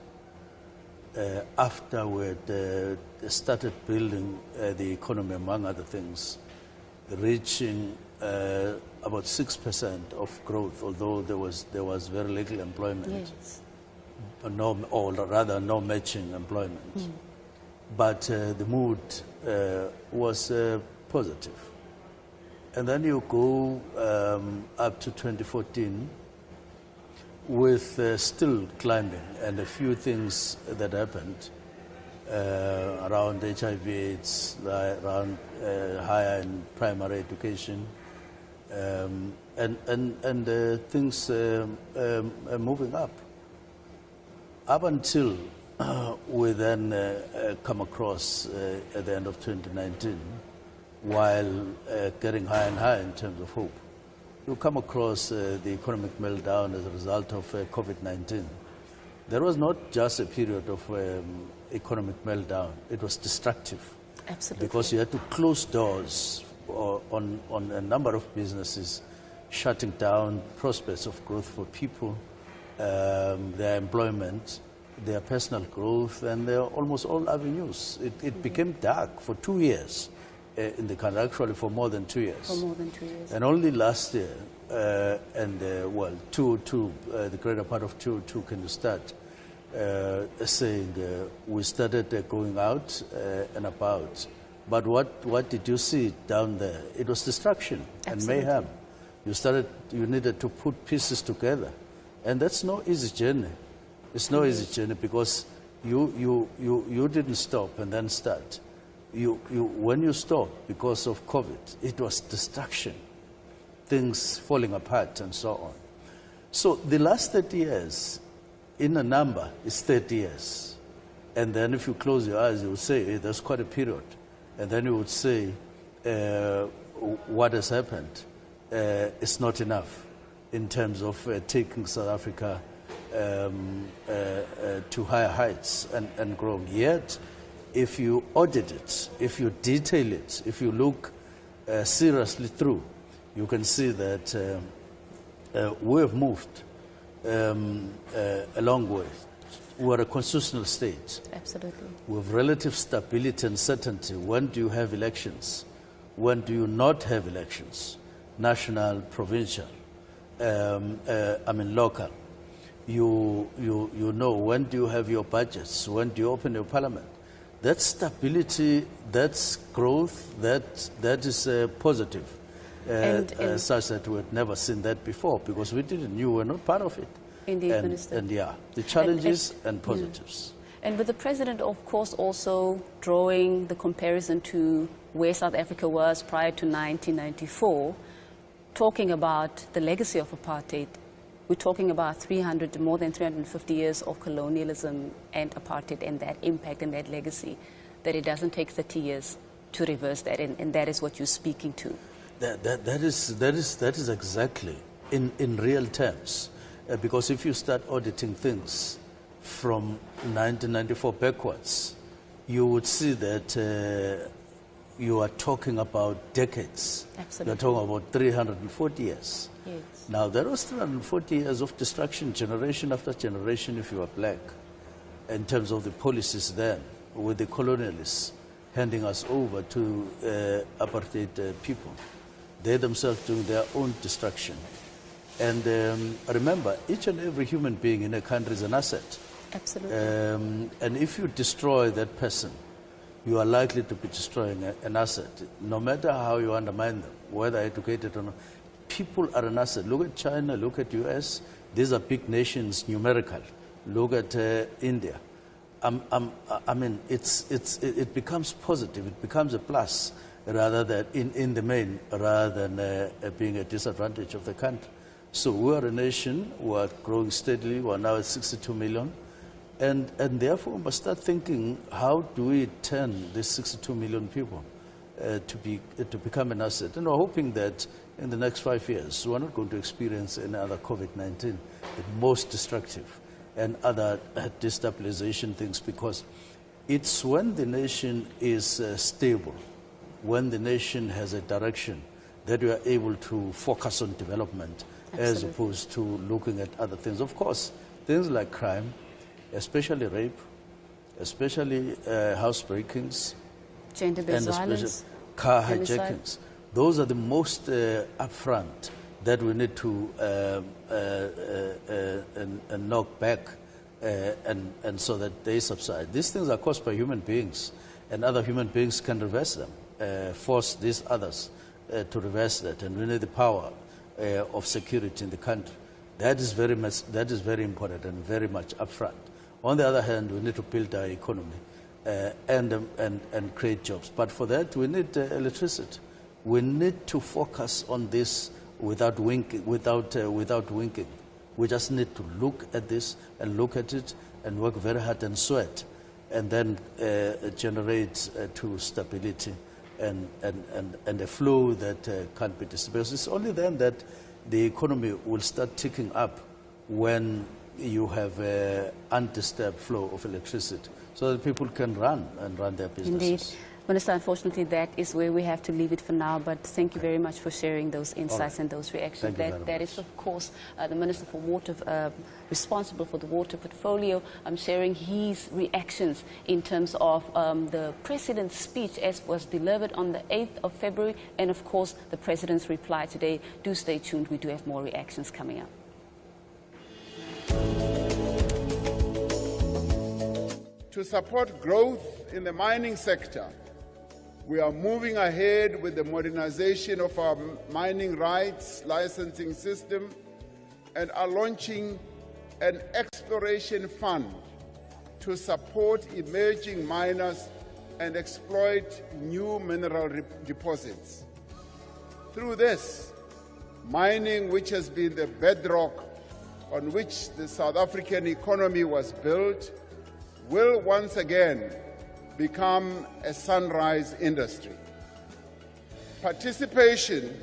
Afterward, started building the economy, among other things, reaching about 6% of growth, although there was very little employment, yes. Or rather no matching employment. But the mood was positive. And then you go up to 2014 with still climbing, and a few things that happened around HIV/AIDS, around higher and primary education, and things moving up until we then come across at the end of 2019, while getting higher and higher in terms of hope. You come across the economic meltdown as a result of COVID-19. There was not just a period of economic meltdown, it was destructive. Absolutely. Because you had to close doors on a number of businesses, shutting down prospects of growth for people, their employment, their personal growth, and their almost all avenues. It became dark for 2 years. In the country, actually for more than 2 years. For more than 2 years. And only last year, the greater part of 2 can you start saying we started going out and about. But what did you see down there? It was destruction and mayhem. You needed to put pieces together. And that's no easy journey. It's no easy journey because you didn't stop and then start. When you stop because of COVID, it was destruction, things falling apart and so on. So the last 30 years, in a number, is 30 years. And then if you close your eyes, you would say, hey, there's quite a period. And then you would say, what has happened is not enough in terms of taking South Africa to higher heights and growing. Yet, if you audit it, if you detail it, if you look seriously through, you can see that we have moved a long way. We are a constitutional state. Absolutely. With relative stability and certainty. When do you have elections? When do you not have elections? National, provincial, local. You know, when do you have your budgets? When do you open your parliament? That's stability, that's growth, that is positive, such that we had never seen that before because we didn't, you were not part of it. Indeed, Minister. And the challenges and positives. And with the President, of course, also drawing the comparison to where South Africa was prior to 1994, talking about the legacy of apartheid. We're talking about more than 350 years of colonialism and apartheid and that impact and that legacy, that it doesn't take 30 years to reverse that, and that is what you're speaking to. That is exactly in real terms, because if you start auditing things from 1994 backwards, you would see that you are talking about decades. Absolutely. You're talking about 340 years. Yes. Now, there was 340 years of destruction, generation after generation, if you are black, in terms of the policies then, with the colonialists handing us over to apartheid people. They themselves doing their own destruction. And remember, each and every human being in a country is an asset. Absolutely. And if you destroy that person, you are likely to be destroying an asset, no matter how you undermine them, whether educated or not. People are an asset. Look at China, look at US. These are big nations, numerical. Look at India. I mean, it becomes positive. It becomes a plus rather than in the main, rather than being a disadvantage of the country. So we are a nation. We are growing steadily. We are now at 62 million. And therefore, we must start thinking, how do we turn these 62 million people to become an asset? And we're hoping that in the next 5 years, we're not going to experience another COVID-19, the most destructive, and other destabilization things, because it's when the nation is stable, when the nation has a direction, that we are able to focus on development. Absolutely. As opposed to looking at other things. Of course, things like crime, especially rape, especially housebreakings, gender-based violence, car hijackings. Those are the most upfront that we need to knock back and so that they subside. These things are caused by human beings, and other human beings can reverse them, force these others to reverse that, and we need the power of security in the country. That is very important and very much upfront. On the other hand, we need to build our economy and create jobs. But for that, we need electricity. We need to focus on this without winking. We just need to look at this and look at it and work very hard and sweat, and then generate to stability and a flow that can't be disturbed. It's only then that the economy will start ticking up, when you have an undisturbed flow of electricity, so that people can run their businesses. Indeed. Minister, unfortunately, that is where we have to leave it for now, but thank you very much for sharing those insights and those reactions. That is, of course, the Minister for Water, responsible for the water portfolio, sharing his reactions in terms of the President's speech as was delivered on the 8th of February, and, of course, the President's reply today. Do stay tuned. We do have more reactions coming up. To support growth in the mining sector, we are moving ahead with the modernization of our mining rights licensing system and are launching an exploration fund to support emerging miners and exploit new mineral deposits. Through this, mining, which has been the bedrock on which the South African economy was built, will once again become a sunrise industry. Participation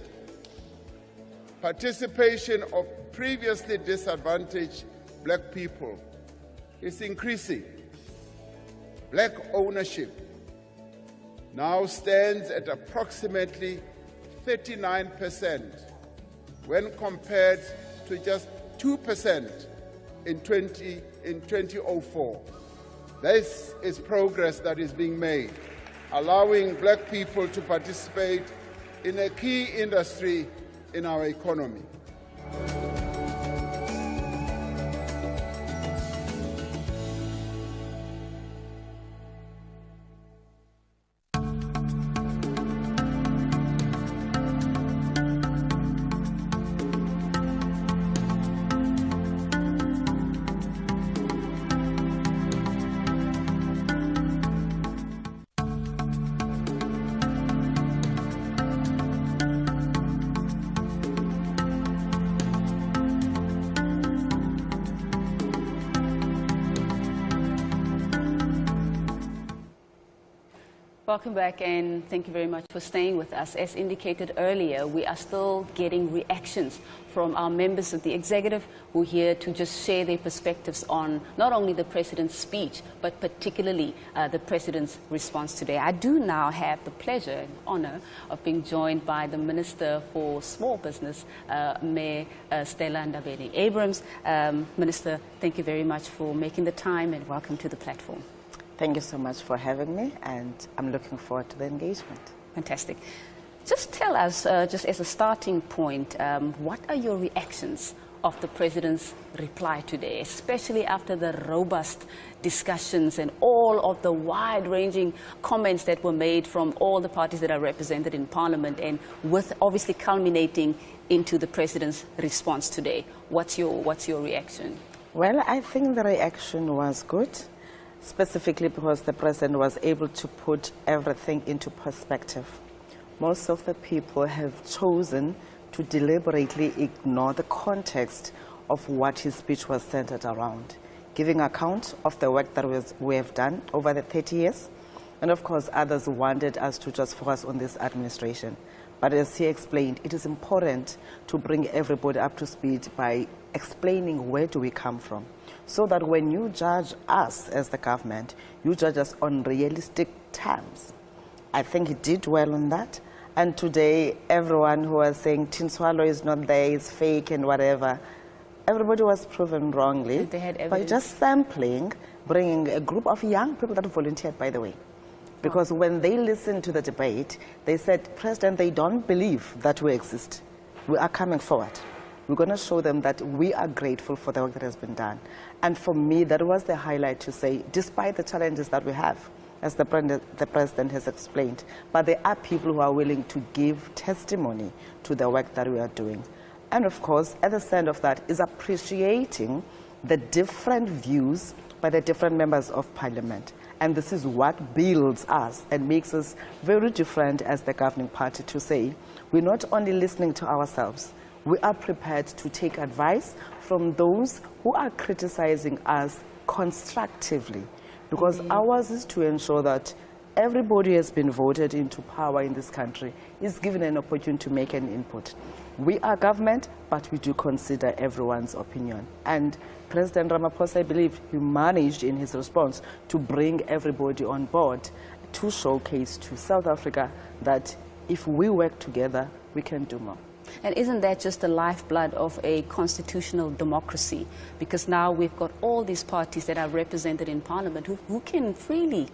of previously disadvantaged black people is increasing. Black ownership now stands at approximately 39% when compared to just 2% in 2004. This is progress that is being made, allowing black people to participate in a key industry in our economy. Welcome back, and thank you very much for staying with us. As indicated earlier, we are still getting reactions from our members of the executive who are here to just share their perspectives on not only the President's speech, but particularly the President's response today. I do now have the pleasure and honor of being joined by the Minister for Small Business, Mayor Stella Ndabeni-Abrahams. Minister, thank you very much for making the time, and welcome to the platform. Thank you so much for having me, and I'm looking forward to the engagement. Fantastic. Just tell us, just as a starting point, what are your reactions of the President's reply today, especially after the robust discussions and all of the wide-ranging comments that were made from all the parties that are represented in Parliament, and with obviously culminating into the President's response today? What's your reaction? Well, I think the reaction was good, specifically because the President was able to put everything into perspective. Most of the people have chosen to deliberately ignore the context of what his speech was centered around, giving account of the work that we have done over the 30 years. And of course, others wanted us to just focus on this administration. But as he explained, it is important to bring everybody up to speed by explaining where do we come from, so that when you judge us as the government, you judge us on realistic terms. I think he did well on that. And today, everyone who was saying Tin Swallow is not there, it's fake and whatever, everybody was proven wrongly by just sampling, bringing a group of young people that volunteered, by the way. Because when they listened to the debate, they said, President, they don't believe that we exist. We are coming forward. We're going to show them that we are grateful for the work that has been done. And for me, that was the highlight to say, despite the challenges that we have, as the President has explained, but there are people who are willing to give testimony to the work that we are doing. And of course, at the center of that is appreciating the different views by the different members of Parliament. And this is what builds us and makes us very different as the governing party, to say, we're not only listening to ourselves, we are prepared to take advice from those who are criticizing us constructively. Because ours is to ensure that everybody has been voted into power in this country is given an opportunity to make an input. We are government, but we do consider everyone's opinion. And President Ramaphosa, I believe, he managed in his response to bring everybody on board to showcase to South Africa that if we work together, we can do more. And isn't that just the lifeblood of a constitutional democracy? Because now we've got all these parties that are represented in Parliament who can freely,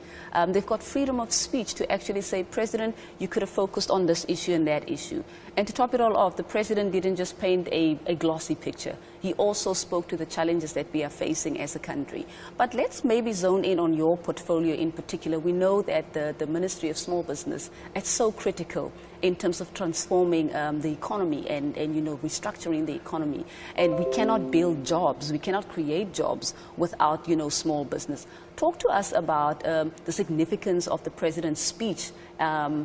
they've got freedom of speech to actually say, President, you could have focused on this issue and that issue. And to top it all off, the President didn't just paint a glossy picture. He also spoke to the challenges that we are facing as a country. But let's maybe zone in on your portfolio in particular. We know that the Ministry of Small Business is so critical in terms of transforming the economy and restructuring the economy. And we cannot build jobs, we cannot create jobs without, small business. Talk to us about the significance of the President's speech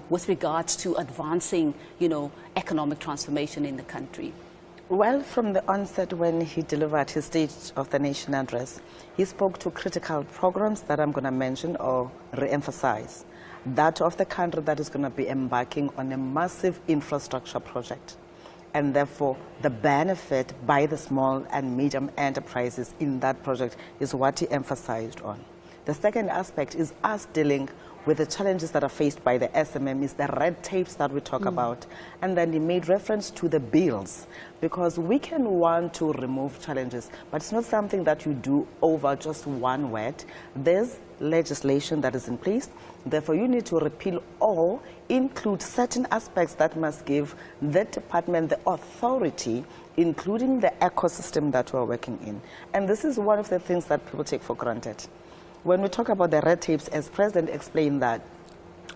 with regards to advancing, economic transformation in the country. Well, from the onset when he delivered his State of the Nation address, he spoke to critical programs that I'm going to mention or re-emphasize. That of the country that is going to be embarking on a massive infrastructure project. And therefore, the benefit by the small and medium enterprises in that project is what he emphasized on. The second aspect is us dealing with the challenges that are faced by the SMMEs, the red tapes that we talk about. And then he made reference to the bills, because we can want to remove challenges, but it's not something that you do over just one word. There's legislation that is in place. Therefore, you need to repeal or include certain aspects that must give the department the authority, including the ecosystem that we're working in. And this is one of the things that people take for granted. When we talk about the red tapes, as President explained that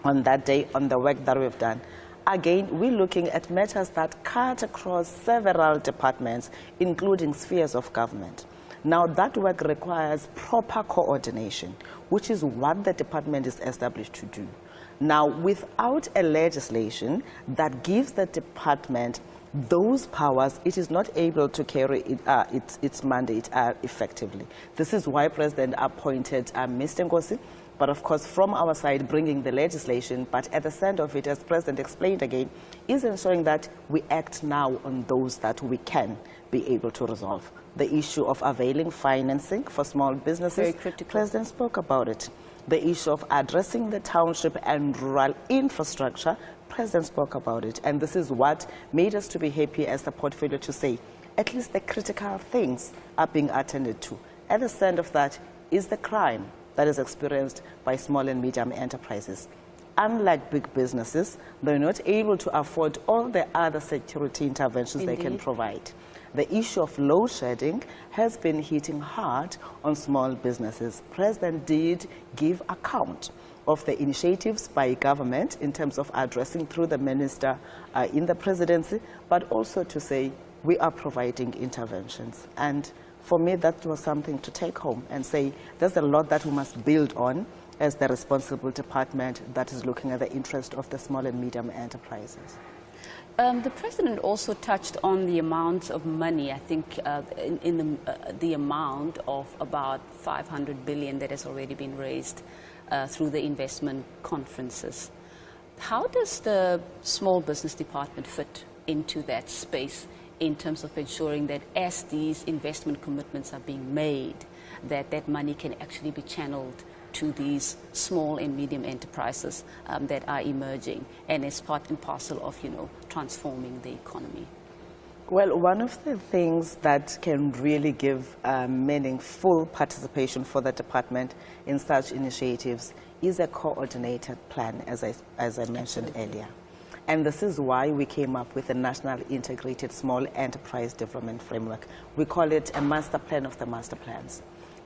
on that day, on the work that we've done, again, we're looking at matters that cut across several departments, including spheres of government. Now, that work requires proper coordination, which is what the department is established to do. Now, without a legislation that gives the department those powers, it is not able to carry its mandate effectively. This is why President appointed Mr. Nkosi But of course, from our side, bringing the legislation, but at the center of it, as President explained again, is ensuring that we act now on those that we can be able to resolve. The issue of availing financing for small businesses, Very critical. President spoke about it. The issue of addressing the township and rural infrastructure, President spoke about it. And this is what made us to be happy as the portfolio to say, at least the critical things are being attended to. At the center of that is the crime that is experienced by small and medium enterprises. Unlike big businesses, they're not able to afford all the other security interventions they can provide. The issue of load shedding has been hitting hard on small businesses. President did give account of the initiatives by government in terms of addressing through the minister in the presidency, but also to say we are providing interventions. And for me, that was something to take home and say there's a lot that we must build on as the responsible department that is looking at the interest of the small and medium enterprises. The President also touched on the amount of money, I think in the amount of about 500 billion that has already been raised through the investment conferences. How does the small business department fit into that space in terms of ensuring that as these investment commitments are being made, that that money can actually be channeled to these small and medium enterprises that are emerging and is part and parcel of, transforming the economy? Well, one of the things that can really give meaningful participation for the department in such initiatives is a coordinated plan, as I mentioned earlier. And this is why we came up with the National Integrated Small Enterprise Development Framework. We call it a master plan of the master plans,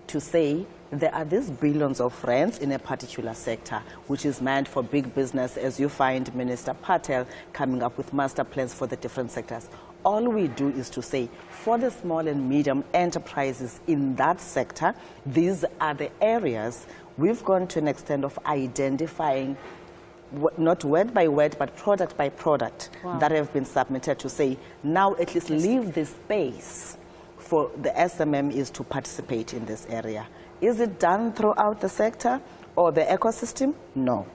to say there are these billions of rands in a particular sector, which is meant for big business, as you find Minister Patel coming up with master plans for the different sectors. All we do is to say, for the small and medium enterprises in that sector, these are the areas. We've gone to an extent of identifying not word by word, but product by product that have been submitted to say, now at least leave the space for the SMMEs to participate in this area. Is it done throughout the sector or the ecosystem? No.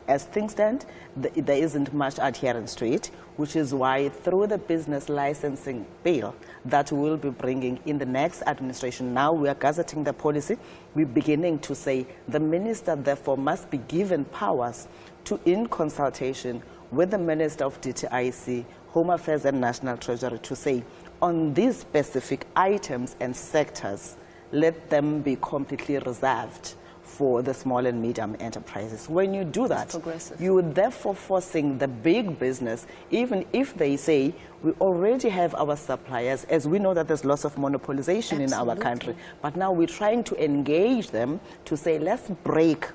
As things stand, there isn't much adherence to it, which is why through the business licensing bill that we'll be bringing in the next administration, now we are gazetting the policy, we're beginning to say the minister therefore must be given powers to, in consultation with the Minister of DTIC, Home Affairs and National Treasury, to say on these specific items and sectors, let them be completely reserved for the small and medium enterprises. When you do that, you are therefore forcing the big business, even if they say, we already have our suppliers, as we know that there's lots of monopolization in our country, but now we're trying to engage them to say, let's break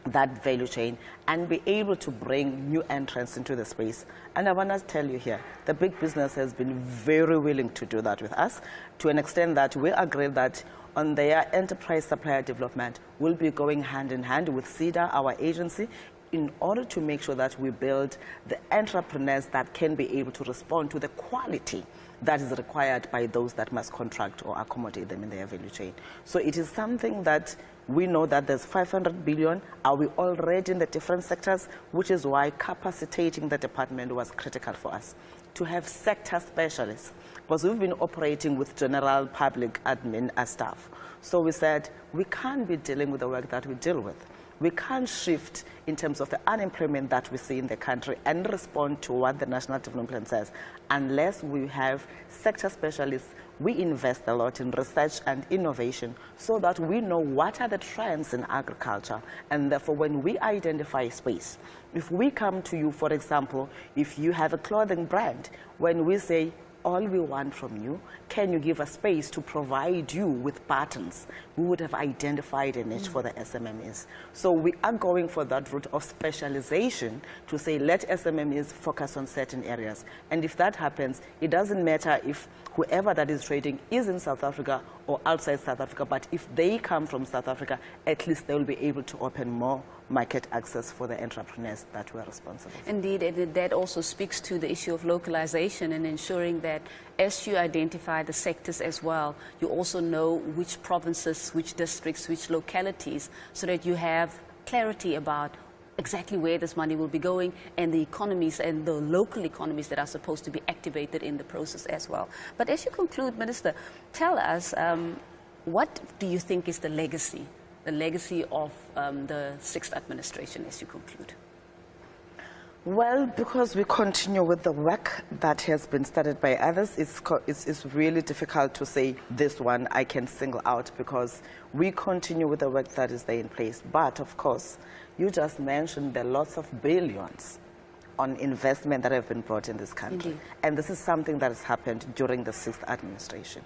that value chain and be able to bring new entrants into the space. And I want to tell you here, the big business has been very willing to do that with us, to an extent that we agree that on their enterprise supplier development, we'll be going hand in hand with CEDA, our agency, in order to make sure that we build the entrepreneurs that can be able to respond to the quality that is required by those that must contract or accommodate them in their value chain. So it is something that we know that there's 500 billion. Are we already in the different sectors? Which is why capacitating the department was critical for us, to have sector specialists, because we've been operating with general public admin as staff. So we said, we can't be dealing with the work that we deal with. We can't shift in terms of the unemployment that we see in the country and respond to what the National Development Plan says unless we have sector specialists. We invest a lot in research and innovation so that we know what are the trends in agriculture. And therefore, when we identify space, if we come to you, for example, if you have a clothing brand, when we say, all we want from you, can you give us space to provide you with patterns? We would have identified a niche for the SMMEs. So we are going for that route of specialization to say, let SMMEs focus on certain areas. And if that happens, it doesn't matter if whoever that is trading is in South Africa or outside South Africa, but if they come from South Africa, at least they will be able to open more market access for the entrepreneurs that were responsible. Indeed, and that also speaks to the issue of localization and ensuring that as you identify the sectors as well, you also know which provinces, which districts, which localities, so that you have clarity about exactly where this money will be going and the economies and the local economies that are supposed to be activated in the process as well. But as you conclude, Minister, tell us, what do you think is the legacy of the sixth administration as you conclude? Well, because we continue with the work that has been started by others, it's really difficult to say this one I can single out, because we continue with the work that is there in place. But of course, you just mentioned there are lots of billions on investment that have been brought in this country. Indeed. And this is something that has happened during the sixth administration.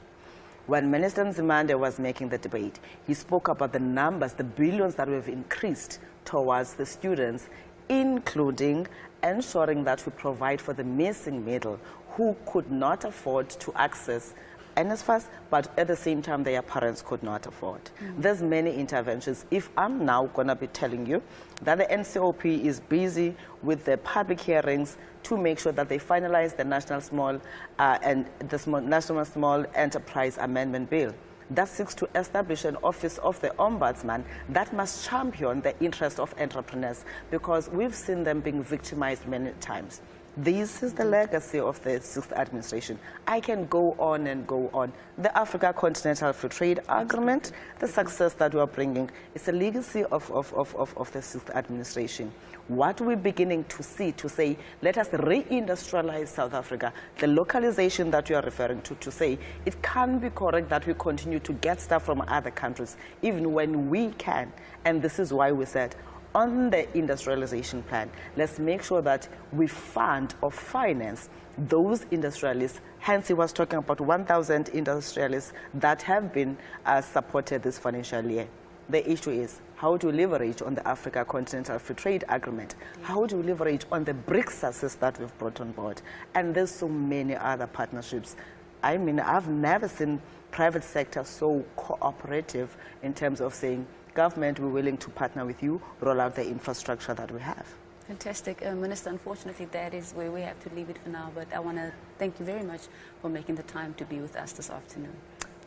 When Minister Nzimande was making the debate, he spoke about the numbers, the billions that we've increased towards the students, including ensuring that we provide for the missing middle who could not afford to access NSFAS, but at the same time their parents could not afford. There's many interventions. If I'm now going to be telling you that the NCOP is busy with the public hearings to make sure that they finalize the National Small National Small Enterprise Amendment Bill that seeks to establish an office of the Ombudsman that must champion the interest of entrepreneurs, because we've seen them being victimized many times. This is the legacy of the sixth administration. I can go on and go on. The Africa Continental Free Trade Agreement, the success that we are bringing, is a legacy of the sixth administration. What we're beginning to see, to say, let us reindustrialize South Africa, the localization that you are referring to say, it can be correct that we continue to get stuff from other countries, even when we can. And this is why we said, on the industrialization plan, let's make sure that we fund or finance those industrialists. Hence, he was talking about 1,000 industrialists that have been supported this financial year. The issue is, how do you leverage on the Africa Continental Free Trade Agreement? How do you leverage on the BRICS success that we've brought on board? And there's so many other partnerships. I mean, I've never seen private sector so cooperative in terms of saying, government, we're willing to partner with you, roll out the infrastructure that we have. Fantastic. Minister, unfortunately, that is where we have to leave it for now, but I want to thank you very much for making the time to be with us this afternoon.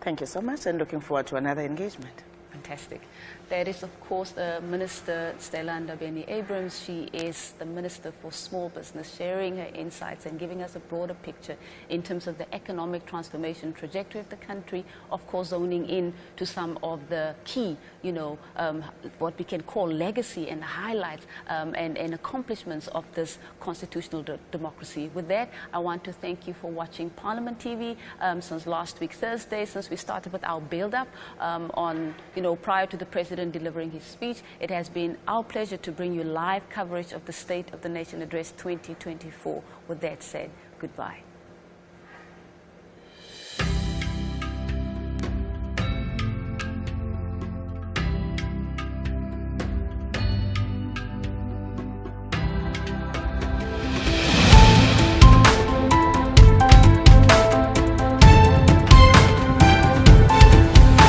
Thank you so much, and looking forward to another engagement. Fantastic. That is, of course, the Minister Stella Ndabeni-Abrahams. She is the Minister for Small Business, sharing her insights and giving us a broader picture in terms of the economic transformation trajectory of the country, of course, zoning in to some of the key, what we can call legacy and highlights and accomplishments of this constitutional democracy. With that, I want to thank you for watching Parliament TV since last week, Thursday, since we started with our build-up on, prior to the President delivering his speech. It has been our pleasure to bring you live coverage of the State of the Nation Address 2024. With that said, goodbye.